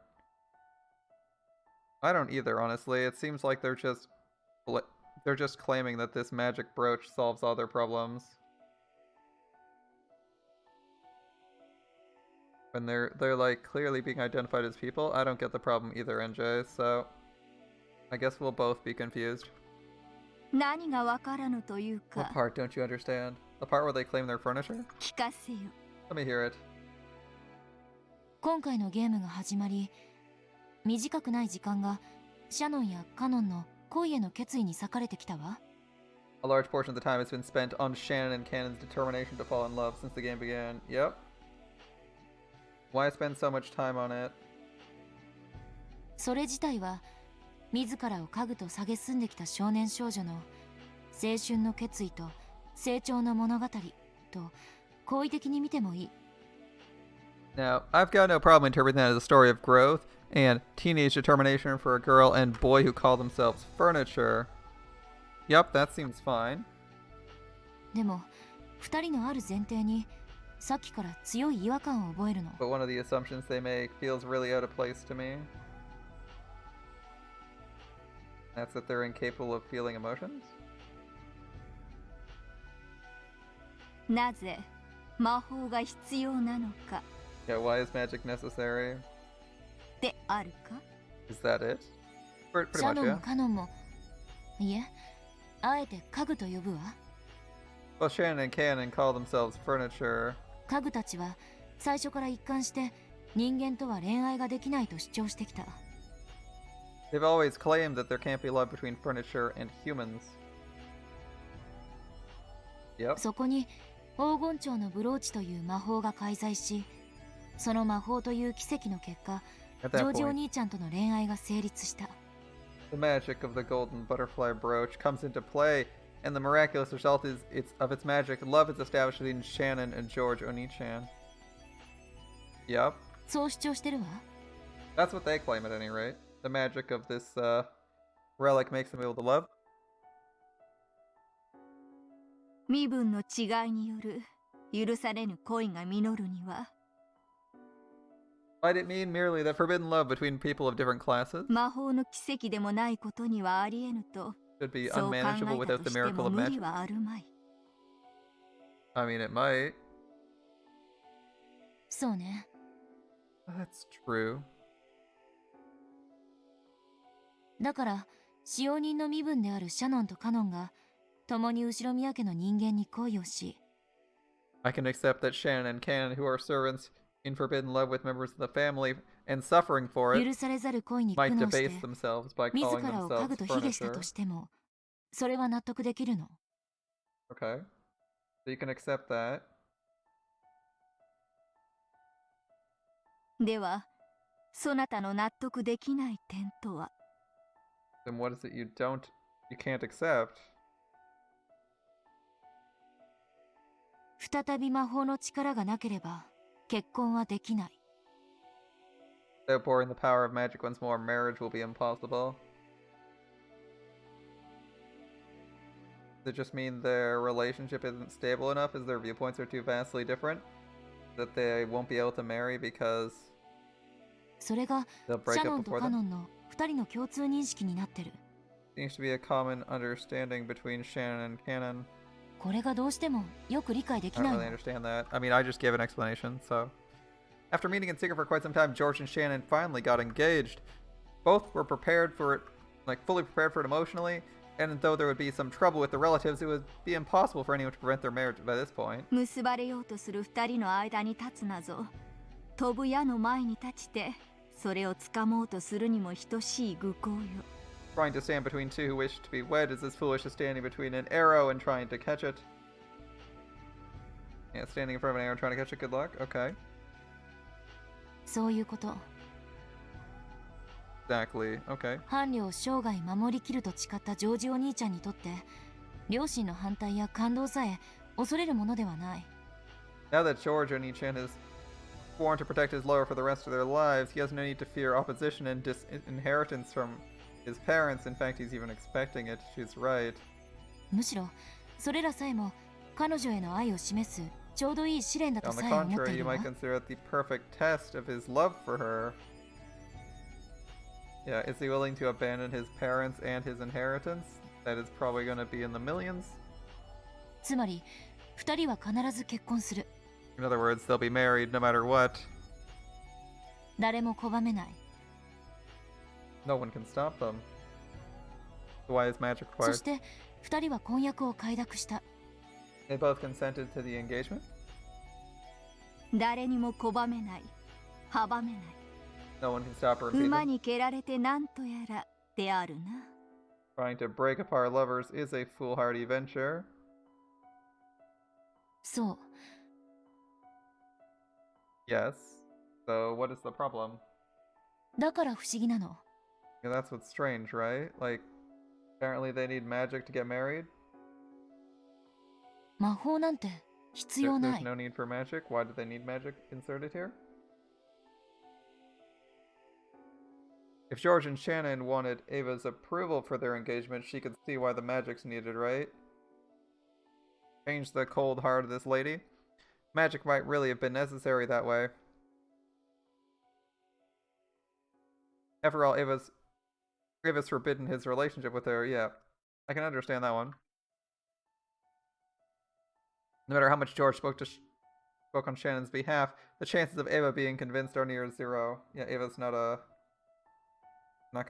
I don't either, honestly. It seems like they're just claiming that this magic brooch solves all their problems. When they're like clearly being identified as people, I don't get the problem either, NJ, so I guess we'll both be confused. 何がわからぬという What か part don't you understand? The part where they claim their furniture? 聞かせよ。 Let me hear it. 今回のゲームが始まり、短くない時間がシャノンやカノンの恋への決意に割かれてきたわ。 A large portion of the time has been spent on Shannon and Kanon's determination to fall in love since the game began. Yep. Why spend so much time on it? それ自体は自らを家具と蔑んできた少年少女の青春の決意と成長の物語と好意的に見てもいい。 Now, I've got no problem interpreting that as a story of growth and teenage determination for a girl and boy who call themselves furniture. Yep, that seems fine. でも二人のある前提にさっきから強い違和感を覚えるの。 But one of the assumptions they make feels really out of place to me. That's that they're incapable of feeling emotions? なぜ魔法が必要なのか Yeah, why is magic necessary? であるか。 Is that it? Pretty シャ much, ノン yeah. もカノンも、いえ、あえて家具と呼ぶわ。 Well, Shannon and Kanon call themselves furniture. 家具たちは最初から一貫して人間とは恋愛ができないと主張してきた。 They've always claimed that there can't be love between furniture and humans. Yep. そこに黄金蝶のブローチという魔法が介在し、その魔法という奇跡の結果、 At ジョ that ージお point, 兄ちゃんとの恋愛が成立した。 the magic of the golden butterfly brooch comes into play, and the miraculous result is of its magic. Love is established between Shannon and George Oni-chan. Yep. そう主張してるわ。 That's what they claim at any rate. The magic of this relic makes them able to love. 身分の違いによる許されぬ恋が実るには Might it mean merely that forbidden love between people of different classes 魔法の奇跡でもないことにはありえぬと should be そう考 unmanageable えた without と the して miracle も of 無理 magic? はあるまい。 I mean, it might. そうね。 That's true. だから使用人の身分であるシャノンとカノンが共に後宮家の人間に恋をし、 I can accept that Shannon and Kanon, who are servants in forbidden love with members of the family and suffering for it, 許されざる恋に苦 might 悩して debase themselves by 自 calling らを家具 themselves と卑下したと furniture. しても、それは納得できるの。 Okay. So you can accept that. ではそなたの納得できない点とは Then what is it you can't accept? 再び魔法の力がなければ結婚はできない。 Without borrowing the power of magic once more, marriage will be impossible. Does it just mean their relationship isn't stable enough as their viewpoints are too vastly different? That they won't be able to marry because それが They'll シ break ャノ up ンと before カ them. ノンの2人の共通認識になってる。 Seems to be a common understanding between Shannon and Kanon. これがどうしてもよく理解で I き don't ない really の。 understand that. I mean, I just gave an explanation, so. After meeting in secret for quite some time, George and Shannon finally got engaged. Both were prepared for it, like fully prepared for it emotionally, and though there would be some trouble with the relatives, it would be impossible for anyone to prevent their marriage by this point. 結ばれようとする2人の間に立つなぞ。飛ぶ矢の前に立ちてそれを掴もうとするにも等しい愚行よ。 Trying to stand between two who wish to be wed is as foolish as standing between an arrow and trying to catch it. Yeah, standing in front of an arrow trying to catch it, good luck. Okay. そういうこと。 Exactly. Okay. 伴侶を生涯守りきると誓ったジョージお兄ちゃんにとって両親の反対や感動さえ恐れるものではない。 Now that George Oni-chan has sworn to protect his lover for the rest of their lives, he has no need to fear opposition and disinheritance from his parents. In fact, he's even expecting it. She's right. むしろそれらさえも彼女への愛を示すちょうどいい試練だと On the さえ思って contrary, い you るわ。 might consider it the perfect test of his love for her. Yeah, is he willing to abandon his parents and his inheritance? That is probably going to be in the millions. つまり2人は必ず結婚する。 In other words, they'll be married no matter what. 誰も拒めない。 No one can stop them. So why is magic そ required? して2人は婚約を快諾した。 They both consented to the engagement? 誰にも拒めない。阻めない。 No one can stop or impede 馬 them. に蹴られてなんとやらであるな。 Trying to break apart lovers is a foolhardy venture. そう。 Yes. So what is the problem? だから不思議なの。 Yeah, that's what's strange, right? Like, apparently they need magic to get married? 魔法なんて必要な There's い。 no need for magic? Why do they need magic inserted here? If George and Shannon wanted Ava's approval for their engagement, she could see why the magic's needed, right? Change the cold heart of this lady? Magic might really have been necessary that way. After all, Ava's forbidden his relationship with her. Yeah, I can understand that one. No matter how much George spoke on Shannon's behalf, the chances of Ava being convinced are near zero. Yeah, Ava's not going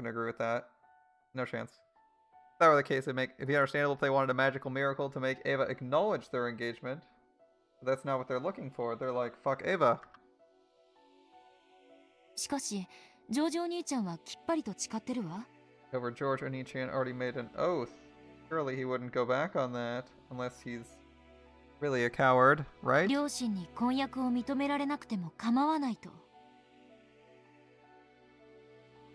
to agree with that. No chance. If that were the case, it'd be understandable if they wanted a magical miracle to make Ava acknowledge their engagement. But that's not what they're looking for. They're like, fuck Ava. しかしジョージお兄ちゃんはきっぱりと誓ってるわ。 However, George Oni-chan already made an oath. Surely he wouldn't go back on that unless he's really a coward, right? 両親に婚約を認められなくても構わないと。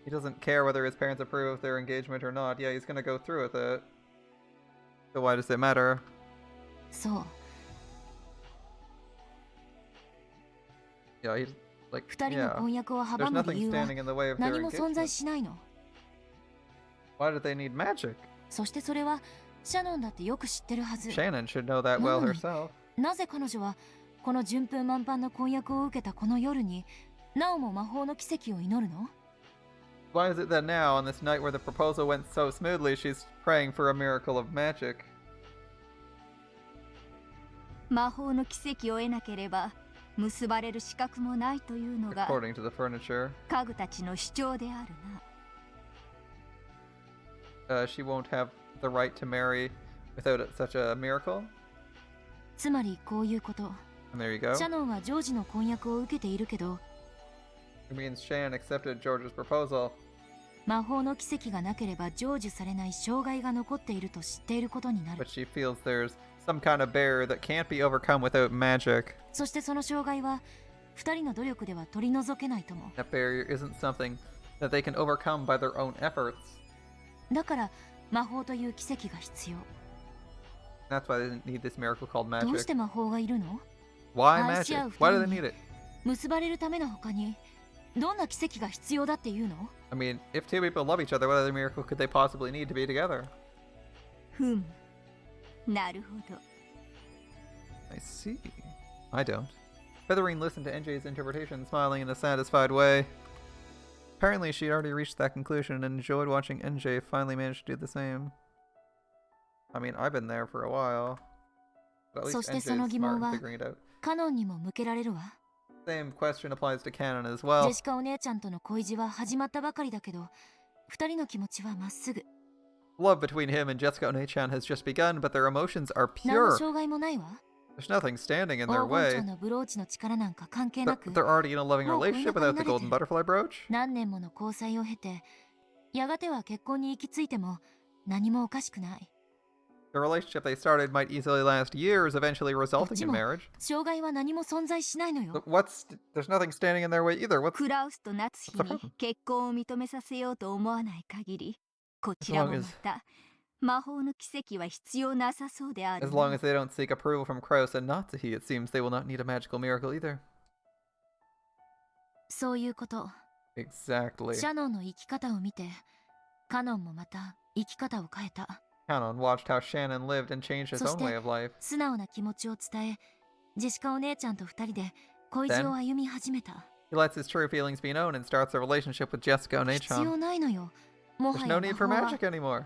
He doesn't care whether his parents approve of their engagement or not. Yeah, he's gonna go through with it. So why does it matter? そう。 Yeah, he's like, 2人の yeah. 婚約を阻 There's む理 nothing 由は standing in the way of their 何も存在 engagement. しないの。 Why do they need magic? そしてそれはシャノンだってよく知ってるはず。 Shannon should know that well なのに herself. なぜ彼女はこの順風満帆な婚約を受けたこの夜になおも魔法の奇跡を祈るの？ Why is it that now, on this night where the proposal went so smoothly, she's praying for a miracle of magic? 魔法の奇跡を得なければ結ばれる資格もないというのが According to the furniture, 家具たちの主張であるな。 she won't have the right to marry without such a miracle. つまりこういうこと。 And there you go. シャノンはジョージの婚約を受けているけど、 It means Shannon accepted George's proposal. 魔法の奇跡がなければ成就されない障害が残っていると知っていることになる。 But she feels there's some kind of barrier that can't be overcome without magic. そしてその障害は2人の努力では取り除けないとも。 That barrier isn't something that they can overcome by their own efforts. だから魔法という奇跡が必要。 That's why they need this miracle called どう magic. して魔法がいるの？ Why 愛し magic? 合う Why do 二 they 人 need に it? 結ばれるための他にどんな奇跡が必要だっていうの？ I mean, if two people love each other, what other miracle could they possibly need to be together? ふむ。なるほど。 I see. I don't. Featherine listened to NJ's interpretation, smiling in a satisfied way. Apparently, she'd already reached that conclusion and enjoyed watching NJ finally manage to do the same. I mean, I've been there for a while. But at そ least してその NJ's 疑 smart 問 in は figuring it out. カノンにも向けられるわ。 Same question applies to Kanon as ジ well. ェシカお姉ちゃんとの恋路は始まったばかりだけど、二人の気持ちはまっすぐ。 Love between him and Jessica Onechan has just begun, but their emotions are 何の pure. 障害もないわ。 There's nothing standing in 黄 their 金 way. 蝶のブローチの力なんか関係なく、 They're already in a loving もう恋 relationship 仲に without 慣 the れ golden て、 butterfly brooch. 何年もの交際を経て、やがては結婚に行き着いても何もおかしくない。 The relationship they started might easily last years, eventually こっ resulting ち in も marriage. 障害は何も存在しないのよ。 But there's nothing standing in their way either. クラウスと夏日 What's the に problem? 結婚を認めさせようと思わない限り、こちら As も long ま as- た魔法の奇跡は必要なさそうである As な。 long as they don't seek approval from Kraus and Natsuhi, it seems they will not need a magical miracle either. そういうこと。 Exactly. シャノンの生き方を見て、カノンもまた生き方を変えた。 Kanon watched how Shannon lived and changed his そし own て way of life. 素直な気持ちを伝え、ジェシカお姉ちゃんと二人で恋路を歩み始めた。 He lets his true feelings be known and starts a relationship with Jessica 必要 Onechan. ないのよ。も There's は no や need 魔 for 法は magic anymore.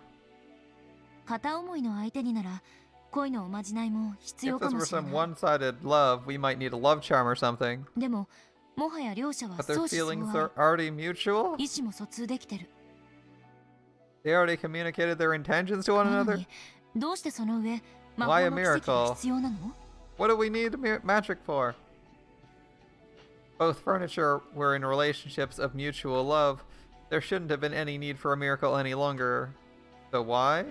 片思いの相手になら恋のおまじないも必 If 要か this も were しれ some ない。 one-sided love, we might need a love charm or something. でも、もはや両者は But their 相思相 feelings 愛 are。already mutual? 意思も疎通できてる。 They already communicated their intentions to one なの another? に、どうしてその上、魔 Why 法 a の奇跡が miracle? 必要なの？ What do we need magic for? Both furniture were in relationships of mutual love. There shouldn't have been any need for a miracle any longer. So why?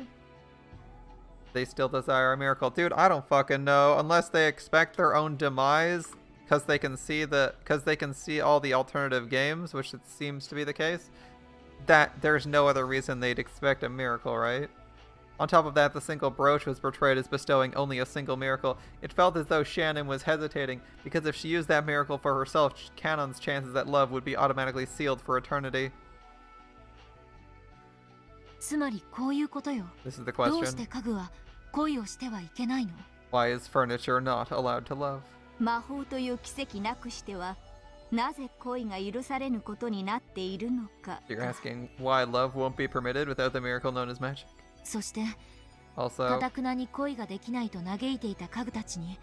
They still desire a miracle. Dude, I don't fucking know. Unless they expect their own demise because they can see all the alternative games, which it seems to be the case. That there's no other reason they'd expect a miracle, right? On top of that, the single brooch was portrayed as bestowing only a single miracle. It felt as though Shannon was hesitating, because if she used that miracle for herself, Kanon's chances at love would be automatically sealed for eternity. つまりこういうことよ。 This is the どうして question. 家具は恋をしてはいけないの？ Why is furniture not allowed to love? 魔法という奇跡なくしては、なぜ恋が許されぬことになっているのか。 You're asking why love won't be permitted without the miracle known as magic? そして、 Also, かたくなに恋ができないと嘆いていた家具たちに、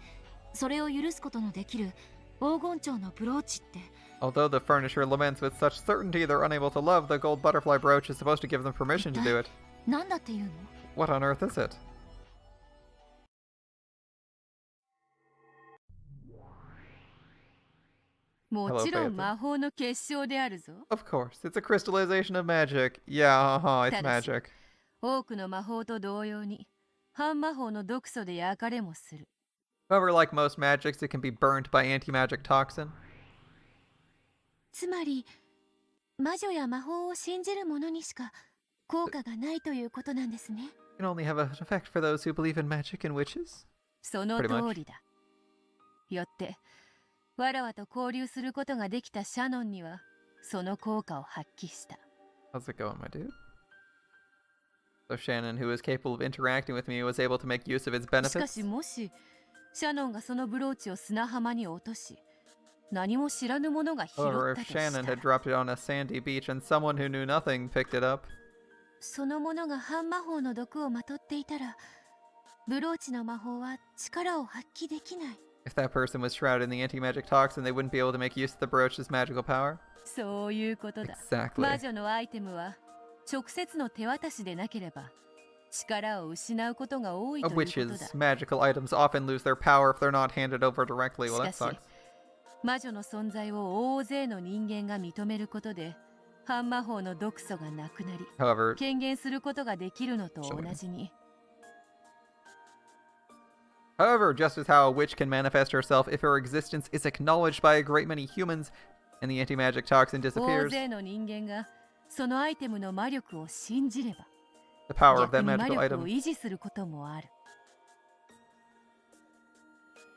それを許すことのできる黄金蝶のブローチって、 although the furniture laments with such certainty they're unable to love, the gold butterfly brooch is supposed to give them permission to do it. なんだっていうの？ What on earth is it? もちろ Hello, ん魔法の結晶であるぞ。 Of course, it's a crystallization of magic. Yeah, it's ただし、 magic. 多くの魔法と同様に、半魔法の毒素で焼かれもする。 However, like most magics, it can be burnt by anti-magic toxin. つまり魔女や魔法を信じる者にしか効果がないということなんですね。 It can only have an effect for those who believe in magic and witches. その通りだ。よって、わらわと交流することができたシャノンには、その効果を発揮した。How's it going, my dude? So Shannon, who is capable of interacting with me, was able to make use of its しか benefits. しもし、シャノンがそのブローチを砂浜に落とし、何も知らぬ者が拾 However, った if とした Shannon ら had dropped it on a sandy beach and someone who knew nothing picked it up, その者が半魔法の毒をまとっていたら、ブローチの魔法は力を発揮できない。 if that person was shrouded in the anti-magic toxin, they wouldn't be able to make use of the brooch's magical power. そういうことだ。 Exactly. 魔女のアイテムは直接の手渡しでなければ力を失うことが多いと A いうことだ。 witch's magical items often lose their power if they're not handed over directly. Well, that しか sucks. し、魔女の存在を大勢の人間が認めることで、半魔法の毒素がなくなり、 However, 権限することができるのと同じに。 just as how a witch can manifest herself if her existence is acknowledged by a great many humans and the anti-magic toxin 大 disappears, 勢の人間がそのアイテムの魔力を信じれば、 the power of 逆 that に魔 magical 力 item を維持することもある。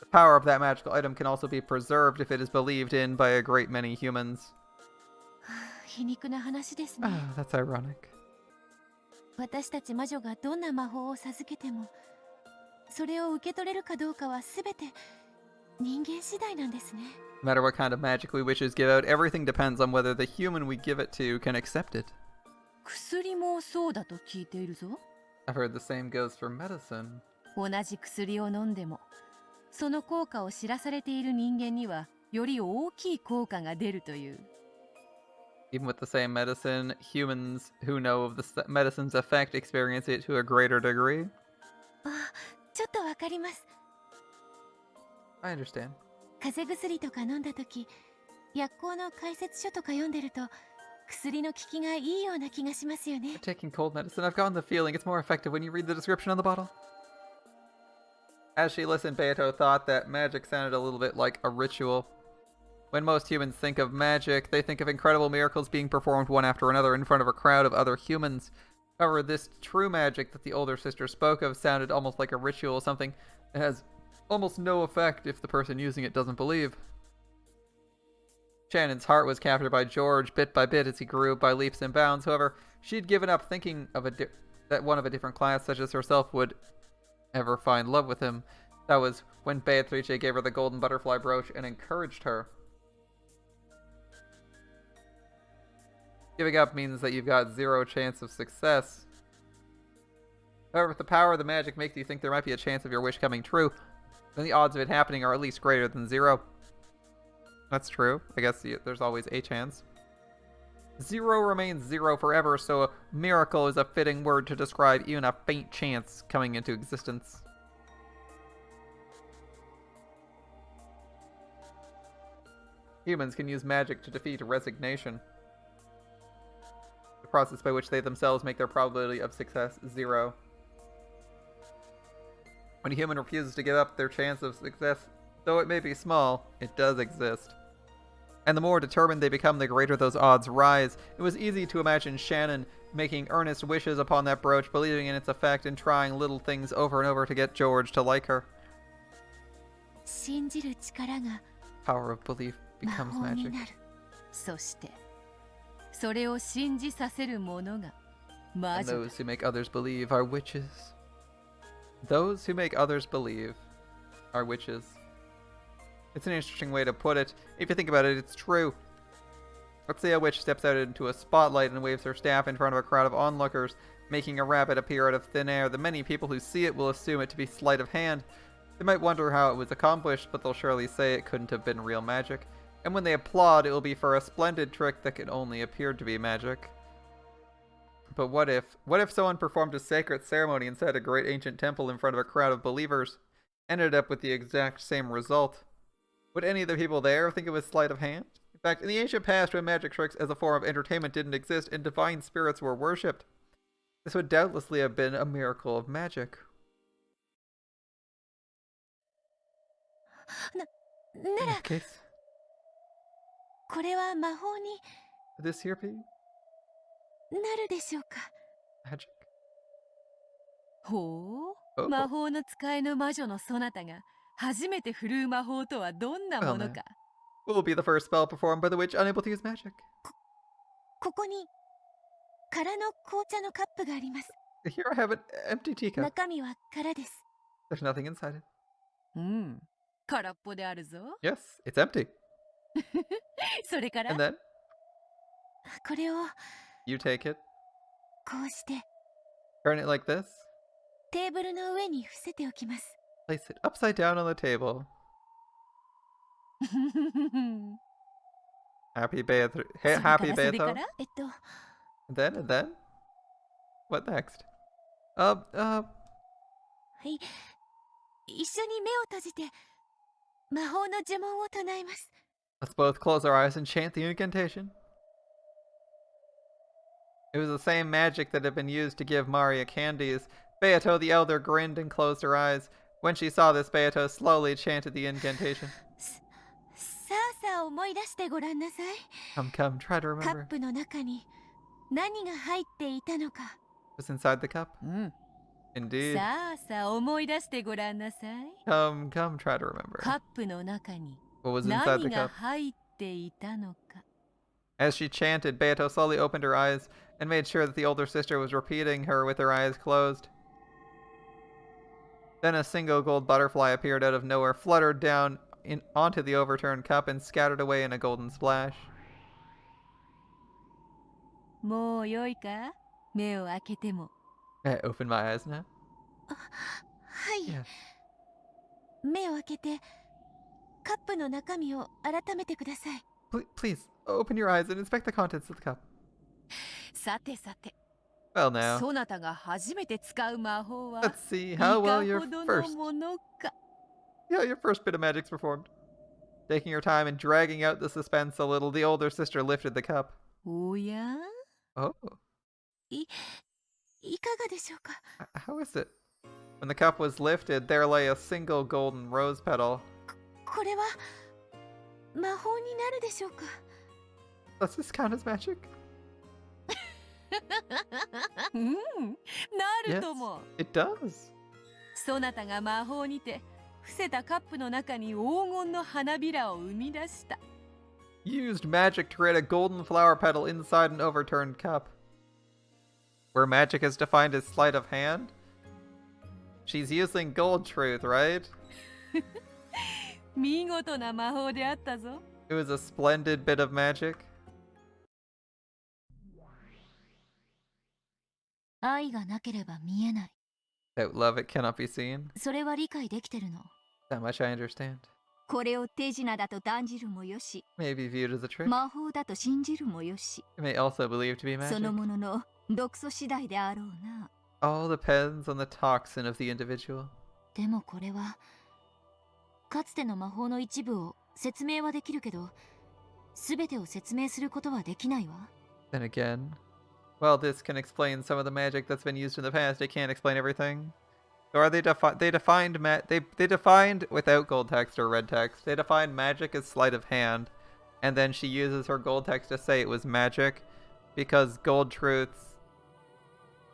The power of that magical item can also be preserved if it is believed in by a great many humans. 皮肉な話ですね。 Ah, that's ironic. 私たち魔女がどんな魔法を授けても、それを受け取れるかどうかはすべて人間次第なんですね。 No matter what kind of magic we wishes give out, everything depends on whether the human we give it to can accept it. 薬もそうだと聞いているぞ。 I've heard the same goes for medicine. 同じ薬を飲んでもその効果を知らされている人間にはより大きい効果が出るという。 Even with the same medicine, humans who know of the medicine's effect experience it to a greater degree. あ、ちょっとわかります。 I understand. 風邪薬とか飲んだ時、薬効の解説書とか読んでると薬の効きがいいような気がしますよね。 Taking cold medicine, I've gotten the feeling it's more effective when you read the description on the bottle. As she listened, Beato thought that magic sounded a little bit like a ritual. When most humans think of magic, they think of incredible miracles being performed one after another in front of a crowd of other humans. However, this true magic that the older sister spoke of sounded almost like a ritual, something that has almost no effect if the person using it doesn't believe. Shannon's heart was captured by George bit by bit as he grew by leaps and bounds. However, she'd given up thinking of that one of a different class, such as herself, would ever find love with him. That was when Beatrice gave her the golden butterfly brooch and encouraged her. Giving up means that you've got zero chance of success. However, if the power of the magic makes you think there might be a chance of your wish coming true, then the odds of it happening are at least greater than zero. That's true. I guess there's always a chance. Zero remains zero forever, so a miracle is a fitting word to describe even a faint chance coming into existence. Humans can use magic to defeat resignation, the process by which they themselves make their probability of success zero. When a human refuses to give up, their chance of success, though it may be small, it does exist. And the more determined they become, the greater those odds rise. It was easy to imagine Shannon making earnest wishes upon that brooch, believing in its effect and trying little things over and over to get George to like her. 信じる力が Power of belief 魔 becomes 法に magic. なる。そしてそれを信じさせる者が魔 And 女だ。 those who make others believe are witches. Those who make others believe are witches. It's an interesting way to put it. If you think about it, it's true. Let's say a witch steps out into a spotlight and waves her staff in front of a crowd of onlookers, making a rabbit appear out of thin air. The many people who see it will assume it to be sleight of hand. They might wonder how it was accomplished, but they'll surely say it couldn't have been real magic. And when they applaud, it will be for a splendid trick that can only appear to be magic. But what if someone performed a sacred ceremony inside a great ancient temple in front of a crowd of believers, ended up with the exact same result? Would any of the people there think it was sleight of hand? In fact, in the ancient past, when magic tricks as a form of entertainment didn't exist and divine spirits were worshipped, this would doubtlessly have been a miracle of magic. な In なら that case, これは魔法に would this here be なるでしょうか。 magic? ほう、 Oh. 魔法の使いの魔女のそなたが初めて振るう魔法とはどんなものか。 What will be the first spell performed by the witch unable to use magic? ここに空の紅茶のカップがあります。 Here I have an empty teacup. 中身は空です。 There's nothing inside it. うん、空っぽであるぞ。 Yes, it's empty. それから And then これを you take it, こうして turn it like this, テーブルの上に伏せておきます。 place it upside down on the table. Happy Beatrice. それから Happy それ Beato. から And then? What next? はい一緒に目を閉じて魔法の呪文を唱えます。 Let's both close our eyes and chant the incantation. It was the same magic that had been used to give Maria candies. Beato the Elder grinned and closed her eyes. When she saw this, Beato slowly chanted the incantation. さあさあ思い出してごらんなさい。 Come, try to カ remember. ップの中に何が入っていたのか。 What's inside the cup? うん。 Indeed. さあさあ思い出してごらんなさい。 Come, try to remember. カップの中に What was inside 何 the が cup? 入っていたのか。 As she chanted, Beato slowly opened her eyes and made sure that the older sister was repeating her with her eyes closed. Then a single gold butterfly appeared out of nowhere, fluttered down onto the overturned cup and scattered away in a golden splash. もうよいか？目を開けても。I open my eyes now. はい、Yeah. 目を開けてカップの中身を改めてください。Please, open your eyes and inspect the contents of the cup. さてさて、 Well, now, そなたが初めて使う魔法は let's see い how か well your ほどの first... ものか。 Yeah, your first bit of magic's performed. Taking her time and dragging out the suspense a little, the older sister lifted the cup. おや？ Oh, いかがでしょうか。 how is it? When the cup was lifted, there lay a single golden rose petal. これは魔法になるでしょうか。 Does this count as magic? うん、なるとも。 It does. そなたが魔法にて伏せたカップの中に黄金の花びらを生み出した。 Used magic to create a golden flower petal inside an overturned cup. Where magic is defined as sleight of hand? She's using gold truth, right? 見事な魔法であったぞ。 It was a splendid bit of magic. 愛がなければ見えない。 Without love, it cannot be seen. それは理解できてるの。 That much I understand. これを手品だと断じるもよし、 May be viewed as a trick. 魔法だと信じるもよし、 It may also believed to be そ magic. のものの毒素次第であろうな。 All depends on the toxin of the individual. でもこれはかつての魔法の一部を説明はできるけど、全てを説明することはできないわ。 Then again, while this can explain some of the magic that's been used in the past, it can't explain everything. Or they defined without gold text or red text. They defined magic as sleight of hand, and then she uses her gold text to say it was magic, because gold truths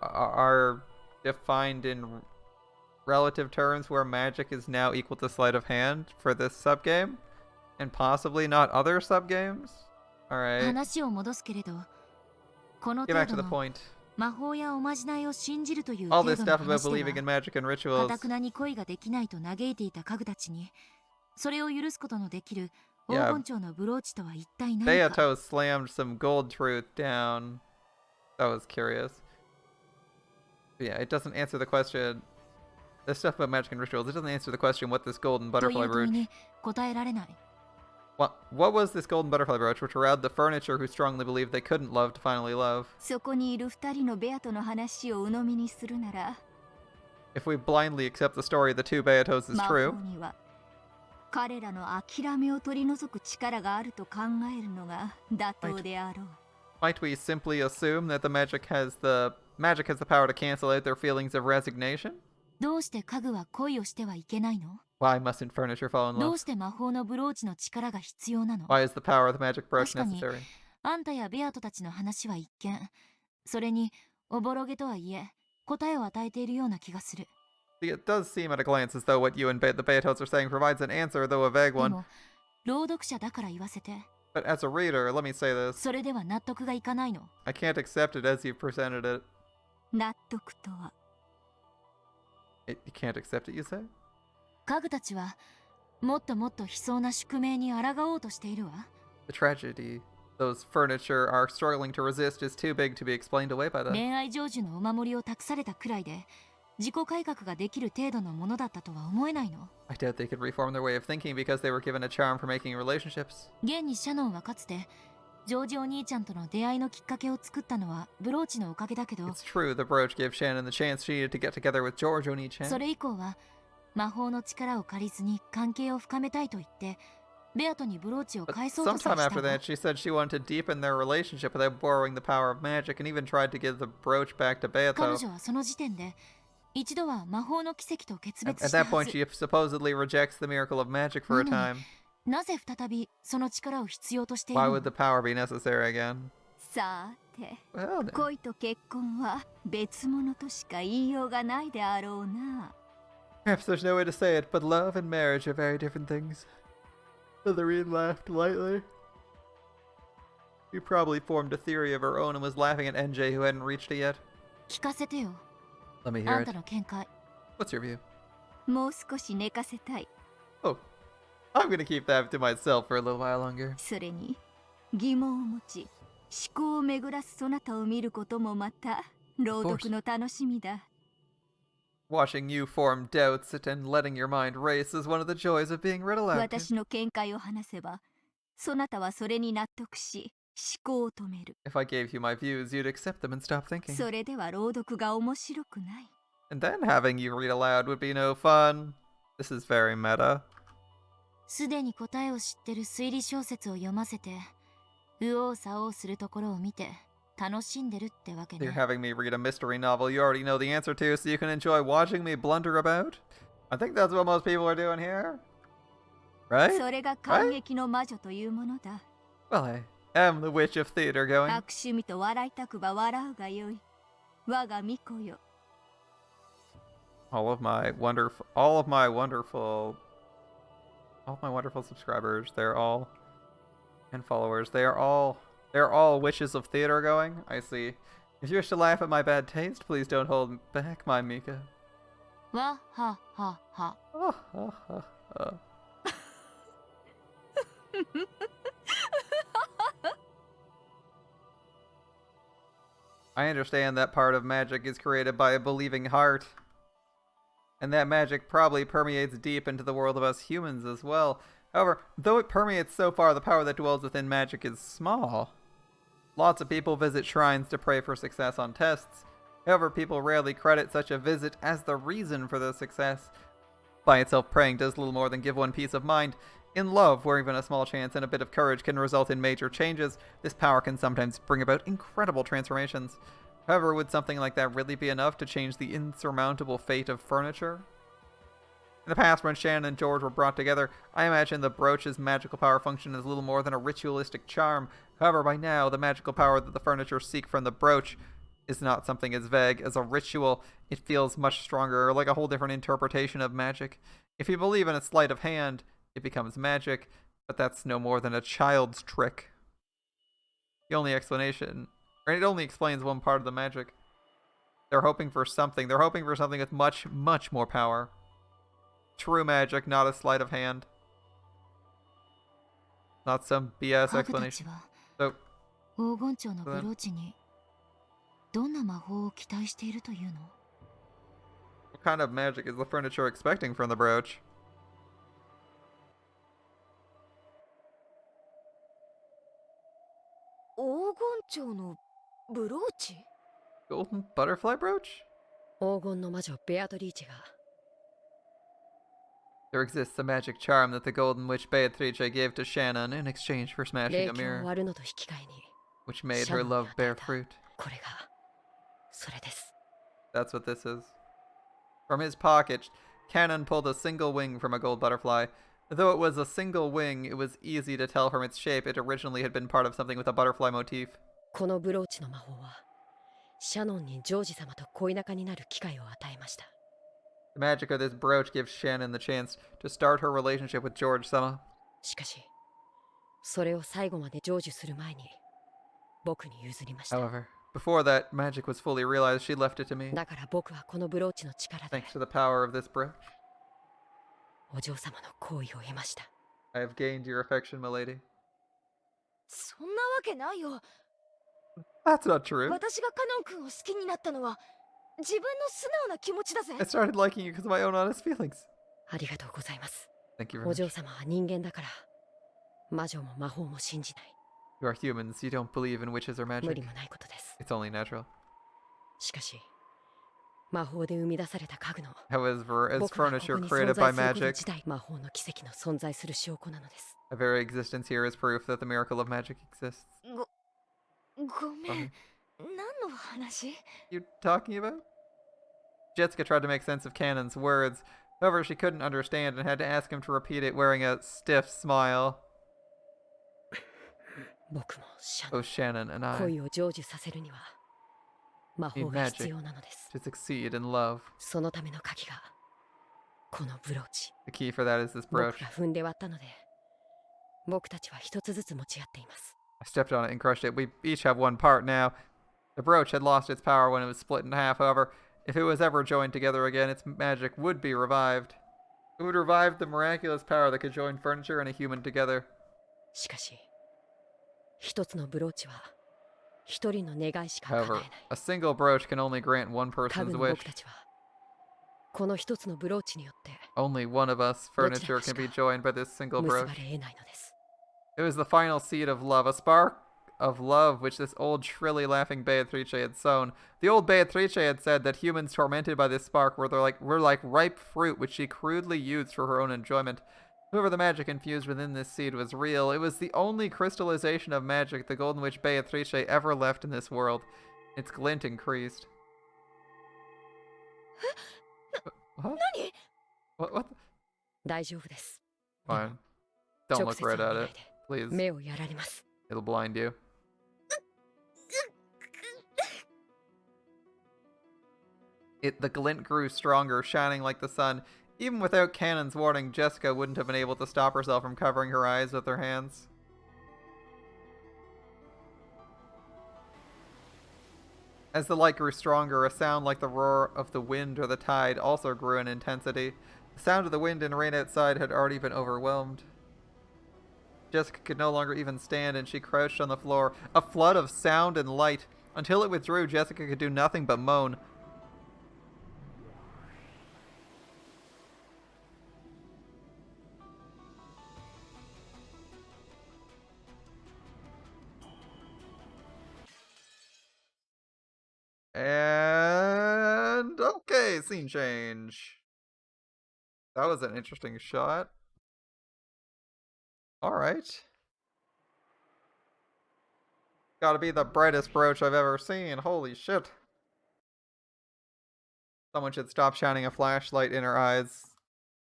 are defined in relative terms where magic is now equal to sleight of hand for this subgame, and possibly not other subgames. All right. 話を戻すけれど、この Get 程 back to 度 the の point. 魔法やおまじないを信じるという All 程 this 度の stuff about 話で believing in は、 magic and rituals. 堅くなに恋ができないと嘆いていた家具たちに、それを許すことのできる黄 Yeah. 金蝶のブローチとは一体何か。 Beato slammed some gold truth down. That was curious. But yeah, it doesn't answer the question. The stuff about magic and rituals, it doesn't answer the question what this golden とい butterfly う問い brooch... に答えられない。 What was this golden butterfly brooch which allowed the furniture who strongly believed they couldn't love to finally love? そこにいる二人のベアとの話を鵜呑みにするなら、 If we blindly accept the story of the two Beatos is 魔法 true, には彼らの諦めを取り除く力があると考えるのが妥当であろう。 might we simply assume that the magic has the power to cancel out their feelings of resignation? どうして家具は恋をしてはいけないの？ Why mustn't furniture fall in ど love? うして魔法のブローチの力が必要なの？ Why is the power of the magic brooch 確かに necessary? あんたやベアトたちの話は一見、それにおぼろげとはいえ答えを与えているような気がする。 See, it does seem at a glance as though what you and the Beatos are saying provides an answer, though a vague で one. も朗読者だから言わせて、 But as a reader, let me say this. それでは納得がいかないの。 I can't accept it as you've presented it. 納得とは、 You can't accept it, you say? 家具たちはもっともっと悲壮な宿命に抗おうとしているわ。 The tragedy those furniture are struggling to resist is too big to be explained away by that. 恋愛成就のお守りを託されたくらいで自己改革ができる程度のものだったとは思えないの。 I doubt they could reform their way of thinking because they were given a charm for making relationships. 現にシャノンはかつてジョージお兄ちゃんとの出会いのきっかけを作ったのはブローチのおかげだけど、 It's true, the brooch gave Shannon the chance she needed to get together with George そ Oni-chan. れ以降は魔法の力を借りずに関係を深めたいと言ってベアトにブローチを But 返そうとさ sometime れ after たわ。 that, she said she wanted to deepen their relationship without borrowing the power of magic and even tried to give the brooch back to 彼 Beato. 女はその時点で一度は魔法の奇跡と決 At, 別 at した that は point, ず。 she supposedly rejects the miracle of magic for a なのに time. なぜ再びその力を必要としてい Why る would の？ the power be necessary again? さて、 Well, then. 恋と結婚は別物としか言いようがないであろうな。 Perhaps there's no way to say it, but love and marriage are very different things. Slytherin laughed lightly. She probably formed a theory of her own and was laughing at NJ who hadn't reached it yet. 聞かせてよ。 Let me あ hear んた it. の見解。 What's your view? もう少し寝かせたい。 Oh, I'm gonna keep that to myself for a little while longer. それに疑問を持ち思考を巡らすそなたを見ることもまた朗読の楽しみだ。Watching you form doubts and letting your mind race is one of the joys of being read aloud 私 to. の見解を話せばそなたはそれに納得し思考を止める。 If I gave you my views, you'd accept them and stop thinking. それでは朗読が面白くない。 And then having you read aloud would be no fun. This is very meta. すでに答えを知ってる推理小説を読ませて右往左往するところを見て楽しんでるってわけ You're ね。 having me read a mystery novel you already know the answer to, so you can enjoy watching me blunder about? I think that's what most people are doing here. Right? それが感激の魔女というものだ。 Well, I am the witch of theater going. 悪趣味と笑いたくば笑うがよい。我が巫女よ。 All of my wonderful subscribers, and followers, they're all witches of theater going. I see. If you wish to laugh at my bad taste, please don't hold back, my Mika. わははは。 I understand that part of magic is created by a believing heart. And that magic probably permeates deep into the world of us humans as well. However, though it permeates so far, the power that dwells within magic is small. Lots of people visit shrines to pray for success on tests. However, people rarely credit such a visit as the reason for the success. By itself, praying does little more than give one peace of mind. In love, where even a small chance and a bit of courage can result in major changes, this power can sometimes bring about incredible transformations. However, would something like that really be enough to change the insurmountable fate of furniture? In the past, when Shannon and George were brought together, I imagine the brooch's magical power functioned as little more than a ritualistic charm. However, by now, the magical power that the furniture seek from the brooch is not something as vague as a ritual. It feels much stronger, like a whole different interpretation of magic. If you believe in a sleight of hand, it becomes magic, but that's no more than a child's trick. The only explanation, or it only explains one part of the magic. They're hoping for something. They're hoping for something with much, much more power. True magic, not a sleight of hand. Not some BS ハグたち explanation. は So, 黄金蝶のブローチにどんな魔法を期待しているというの？ what kind of magic is the furniture expecting from the brooch? 黄金蝶のブローチ？ Golden butterfly brooch? 黄金の魔女ベアトリーチェが There exists a magic charm that the Golden Witch Beatrice gave to Shannon in exchange for smashing 霊 a 気を mirror, 割るのと引き換えに which made her シャノンに love 与え bear た fruit. これがそれです That's what this is. From his pocket, Kanon pulled a single wing from a gold butterfly. Though it was a single wing, it was easy to tell from its shape it originally had been part of something with a butterfly motif. このブローチの魔法はシャノンにジョージ様と恋仲になる機会を与えました The magic of this brooch gives Shannon the chance to start her relationship with George Sama. しかしそれを最後まで成就する前に僕に譲りました However, before that magic was fully realized, she left it to me. だから僕はこのブローチの力で Thanks to the power of this brooch, お嬢様の好意を得ました I have gained your affection, milady. そんなわけないよ。 That's not true. 私がカノン君を好きになったのは自分の素直な気持ちだぜ。 I started liking you because of my own honest feelings. ありがとうございます Thank you very お much. 嬢様は人間だから魔女も魔法も信じない You are humans. You don't believe in witches or 無 magic. 理もないことです It's only natural. しかし魔法で生み出された家具の However, as 僕はここ furniture に created 存 by 在すること magic, 自体魔法の奇跡の存在する証拠なのです a very existence here is proof that the miracle of magic exists. ごめ Okay. ん。何の話？ You talking about? Jetsuka tried to make sense of Kanon's words. However, she couldn't understand and had to ask him to repeat it wearing a stiff smile. 僕もシャノ Oh, Shannon and ン I 恋を成就させるには魔法が必要なのです to succeed in love. そのための鍵がこのブローチ The key for that is this 僕 brooch. が踏んで割ったので僕たちは一つずつ持ち合っています I stepped on it and crushed it. We each have one part now. The brooch had lost its power when it was split in half. However, if it was ever joined together again, its magic would be revived. It would revive the miraculous power that could join furniture and a human together. しかし一つのブローチは一人の願いしか叶え However, ない a single brooch can only grant one 家 person's 具の wish. 僕たちはこの一つのブローチによって Only one of us furniture can be joined by this single 結 brooch. ばれ得ないのです It was the final seed of love, a spark of love which this old shrilly laughing Beatrice had sown. The old Beatrice had said that humans tormented by this spark were like ripe fruit which she crudely used for her own enjoyment. Whoever the magic infused within this seed was real. It was the only crystallization of magic the golden witch Beatrice ever left in this world. Its glint increased. What? What? 大丈夫です Fine. Don't 直 look 接 right は at 見ない it, で please. 目をやられます It'll blind you. The glint grew stronger, shining like the sun. Even without Kanon's warning, Jessica wouldn't have been able to stop herself from covering her eyes with her hands. As the light grew stronger, a sound like the roar of the wind or the tide also grew in intensity. The sound of the wind and rain outside had already been overwhelmed. Jessica could no longer even stand, and she crouched on the floor, a flood of sound and light. Until it withdrew, Jessica could do nothing but moan. And okay, scene change. That was an interesting shot. Alright. Gotta be the brightest brooch I've ever seen. Holy shit. Someone should stop shining a flashlight in her eyes,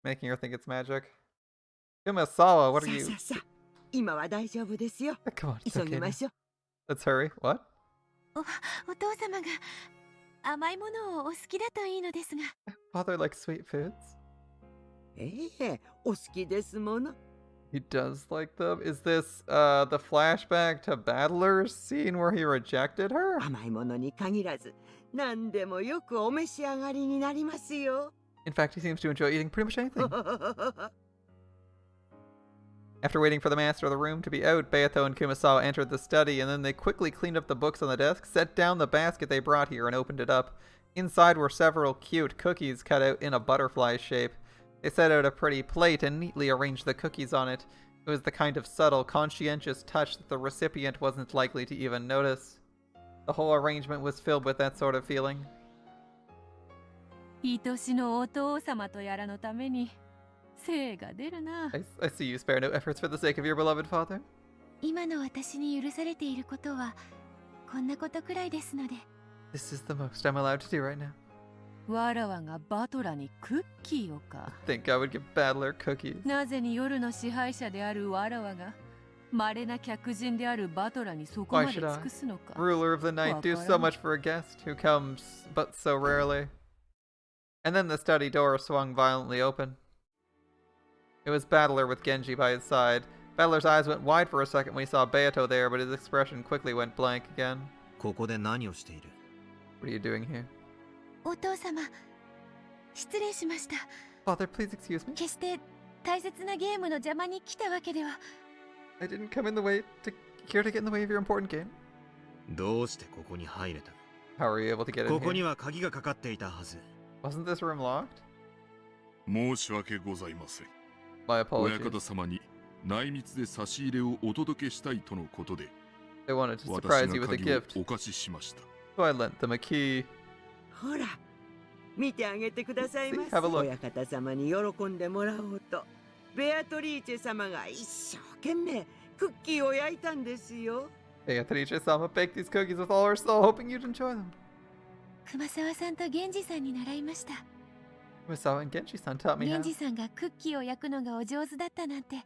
making her think it's magic. Kumasawa, what are you? さあさあさあ、今は大丈夫ですよ。 Come on, it's 急 okay ぎ now. ましょう。 Let's hurry. What? お父様が甘いものをお好きだといいのですが Father likes sweet foods. ええ、お好きですもの。 He does like them. Is this the flashback to Battler's scene where he rejected her? 甘いものに限らず、何でもよくお召し上がりになりますよ。 In fact, he seems to enjoy eating pretty much anything. After waiting for the master of the room to be out, Beato and Kumasawa entered the study, and then they quickly cleaned up the books on the desk, set down the basket they brought here, and opened it up. Inside were several cute cookies cut out in a butterfly shape. They set out a pretty plate and neatly arranged the cookies on it. It was the kind of subtle, conscientious touch that the recipient wasn't likely to even notice. The whole arrangement was filled with that sort of feeling. 愛しのお父様とやらのために精が出るな。 I see you spare no efforts for the sake of your beloved father. 今の私に許されていることはこんなことくらいですので This is the most I'm allowed to do right now. わらわがバトラにクッキーをか。 Think I would give Battler cookies. なぜに夜の支配者であるわらわが稀な客人であるバトラにそこま Why で should I, 尽くすのか。 ruler of the night, do so much for a guest who comes but so rarely? And then the study door swung violently open. It was Battler with Genji by his side. Battler's eyes went wide for a second when he saw Beato there, but his expression quickly went blank again. ここで何をしている？ What are you doing here? お父様失礼しました Father, please excuse me. 決して大切なゲームの邪魔に来たわけでは I didn't come in the way here to get in the way of your important game. どうしてここに入れた？ How were you able to get in ここに here? は鍵がかかっていたはず。 Wasn't this room locked? 申し訳ございません。 My 親 apologies. 方様に内密で差し入れをお届けしたいとのことで、 They wanted to 私 surprise you が with a 鍵を gift, お貸ししました。 so I lent them a key. ほら、見てあげてくださいま See, せ。 have a look. 親方様に喜んでもらおうと、ベアトリーチェ様が一生懸命クッキーを焼いたんですよ。 Beatrice-sama baked these cookies with all her soul, hoping you'd enjoy them. 熊沢さんと源氏さんに習いました Misawa and Genji-san taught me how. 源氏さんがクッキーを焼くのがお上手だったなんて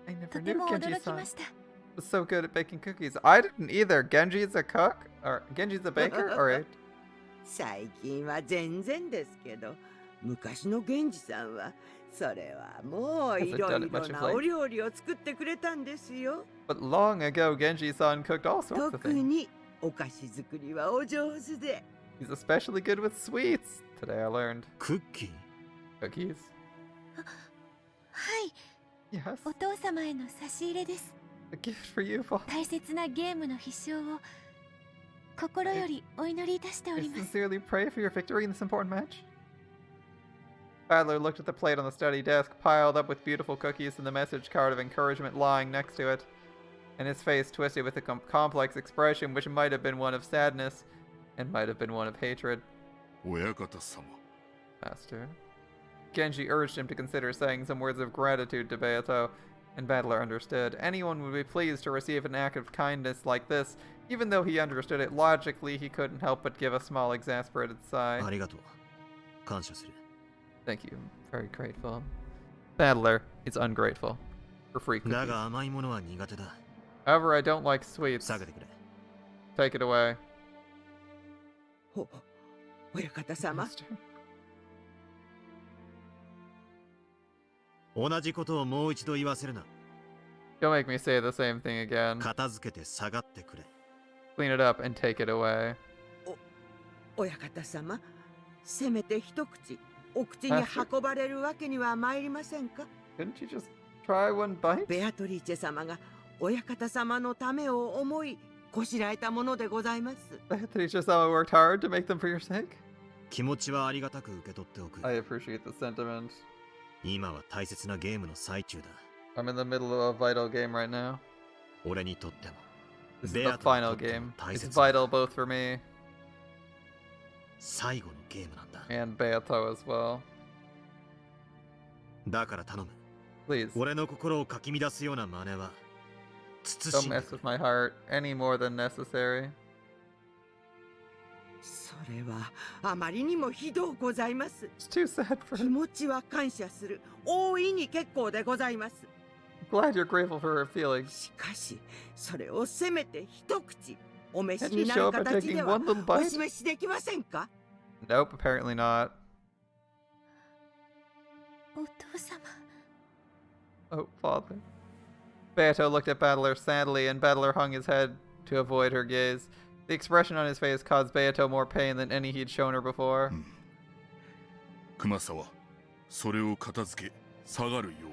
I と never て knew も驚き Genji-san ました was so good at baking cookies. I didn't either. Genji's a cook? Or Genji's a baker? Alright. 最近は全然ですけど、昔の源氏さんはそれはもういろいろなお料理を作ってくれたんですよ。 But long ago, Genji-san cooked all sorts of 特 things. にお菓子作りはお上手で。 He's especially good with sweets. Today I learned. クッキー？ Cookies. はい、 Yes. お父様への差し入れです。 A gift for you, Father. 大切なゲームの必勝を心よりお祈りいたしてお I ります。 sincerely pray for your victory in this important match. Badler looked at the plate on the study desk, piled up with beautiful cookies and the message card of encouragement lying next to it, and his face twisted with a complex expression which might have been one of sadness and might have been one of hatred. 親方様。 Master. Genji urged him to consider saying some words of gratitude to Beato, and Badler understood. Anyone would be pleased to receive an act of kindness like this. Even though he understood it logically, he couldn't help but give a small exasperated sigh. ありがとう。感謝する。 Thank you. Very grateful. Badler is ungrateful for free だ cookies. が甘いものは苦手だ。 However, I don't like sweets. 下げてくれ。 Take it away. 親方様。 Master. 同じことをもう一度言わせるな。 Don't make me say the same thing again. 片付けて下がってくれ。 Clean it up and take it away. 親方様、せめて一口お口に運ばれるわけには参りませんか？ Couldn't you just try one bite? ベアトリーチェ様が親方様のためを思いこしらえたものでございます。 Beatrice-sama worked hard to make them for your sake. 気持ちはありがたく受け取っておく。 I appreciate the sentiment. 今は大切なゲームの最中だ。 I'm in the middle of a vital game right now. 俺にとっても。 This is ベ the アトに final とっても game. 大 It's 切な vital both for me 最後のゲームなんだ。 and Beato as well. だから頼む。 Please, 俺の心をかき乱すような真似は don't 慎んで mess with my heart any more than necessary. それはあまりにもひどうございます。 It's too sad for 気 her. 持ちは感謝する。大いに結構でございます。 Glad you're grateful for her feelings. しかし、それをせめて一口お召し Can't you にな show る up by 形で taking は one little お bite? 示しできませんか？ Nope, apparently not. お父様。 Oh, father. Beato looked at Battler sadly, and Battler hung his head to avoid her gaze. The expression on his face caused Beato more pain than any he'd shown her before. 熊沢、それを片付け、下がるように。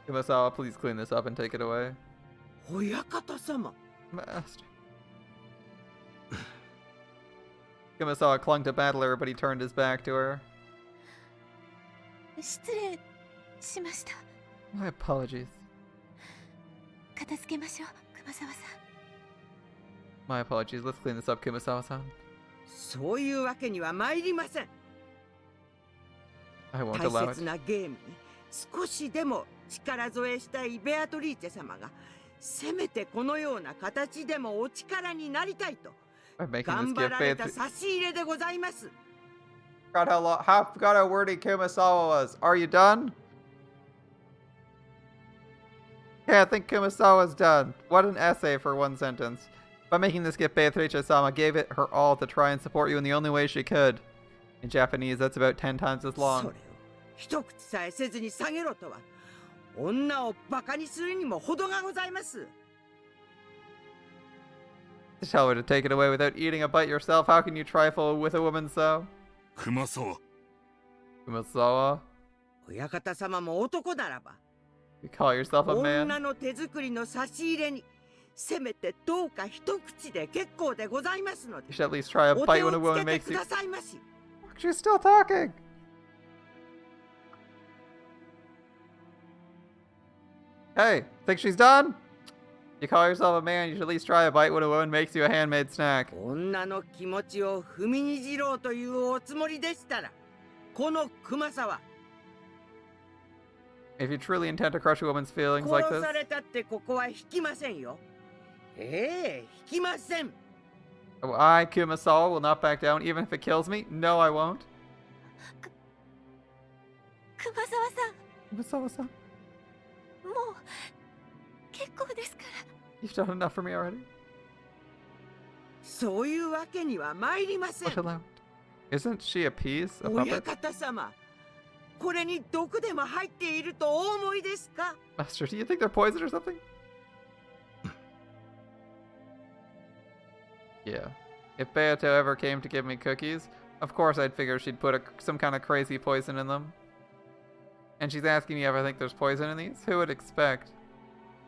Kumasawa, please clean this up and take it away. 親方様。 Master. Kumasawa clung to Battler, but he turned his back to her. 失礼しました。 My apologies. 片付けましょう、熊沢さん。 My apologies. Let's clean this up, Kumasawa-san. そういうわけには参りません。 I won't 大 allow 切 it. なゲームに少しでも力添えしたいベアトリーチェ様がせめてこのような形でもお力になりたいと By making 頑 this 張 gift, られた Beatrice. 差し入れでございます。 Forgot how wordy Kumasawa was. Are you done? Yeah, I think Kumasawa's done. What an essay for one sentence. By making this gift, Beatrice-sama gave it her all to try and support you in the only way she could. In Japanese, that's about 10 times as そ long. れを一口さえせずに下げろとは女をバカにするにも程がございます。 To tell her to take it away without eating a bite yourself, how can you trifle with a woman so? 熊沢、 Kumasawa, 親方様も男ならば you call yourself a 女 man? の手作りの差し入れにせめてどうか一口で結構でございますので You should at least try a お bite 手 when a をつ woman けて makes く you... ださいまし。 She's still talking! Hey, think she's done? You call yourself a man, you should at least try a bite when a woman makes you a handmade snack. 女の気持ちを踏みにじろうというおつもりでしたらこの熊沢 If you truly intend to crush a woman's feelings like 殺 this, されたってここは引きませんよ。ええ、引きません。 I, Kumasawa, will not back down even if it kills me. No, I won't. 熊沢さん、 Kumasawa-san, もう結構ですから。 you've done enough for me already. そういうわけには参りません。 What allowed? Isn't she a piece, a 親 puppet? 方様、これに毒でも入っているとお思いですか？ Master, do you think they're poison or something? Yeah. If Beato ever came to give me cookies, of course I'd figure she'd put some kind of crazy poison in them. And she's asking me if I think there's poison in these? Who would expect?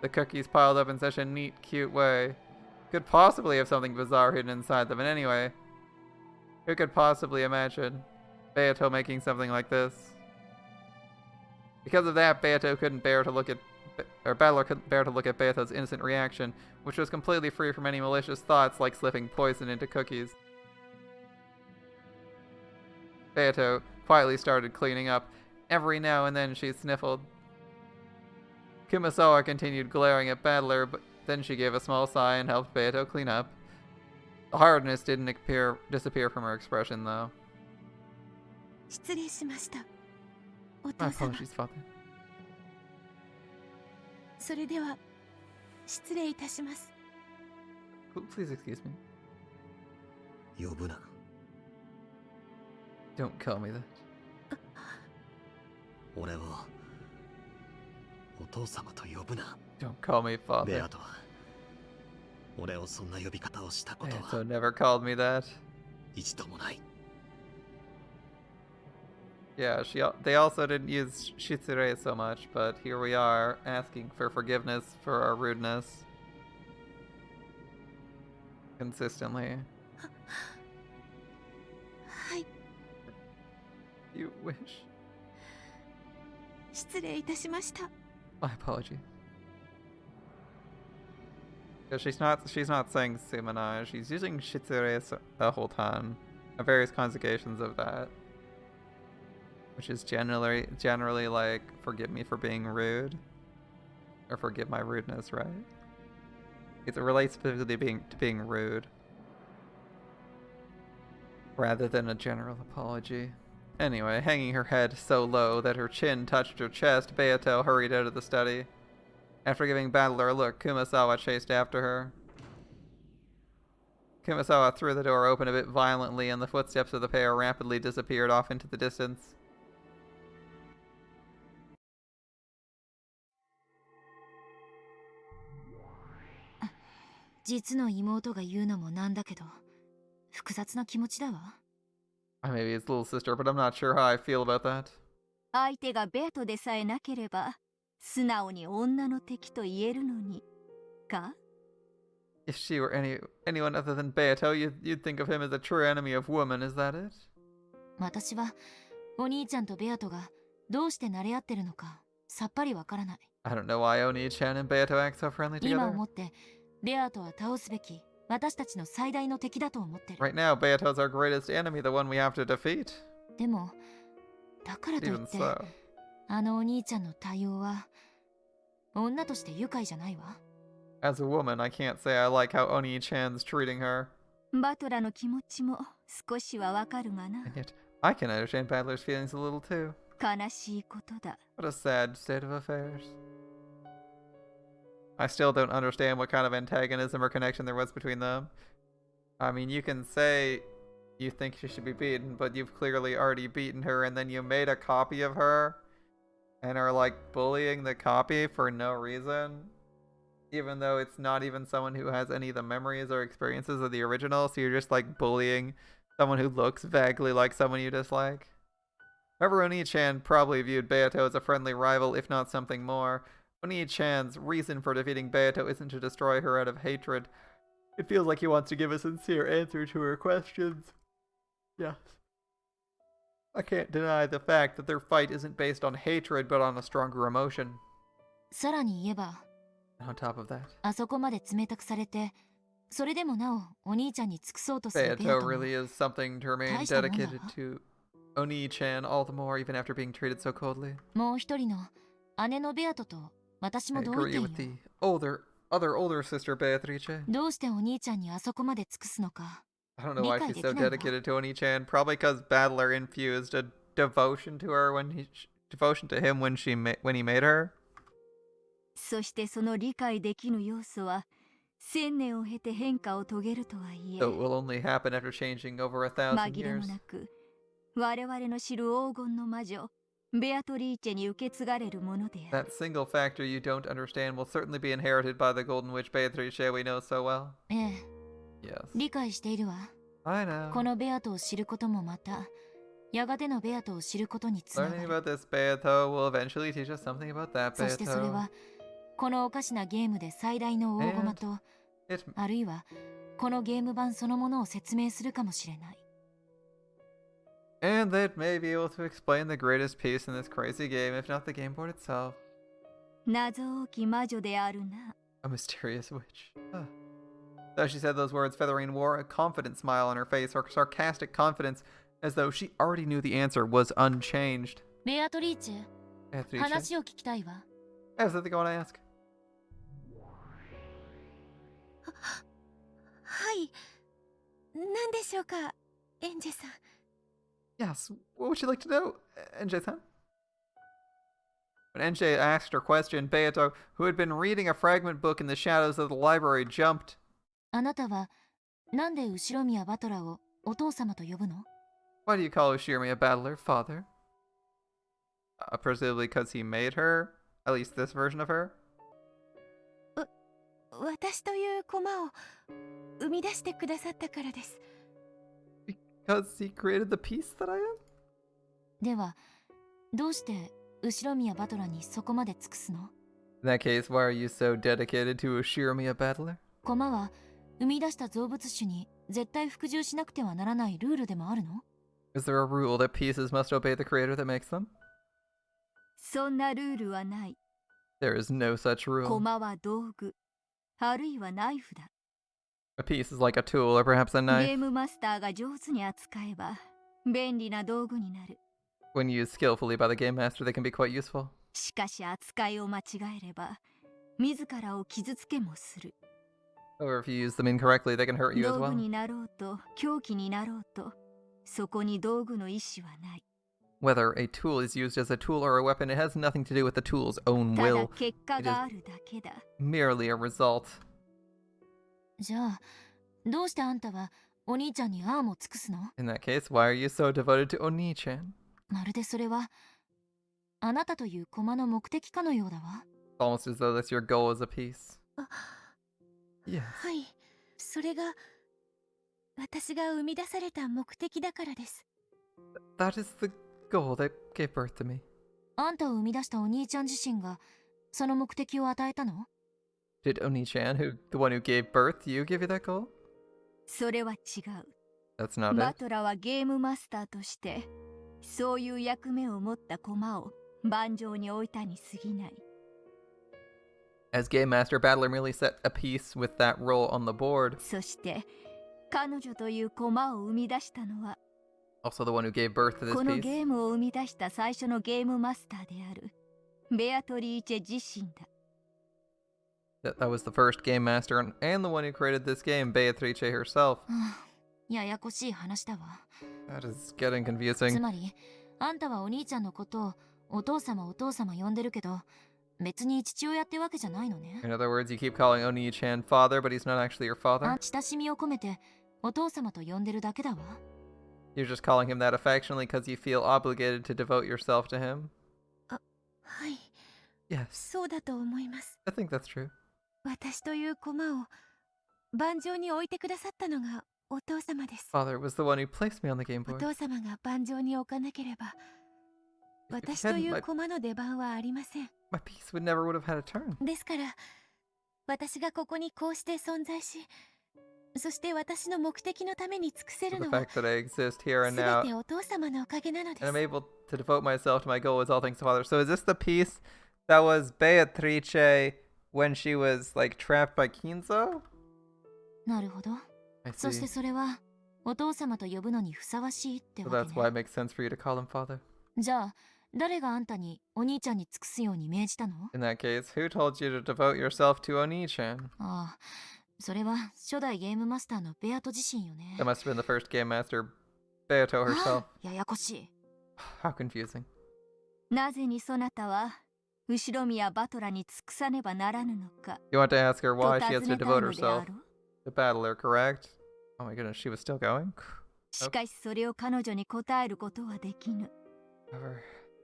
The cookies piled up in such a neat, cute way. Could possibly have something bizarre hidden inside them. And anyway, who could possibly imagine Beato making something like this? Because of that, Beato couldn't bear to look at, or Battler couldn't bear to look at Beato's innocent reaction, which was completely free from any malicious thoughts like slipping poison into cookies. Beato quietly started cleaning up. Every now and then she sniffled. Kumasawa continued glaring at Battler, but then she gave a small sigh and helped Beato clean up. The hardness didn't disappear from her expression, though. 失礼しました。お My 父様。 apologies, father. それでは失礼いたします。 Please excuse me. 呼ぶな。 Don't call me that. 俺をお父様と呼ぶな。 Don't call me ベ father. アトは俺をそんな呼び方をしたこと Beato は never called me that. 一度もない。 Yeah, they also didn't use Shitsure so much, but here we are, asking for forgiveness for our rudeness. Consistently. はい、 You wish. 失礼いたしました。 My apology. Because she's not saying Sumanai, she's using Shitsure the whole time. Various conjugations of that. Which is generally like, forgive me for being rude. Or forgive my rudeness, right? It relates specifically to being rude. Rather than a general apology. Anyway, hanging her head so low that her chin touched her chest, Beato hurried out of the study. After giving Battler a look, Kumasawa chased after her. Kumasawa threw the door open a bit violently, and the footsteps of the pair rapidly disappeared off into the distance. 実の妹が言うのもなんだけど、複雑な気持ちだわ。Maybe his little sister, but I'm not sure how I feel about that. 相手がベアトでさえなければ素直に女の敵と言えるのにか If she were anyone other than Beato, you'd think of him as a true enemy of woman, is that it? 私はお兄ちゃんとベアトがどうして慣れ合ってるのかさっぱりわからない。 I don't know why Oni-chan and Beato act so friendly 今 together. 思ってベアトは倒すべき私たちの最大の敵だと思ってる。 Right now, Beato's our greatest enemy, the one we have to defeat. でもだからとい Even って so. あのお兄ちゃんの対応は女として愉快じゃないわ。 As a woman, I can't say I like how Oni-chan's treating her. バトラの気持ちも少しはわかるがな。 And yet, I can understand Battler's feelings a little too. 悲しいことだ。 What a sad state of affairs. I still don't understand what kind of antagonism or connection there was between them. I mean, you can say you think she should be beaten, but you've clearly already beaten her, and then you made a copy of her and are like bullying the copy for no reason, even though it's not even someone who has any of the memories or experiences of the original, so you're just like bullying someone who looks vaguely like someone you dislike. However, Oni-chan probably viewed Beato as a friendly rival, if not something more. Oni-chan's reason for defeating Beato isn't to destroy her out of hatred. It feels like he wants to give a sincere answer to her questions. Yes. I can't deny the fact that their fight isn't based on hatred, but on a stronger emotion. さらに言えば On top of that, あそこまで冷たくされてそれでもなおお兄ちゃんに尽くそうとするベア Beato トも really is something to remain 大したもんだわ。 dedicated to Oni-chan all the more, even after being treated so coldly. もう一人の姉のベアトと私 I も同意 agree 見 with よ。 the other older sister Beatrice. どうしてお兄ちゃんにあそこまで尽くすのか I don't know why she's so 理解できないわ。 dedicated to Oni-chan. Probably because Battler infused a devotion to her devotion to him when he made her. そしてその理解できぬ要素は1000年を経て変化を遂げるとはいえ So it will only happen after changing over 1,000紛れも years. なく我々の知る黄金の魔女ベアトリーチェに受け継がれるものである。 That single factor you don't understand will certainly be inherited by the Golden Witch Beatrice we know so well. ええ Yes. 理解しているわ。 I know. このベアトを知ることもまたやがてのベアトを知ることにつなが Learning る。 about this Beato will eventually teach us something about that そしてそれ Beato. はこのおかしなゲームで最大の大駒と It あるいはこのゲーム版そのものを説明するかもしれない。 and that may be able to explain the greatest piece in this crazy game, if not the game board itself. 謎多き魔女であるな。 A mysterious witch. Though she said those words, Featherine wore a confident smile on her face, her sarcastic confidence, as though she already knew the answer was unchanged. ベアトリーチェ、 Beatrice, 話を聞きたいわ。 I have something I want to ask. はい。何でしょうか、エンジェさん。 Yes, what would you like to know, NJ-san? When NJ asked her question, Beato, who had been reading a fragment book in the shadows of the library, jumped. あなたはなんで後宮バトラをお父様と呼ぶの？ Why do you call Ushirmi a battler, father? Presumably because he made her? At least this version of her? 私という駒を生み出してくださったからです。 Because he created the piece that I am? ではどうして後宮バトラにそこまで尽くすの？ In that case, why are you so dedicated to Ushirmi, a battler? 駒は生み出した造物種に絶対服従しなくてはならないルールでもあるの？ Is there a rule that pieces must obey the creator that makes them? そんなルールはない。 There is no such rule. 駒は道具、あるいはナイフだ。 A piece is like a tool or perhaps a ゲー knife. ムマスターが上手に扱えば便利な道具になる。 When used skillfully by the game master, they can be quite useful. しかし扱いを間違えれば自らを傷つけもする。 Or if you use them incorrectly, they can hurt you as 道具 well. になろうと凶器になろうとそこに道具の意志はない。 Whether a tool is used as a tool or a weapon, it has nothing to do with the tool's own ただ will. 結果があるだけだ。 Merely a result. じゃあどうしてあんたはお兄ちゃんにああも尽くすの？ In that case, why are you so devoted to Oni-chan? まるでそれはあなたという駒の目的かのようだわ。 Almost as though that's your goal as a piece. Yes. はい。それが私が生み出された目的だからです。 That is the goal that gave birth to me. あんたを生み出したお兄ちゃん自身がその目的を与えたの？ Did Oni-chan, the one who gave birth to you, give you that goal? それは違う。 That's not バ it. トラはゲームマスターとしてそういう役目を持った駒を盤上に置いたに過ぎない。 As Game Master, Battler merely set a piece with that role on the board. そして彼女という駒を生み出したのは Also the one who gave birth to this この piece. ゲームを生み出した最初のゲームマスターであるベアトリーチェ自身だ。 That was the first Game Master and the one who created this game, Beatrice herself. ややこしい話だわ。 That is getting つ confusing. まりあんたはお兄ちゃんのことをお父様お父様呼んでるけど別に父親ってわけじゃないのね。 In other words, you keep calling Oni-chan father, but he's not actually your father. 親しみを込めてお父様と呼んでるだけだわ。 You're just calling him that affectionately because you feel obligated to devote yourself to him. はい。 Yes, そうだと思います。 I think that's true. 私という駒を盤上に置いてくださったのがお父様です。 Father was the one who placed me on the game お board. 父様が盤上に置かなければ If 私 he とい hadn't, う駒の出番はありません。 my piece would never would have had a turn. ですから私がここにこうして存在し、そして私の目的のために尽くせ So る the のは fact that I exist here すべ and now てお父様のおかげなので and I'm す。 able to devote myself to my goal is all thanks to Father. So is this the piece that was Beatrice when she was like trapped by Kinzo? なるほど。 I そして see. それはお父様と呼ぶのにふさわしいって So わ that's け why it ね。 makes sense for you to call him father. じゃあ誰があんたにお兄ちゃんに尽くすように命じたの？ In that case, who told you to devote yourself to Oni-chan? ああ、それは初代ゲームマスターのベアト自身よね。 That must have been the first game master, Beato あ herself. あ、ややこしい。 How confusing. なぜにそなたは後宮バトラに尽くさねばならぬのか You want to ask her と why 尋 she has ね to たい devote のであ herself ろう。 to Battler, correct? Oh my goodness, she was still going? しかしそれを彼女に答えることはできぬ。 However,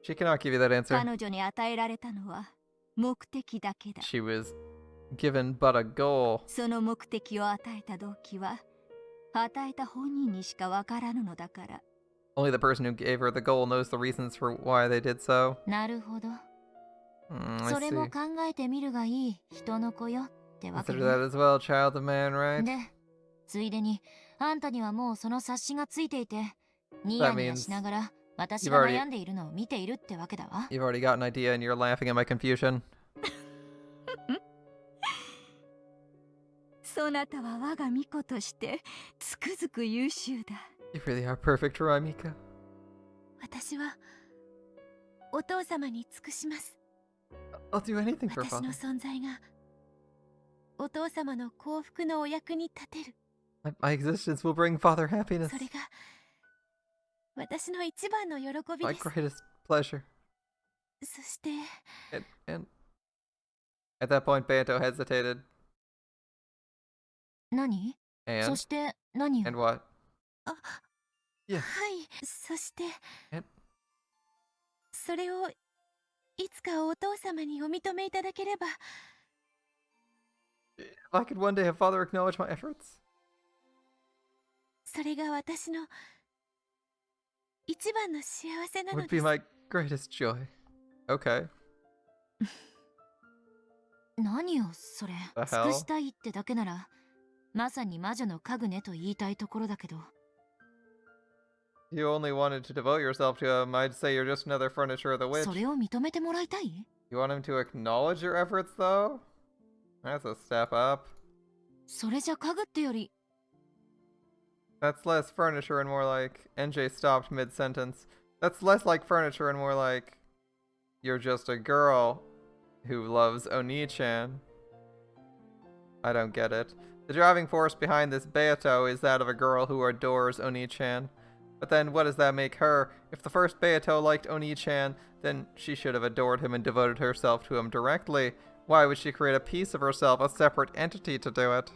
she cannot give you that answer. 彼女に与えられたのは目的だけだ。 She was given but a goal. その目的を与えた動機は与えた本人にしかわからぬのだから。Only the person who gave her the goal knows the reasons for why they did so. なるほど。I それも see. 考えてみるがいい人の子よってわけ Consider ね。 that as well, child of man, right? で、ついでにあんたにはもうその冊子がついていて、ニヤ That ニヤ means しながら私 you've が already 悩んでいるのを見ているってわけだわ。 you've already got an idea and you're laughing at my confusion. そなたは我が巫女としてつくづく優秀だ。 You really are perfect, Raimika. 私はお父様に尽くします。 I'll do anything for 私の father. 存在がお父様の幸福のお役に立てる。 My existence will bring father happiness. それが私の一番の喜び My です。 greatest pleasure. そして And at that point, Banto hesitated. 何？ And そして何 and を？ what? あ、 Yeah. はい、そして And それをいつかお父様にお認めいただければ、 if I could one day have father acknowledge my efforts, それが私の一番の幸せな it の would で be す。 my greatest joy. Okay. 何をそれ？ The 尽く hell? したいってだけなら、まさに魔女の家具ねと言いたいところだけど。 You only wanted to devote yourself to him. I'd say you're just another furniture of the witch. それを認めてもらいたい？ You want him to acknowledge your efforts, though? That's a step up. それじゃ家具ってより、 That's less furniture and more like... NJ stopped mid-sentence. That's less like furniture and more like... You're just a girl who loves Oni-chan. I don't get it. The driving force behind this Beato is that of a girl who adores Oni-chan. But then what does that make her? If the first Beato liked Oni-chan, then she should have adored him and devoted herself to him directly. Why would she create a piece of herself, a separate entity to do it?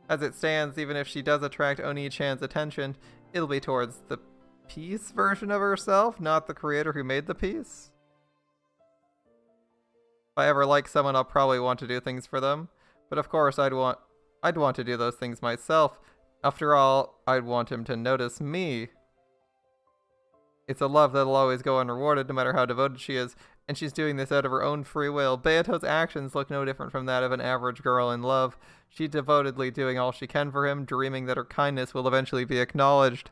As it stands, even if she does attract Oni-chan's attention, it'll be towards the piece version of herself, not the creator who made the piece. If I ever like someone, I'll probably want to do things for them. But of course, I'd want to do those things myself. After all, I'd want him to notice me. It's a love that'll always go unrewarded, no matter how devoted she is, and she's doing this out of her own free will. Beato's actions look no different from that of an average girl in love. She's devotedly doing all she can for him, dreaming that her kindness will eventually be acknowledged.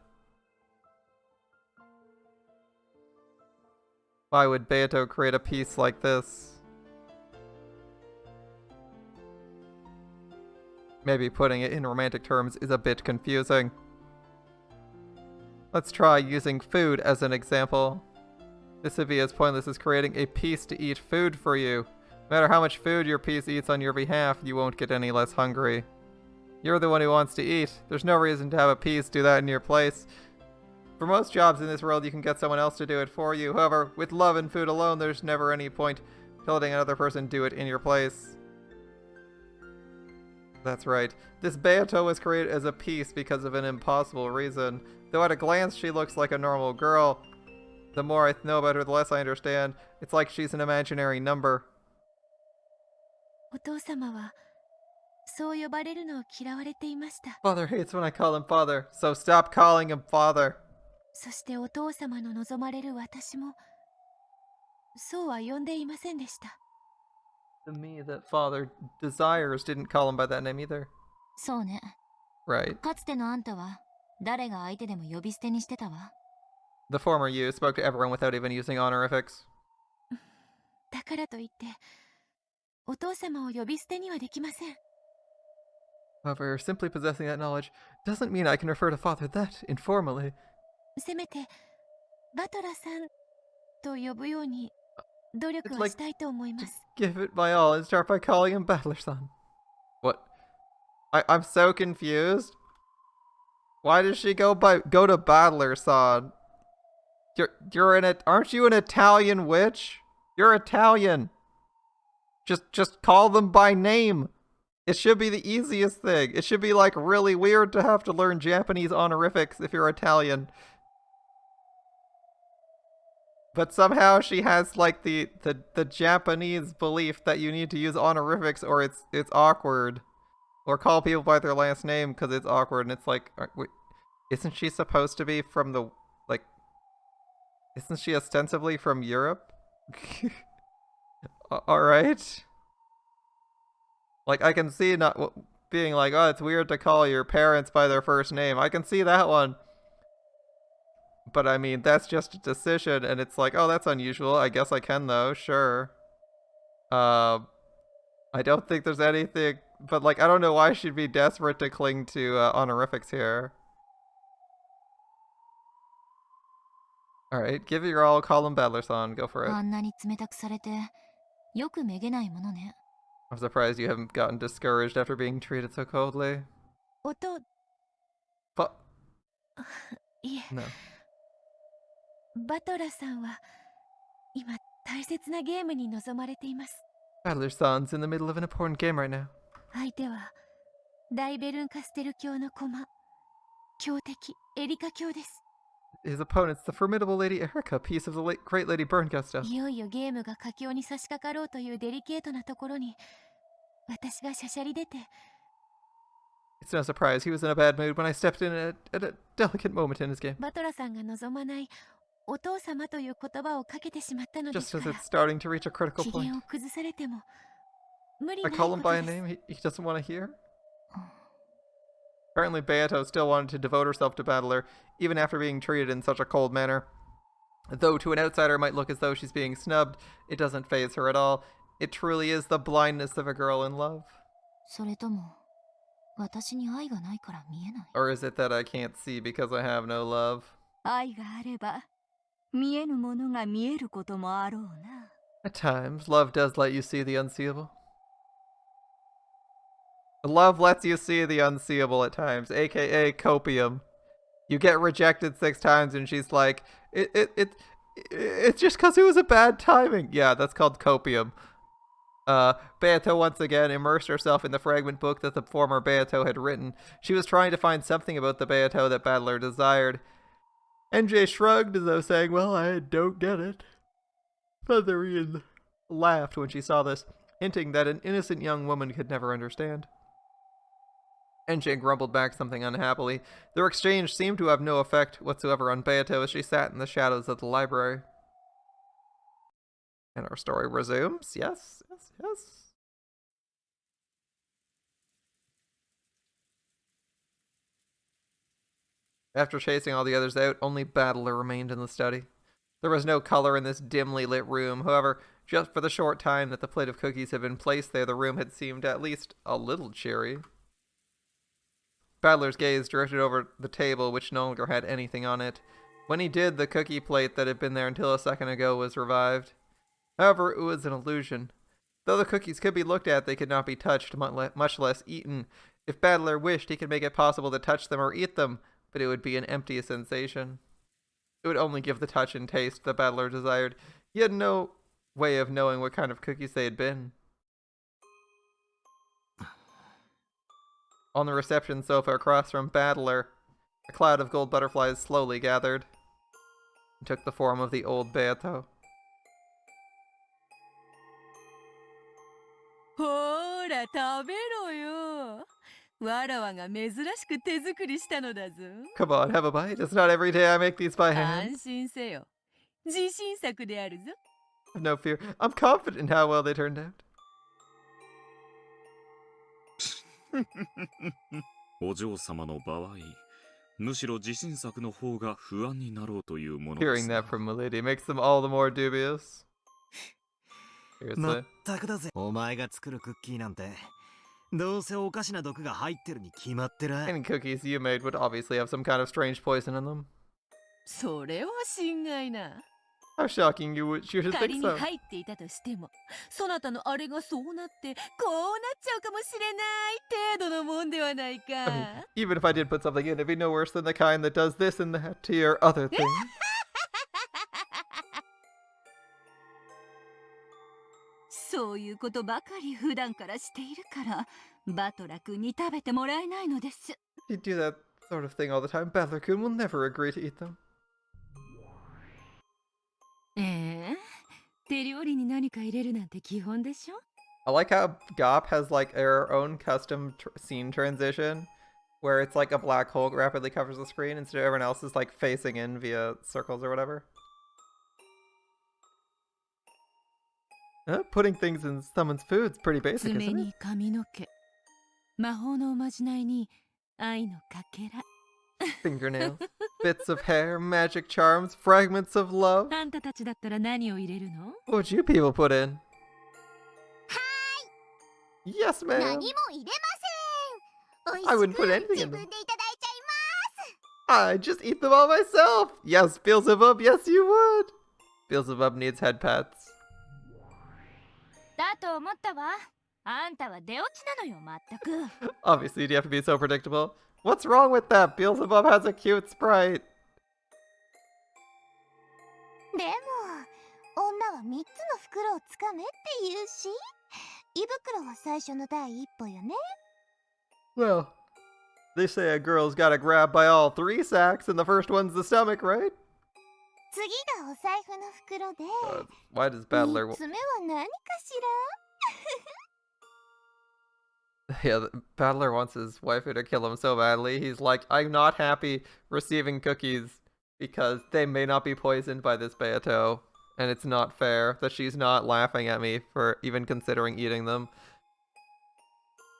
Why would Beato create a piece like this? Maybe putting it in romantic terms is a bit confusing. Let's try using food as an example. This would be as pointless as creating a piece to eat food for you. No matter how much food your piece eats on your behalf, you won't get any less hungry. You're the one who wants to eat. There's no reason to have a piece do that in your place. For most jobs in this world, you can get someone else to do it for you. However, with love and food alone, there's never any point to letting another person do it in your place. That's right. This Beato was created as a piece because of an impossible reason. Though at a glance she looks like a normal girl, the more I know about her, the less I understand. It's like she's an imaginary number. お父様はそう呼ばれるのを嫌われていました。 Father hates when I call him father, so stop calling him father. そしてお父様の望まれる私もそうは呼んでいませんでした。 The me that father desires didn't call him by that name either. そうね。 Right. かつてのあんたは誰が相手でも呼び捨てにしてたわ。 The former you spoke to everyone without even using honorifics. だからといってお父様を呼び捨てにはできません。 However, simply possessing that knowledge doesn't mean I can refer to father that informally. せめてバトラさんと呼ぶように努力 It's は like したいと思います。 give it my all and start by calling him Battler-san. What? I'm so confused. Why does she go to Battler-san? Aren't you an Italian witch? You're Italian. Just call them by name. It should be the easiest thing. It should be like really weird to have to learn Japanese honorifics if you're Italian. But somehow she has like the Japanese belief that you need to use honorifics or it's awkward. Or call people by their last name because it's awkward, and it's like, wait, isn't she supposed to be from the Isn't she ostensibly from Europe? Alright. Like, I can see not being like, oh, it's weird to call your parents by their first name. I can see that one. But I mean, that's just a decision, and it's like, oh, that's unusual. I guess I can, though. Sure. I don't think there's anything, but like, I don't know why she'd be desperate to cling to honorifics here. Alright, give it your all, call him Battler-san. Go for it. I'm surprised you haven't gotten discouraged after being treated so coldly. But... No. バトラさんは今大切なゲームに臨まれています。Battler-san's in the middle of an important game right now. 相手は大ベルンカステル教の駒、強敵エリカ教です。His opponent's the formidable Lady Erica, piece of the great Lady Burngusto. いよいよゲームが佳境に差し掛かろうというデリケートなところに私がしゃしゃり出て。It's no surprise he was in a bad mood when I stepped in at a delicate moment in his game. バトラさんが望まないお父様という言葉をかけてしまったのですから。Just as it's starting to reach a critical 機 point. 嫌を崩されても無理 I ない call こ him と by で a す。 name he doesn't want to hear? Apparently Beato still wanted to devote herself to Battler, even after being treated in such a cold manner. Though to an outsider it might look as though she's being snubbed, it doesn't faze her at all. It truly is the blindness of a girl in love. それとも私に愛がないから見えない。 Or is it that I can't see because I have no love? 愛があれば見えぬものが見えることもあろうな。 At times, love does let you see the unseeable. Love lets you see the unseeable at times, aka copium. You get rejected 6 times and she's like, it's just because it was a bad timing. Yeah, that's called copium. Beato once again immersed herself in the fragment book that the former Beato had written. She was trying to find something about the Beato that Battler desired. NJ shrugged as though saying, well, I don't get it. Featherian laughed when she saw this, hinting that an innocent young woman could never understand. NJ grumbled back something unhappily. Their exchange seemed to have no effect whatsoever on Beato as she sat in the shadows of the library. And our story resumes. Yes, yes, yes. After chasing all the others out, only Battler remained in the study. There was no color in this dimly lit room. However, just for the short time that the plate of cookies had been placed there, the room had seemed at least a little cheery. Battler's gaze drifted over the table, which no longer had anything on it. When he did, the cookie plate that had been there until a second ago was revived. However, it was an illusion. Though the cookies could be looked at, they could not be touched, much less eaten. If Battler wished, he could make it possible to touch them or eat them, but it would be an empty sensation. It would only give the touch and taste the Battler desired. He had no way of knowing what kind of cookies they had been. On the reception sofa across from Battler, a cloud of gold butterflies slowly gathered and took the form of the old Beato. ほーら食べろよ。わらわが珍しく手作りしたのだぞ。 Come on, have a bite. It's not every day I make these by hand. 安心せよ。自信作であるぞ。 Have no fear. I'm confident in how well they turned out. お嬢様の場合、むしろ自信作の方が不安になろうというもの Hearing that from Milady makes them all the more dubious. Seriously. 全くだぜ。お前が作るクッキーなんて、どうせおかしな毒が入ってるに決まってら。 Any cookies you made would obviously have some kind of strange poison in them. それは心外な。 How shocking you should 仮 think に so. 入っていたとしても、そなたのあれがそうなってこうなっちゃうかもしれない程度のもんではないか。I mean, even if I did put something in, it'd be no worse than the kind that does this and that to your other things. そういうことばかり普段からしているからバトラ君に食べてもらえないのです。 If you do that sort of thing all the time, Battler-kun will never agree to eat them. 手料理に何か入れるなんて基本でしょ。 I like how Gop has like her own custom scene transition where it's like a black hole rapidly covers the screen instead of everyone else is like facing in via circles or whatever. Putting things in someone's food's pretty basic, 爪 isn't it? に髪の毛魔法のおまじないに愛のかけら Fingernails, bits of hair, magic charms, fragments of love. あんたたちだったら何を入れるの What would you people put in? Yes, 何 ma'am. も入れません。美 I 味 wouldn't し put く anything 自 in 分 them. でいただいちゃいます I just eat them all myself. Yes, Beelzebub, yes you would. Beelzebub needs head pats. だと思ったわ。あんたは出落ちなのよ、まったく。 Obviously, do you have to be so predictable? What's wrong with that? Beelzebub has a cute sprite. でも女は3つの袋をつかめって言うし、胃袋は最初の第一歩よね。 Well, they say a girl's gotta grab by all 3 sacks, and the first one's the stomach, right? 次がお財布の袋で、 Why does Battler... 3つ目は何かしら Yeah, Battler wants his waifu to kill him so badly. He's like, I'm not happy receiving cookies because they may not be poisoned by this Beato, and it's not fair that she's not laughing at me for even considering eating them.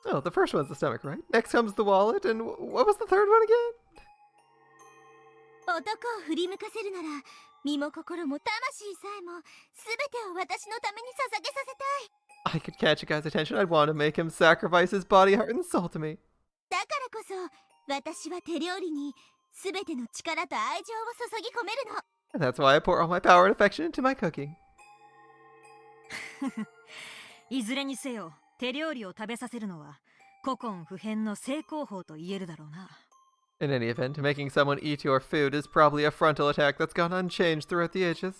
Oh, the first one's the stomach, right? Next comes the wallet, and what was the third one again? 男を振り向かせるなら、身も心も魂さえも全てを私のために捧げさせたい。 I could catch a guy's attention. I'd want to make him sacrifice his body, heart, and soul to me. だからこそ、私は手料理に全ての力と愛情を注ぎ込めるの。 And that's why I pour all my power and affection into my cooking. いずれにせよ、手料理を食べさせるのは古今不変の成功法と言えるだろうな。 In any event, making someone eat your food is probably a frontal attack that's gone unchanged throughout the ages.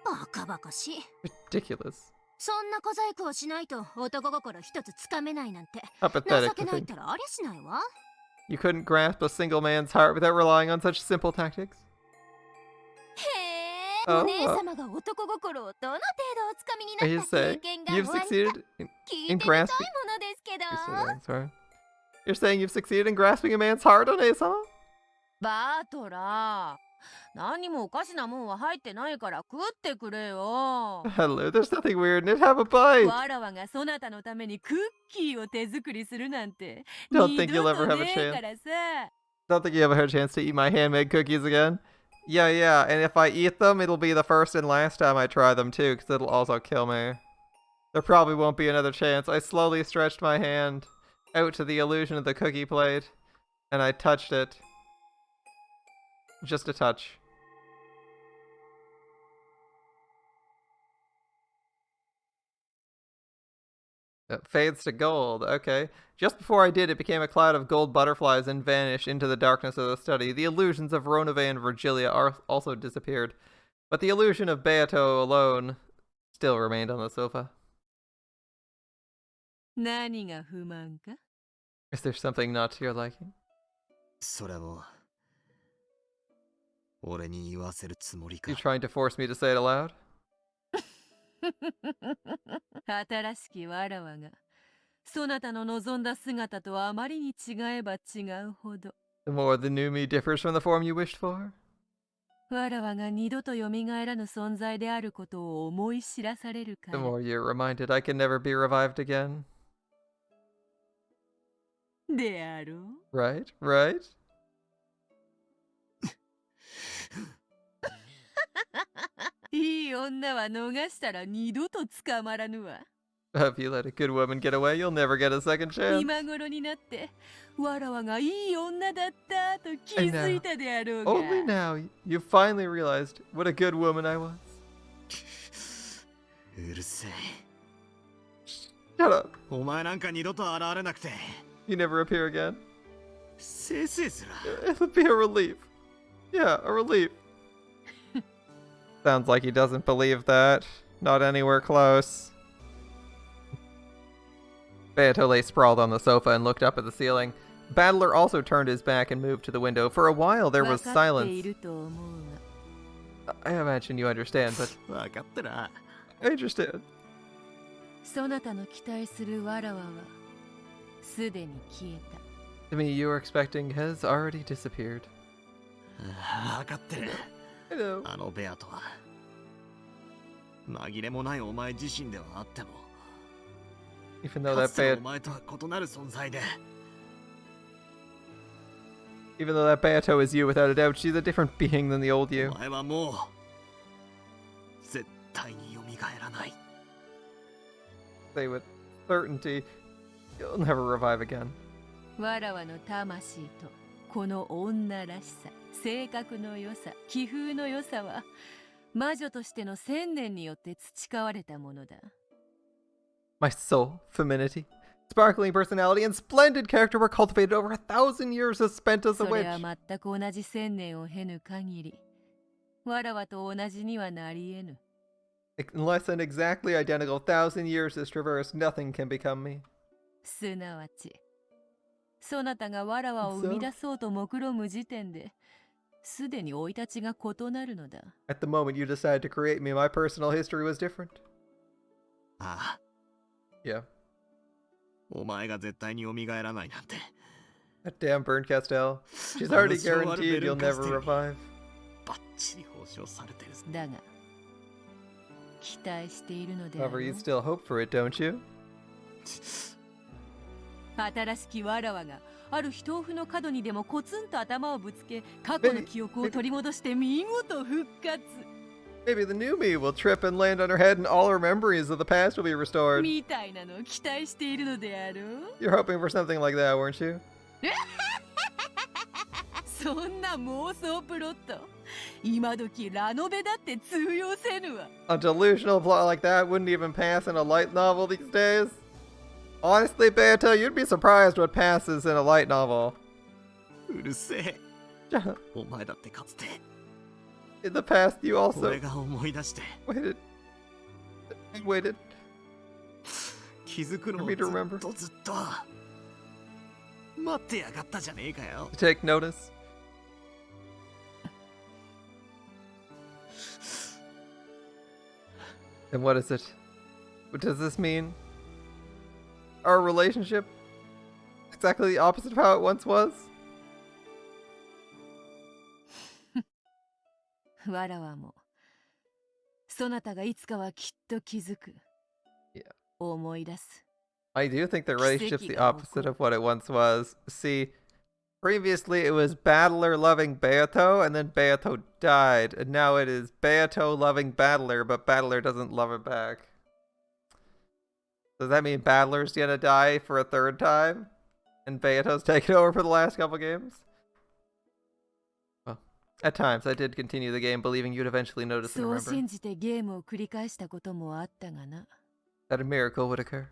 バカバカしい。 Ridiculous. そんな小細工をしないと男心一つつかめないなんて How 情 pathetic け to ないっ think. たらありゃしないわ。 You couldn't grasp a single man's heart without relying on such simple tactics? へえ、 Oh, お姉様が男心をどの程度おつかみに Are な you った経 saying 験が you've おありか succeeded 聞 in いてみたいも grasping? のですけど。 Sorry. You're saying you've succeeded in grasping a man's heart, One-sama? バートラー、何もおかしなもんは入ってないから食ってくれよ。 Hello, there's nothing weird in it. Have a bite. わらわがそなたのためにクッキーを手作りするなんて Don't 二 think you'll 度 ever と have a ねえから chance. さ。 Don't think you ever had a chance to eat my handmade cookies again? Yeah, and if I eat them, it'll be the first and last time I try them too, because it'll also kill me. There probably won't be another chance. I slowly stretched my hand out to the illusion of the cookie plate, and I touched it. Just a touch. It fades to gold, okay. Just before I did, it became a cloud of gold butterflies and vanished into the darkness of the study. The illusions of Ronave and Virgilia also disappeared, but the illusion of Beato alone still remained on the sofa. 何が不満か Is there something not to your liking? それを俺に言わせるつもりか。 You trying to force me to say it aloud? 新しきわらわがそなたの望んだ姿とあまりに違えば違うほど The more the new me differs from the form you wished for? わらわが二度と蘇らぬ存在であることを思い知らされるか The ら more you're reminded I can never be revived again. であろう Right? いい女は逃したら二度と捕まらぬわ If you let a good woman get away, you'll never get a second chance. 今頃になってわらわがいい女だったと気づいたであろうが Only now, you finally realized what a good woman I was. うるせえ。 Shut up. お前なんか二度と現れなくて。 You never appear again. せいせいすら。 It'll be a relief. Yeah, a relief. Sounds like he doesn't believe that. Not anywhere close. Beato lay sprawled on the sofa and looked up at the ceiling. Battler also turned his back and moved to the window. For a while, there was 分かってい silence. ると思うが I imagine you understand, but 分かってな。 I understand. そなたの期待するわらわはすでに消えた To me, you were expecting has already disappeared. 分かってる。I know. あのベアとは。紛れもないお前自身ではあっても、 Even though か that つてのお Beato, 前とは異なる存在で、 even though that Beato is you without a doubt, she's a different being than the old お you. 前はもう絶対に蘇らない。 Say with certainty, you'll never revive again. わらわの魂とこの女らしさ、性格の良さ、気風の良さは魔女としての1000年によって培われたものだ。 My soul, femininity, sparkling personality, and splendid character were cultivated over 1,000 years as spent as a それ witch. は全く同じ1000年を経ぬ限り、わらわと同じにはなり得ぬ。 Unless an exactly identical 1,000 years is traversed, nothing can become me. すなわち、そなたがわらわを生み出そうと目論む時点で、すでに生い立ちが異なるのだ。 At the moment you decided to create me, my personal history was different. ああ、 Yeah. お前が絶対に蘇らないなんて。 That damn Burn Castell. She's already guaranteed you'll never revive. バッチリ報奨されてる。だが、期待しているのであ However, ろ you う。 still hope for it, don't you? 新しきわらわがある非豆腐の角にでもコツンと頭をぶつけ、過去の記憶を取り戻して見事復活。 Maybe the new me will trip and land on her head and all her memories of the past will be restored. みたいなのを期待しているのであろう。 You're hoping for something like that, weren't you? そんな妄想プロット、今時ラノベだって通用せぬわ。 A delusional plot like that wouldn't even pass in a light novel these days. Honestly, Beato, you'd be surprised what passes in a light novel. うるせえ。お前だってかつて In the past, you 俺 also が思い出して waited 気づくの for を me ず to っ remember, とずっと待ってやがったじゃねえかよ。 to take notice. And what is it? What does this mean? Our relationship? Exactly the opposite of how it once was? わらわも、そなたがいつかはきっと気づく。Yeah. 思い出す。 I do think the relationship's the opposite of what it once was. See, previously it was Battler loving Beato, and then Beato died, and now it is Beato loving Battler, but Battler doesn't love her back. Does that mean Battler's gonna die for a third time? And Beato's taken over for the last couple games? Well, at times I did continue the game believing you'd eventually notice and そう remember 信じてゲームを繰り返したこともあったがな。 that a miracle would occur.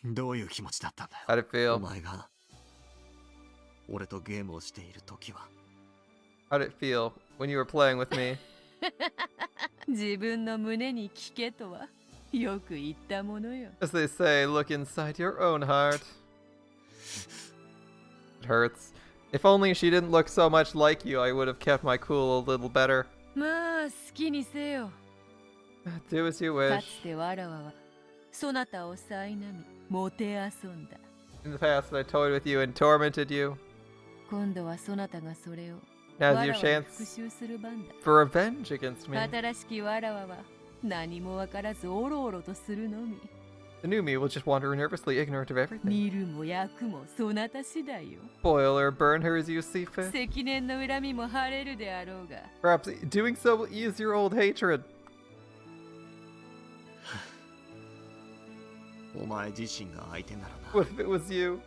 どういう気持ちだったんだよ。 How'd it お feel? 前が俺とゲームをしている時は。 How'd it feel when you were playing with me? 自分の胸に聞けとはよく言ったものよ。 As they say, look inside your own heart. It hurts. If only she didn't look so much like you, I would have kept my cool a little better. まあ好きにせよ。 Do as you か wish. つてわらわはそなたを苛み、もて遊んだ。 In the past, I toyed with you and tormented you. 今度はそなたがそれを Now's わ your らわに chance 復讐する番だ。 for revenge against me. 新しきわらわは何もわからずおろおろとするのみ。 The new me will just wander nervously ignorant of everything. 見るも焼くもそなた次第よ。 Boil or burn her as you see fit. 積年の恨みも晴れるであろうが。 Perhaps doing so will ease your old hatred. お前自身が相手ならな。 What if it was you?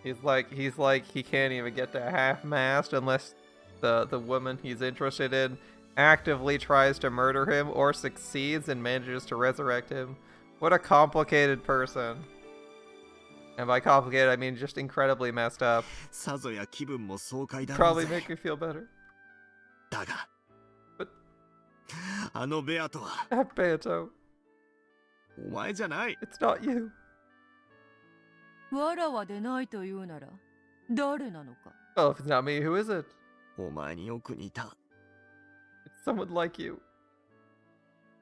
He's like he can't even get to half-mast unless the woman he's interested in actively tries to murder him or succeeds and manages to resurrect him. What a complicated person. And by complicated, I mean just incredibly messed up. さぞや気分も爽快だろう Probably ぜ。 make me feel better. だが But あのベアとは that Beato, お前じゃない。 it's not you. わらわでないというなら誰なのか。 Well, if it's not me, who is it? お前によく似た It's someone like you,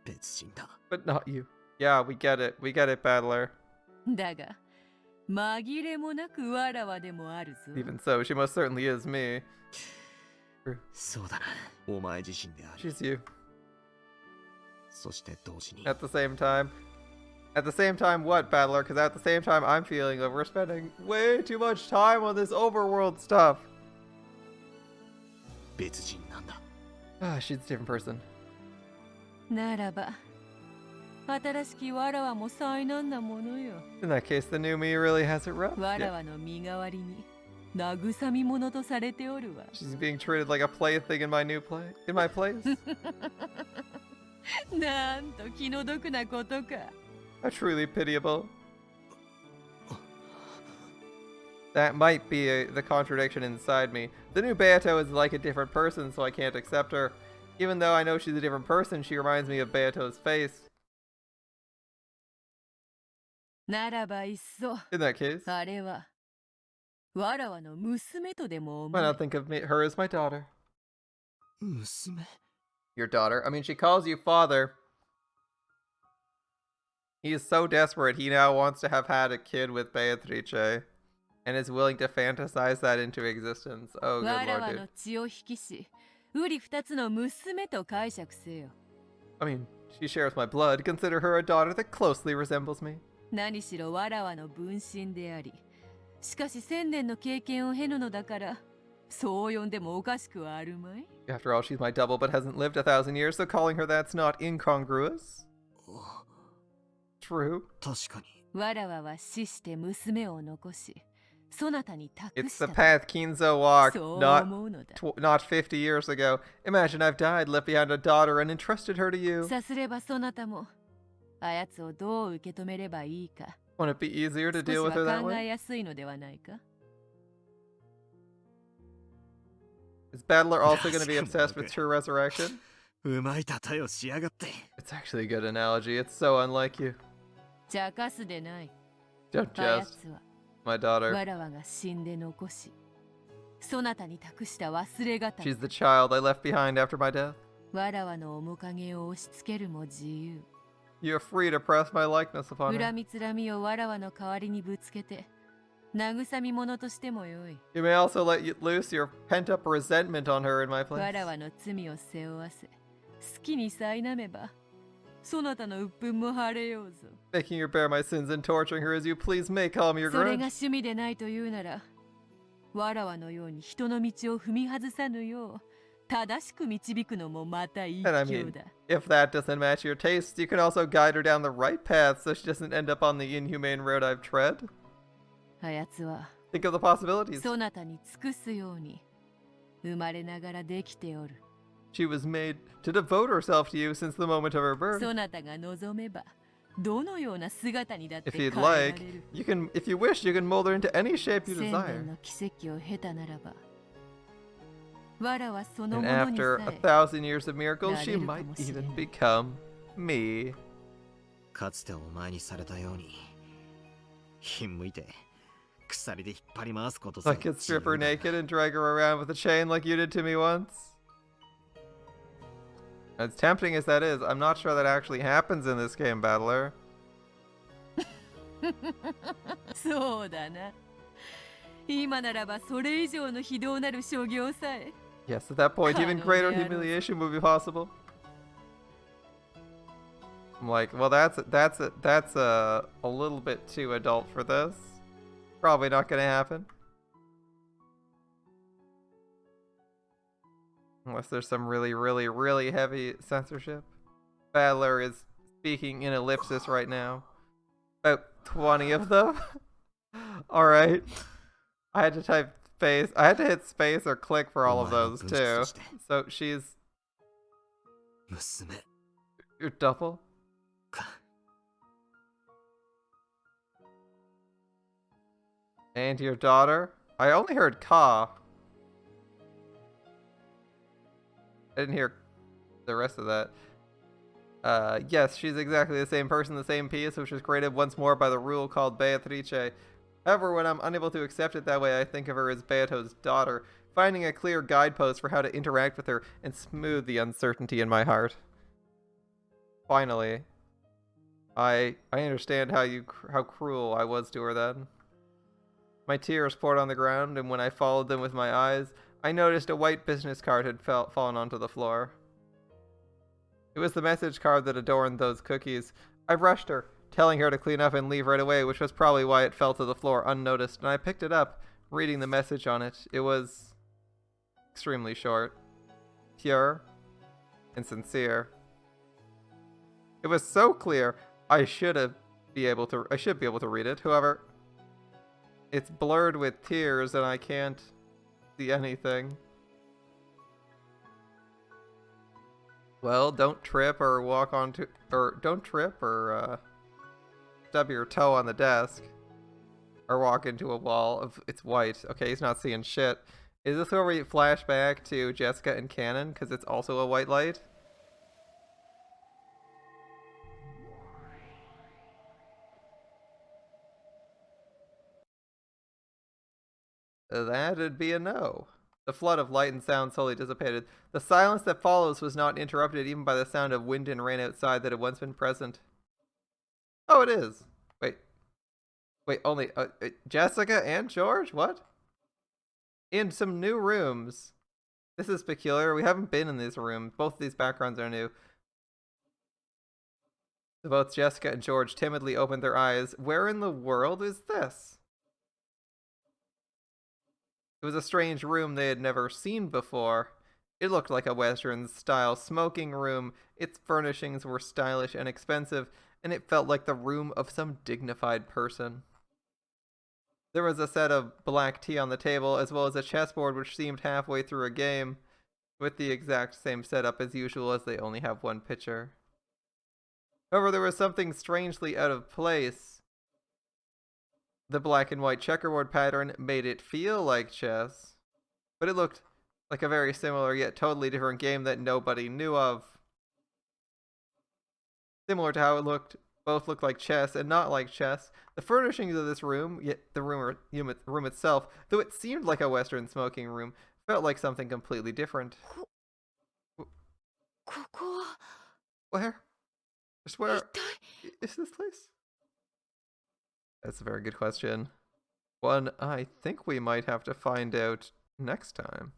別人だ。 but not you. Yeah, we get it. We get it, Battler. だが紛れもなくわらわでもあるぞ。 Even so, she most certainly is me. そうだな。お前自身である。 She's you. そして同時に At the same time. At the same time, what, Battler? Because at the same time, I'm feeling that we're spending way too much time on this overworld stuff. 別人なんだ。 Ah, she's a different person. ならば新しきわらわも災難なものよ。 In that case, the new me really has it rough. わら Yeah. わの身代わりに慰み者とされておるわ。 She's being treated like a plaything in my place. なんと気の毒なことか。 How truly pitiable. That might be the contradiction inside me. The new Beato is like a different person, so I can't accept her. Even though I know she's a different person, she reminds me of Beato's face. ならばいっそ In that case, あれはわらわの娘とでも思 why え。 not think of her as my daughter? 娘 Your daughter? I mean, she calls you father. He is so desperate, he now wants to have had a kid with Beatrice. And is willing to fantasize that into existence. Oh, good わら lord, わ dude. の血を引きし、うり二つの娘と解釈せよ。 I mean, she shares my blood. Consider her a daughter that closely resembles me. 何しろわらわの分身であり、しかし千年の経験を経ぬのだから、そう呼んでもおかしくはあるまい。 After all, she's my double but hasn't lived 1,000 years, so calling her that's not incongruous. True. 確かに。わらわは死して娘を残し、そなたに託 It's し the た。 path Kinzo walked そう not 思うのだ。 not 50 years ago. Imagine I've died, left behind a daughter, and entrusted her to you. さすればそなたも、あやつをどう受け止めればいいか、 Won't it be easier to 少し deal with her は that 考え way? やすいのではないか。 Is Battler also going to be obsessed with true resurrection? うまい例えをしやがって。 It's actually a good analogy. It's so unlike you. 茶化すでない。 Don't あや jest. つは My daughter. わらわが死んで残し、そなたに託した忘れがた。 She's the child I left behind after my death. わらわの面影を押し付けるも自由。 You are free to press my likeness upon her. 恨みつらみをわらわの代わりにぶつけて、慰み者としてもよい。 You may also let loose your pent-up resentment on her in my わ place. らわの罪を背負わせ、好きに苛めば、そなたの鬱憤も晴れようぞ。 Making her bear my sins and torturing her as you please may calm your それ grudge. が趣味でないというなら、わらわのように人の道を踏み外さぬよう、正しく導くのもまた一 And I 興 mean, だ。 if that doesn't match your taste, you can also guide her down the right path so she doesn't end up on the inhumane road I've tread. あやつは、 Think of the possibilities. そなたに尽くすように、生まれながらできておる。 She was made to devote herself to you since the moment of her birth. そなたが望めば、どのような姿にだって If 変え you'd ら like, れる。 if you wish, you can mold her into any shape you 千 desire. 年の奇跡を経たならば、わらはその And ものに after さ a え、 thousand years of miracles, she なれるか might もしれ even ない。 become me. かつてお前にされたように、ひんむいて、鎖で引っ張り回すことさ I could strip her naked and drag her around with a chain like you did to me once. As tempting as that is, I'm not sure that actually happens in this game, Battler. そうだな。今ならばそれ以上の非道なる所業さえ。 Yes, at that point, even Kanon greater de Arroz. humiliation would be possible. I'm like, well, that's a little bit too adult for this. Probably not gonna happen. Unless there's some really, really, really heavy censorship. Battler is speaking in ellipsis right now. About 20 of them. Alright. I had to type space. I had to hit space or click for all of those too. So she's 娘 your double? か。 And your daughter? I only heard Ka. I didn't hear the rest of that. Yes, she's exactly the same person, the same piece, which was created once more by the rule called Beatrice. However, when I'm unable to accept it that way, I think of her as Beato's daughter, finding a clear guidepost for how to interact with her and smooth the uncertainty in my heart. Finally, I understand how cruel I was to her then. My tears poured on the ground, and when I followed them with my eyes, I noticed a white business card had fallen onto the floor. It was the message card that adorned those cookies. I rushed her, telling her to clean up and leave right away, which was probably why it fell to the floor unnoticed, and I picked it up, reading the message on it. It was extremely short, pure, and sincere. It was so clear, I should be able to read it. However, it's blurred with tears and I can't see anything. Well, don't trip or stub your toe on the desk or walk into a wall. It's white. Okay, he's not seeing shit. Is this where we flash back to Jessica and Kanon because it's also a white light? That'd be a no. The flood of light and sound slowly dissipated. The silence that follows was not interrupted even by the sound of wind and rain outside that had once been present. Oh, it is. Wait, only Jessica and George? What? In some new rooms. This is peculiar. We haven't been in these rooms. Both of these backgrounds are new. So both Jessica and George timidly opened their eyes. Where in the world is this? It was a strange room they had never seen before. It looked like a Western-style smoking room. Its furnishings were stylish and expensive, and it felt like the room of some dignified person. There was a set of black tea on the table, as well as a chessboard which seemed halfway through a game, with the exact same setup as usual as they only have one pitcher. However, there was something strangely out of place. The black and white checkerboard pattern made it feel like chess, but it looked like a very similar yet totally different game that nobody knew of. Similar to how it looked, both looked like chess and not like chess. The furnishings of this room, yet the room itself, though it seemed like a Western smoking room, felt like something completely different. Where? Just where is this place? That's a very good question. One I think we might have to find out next time.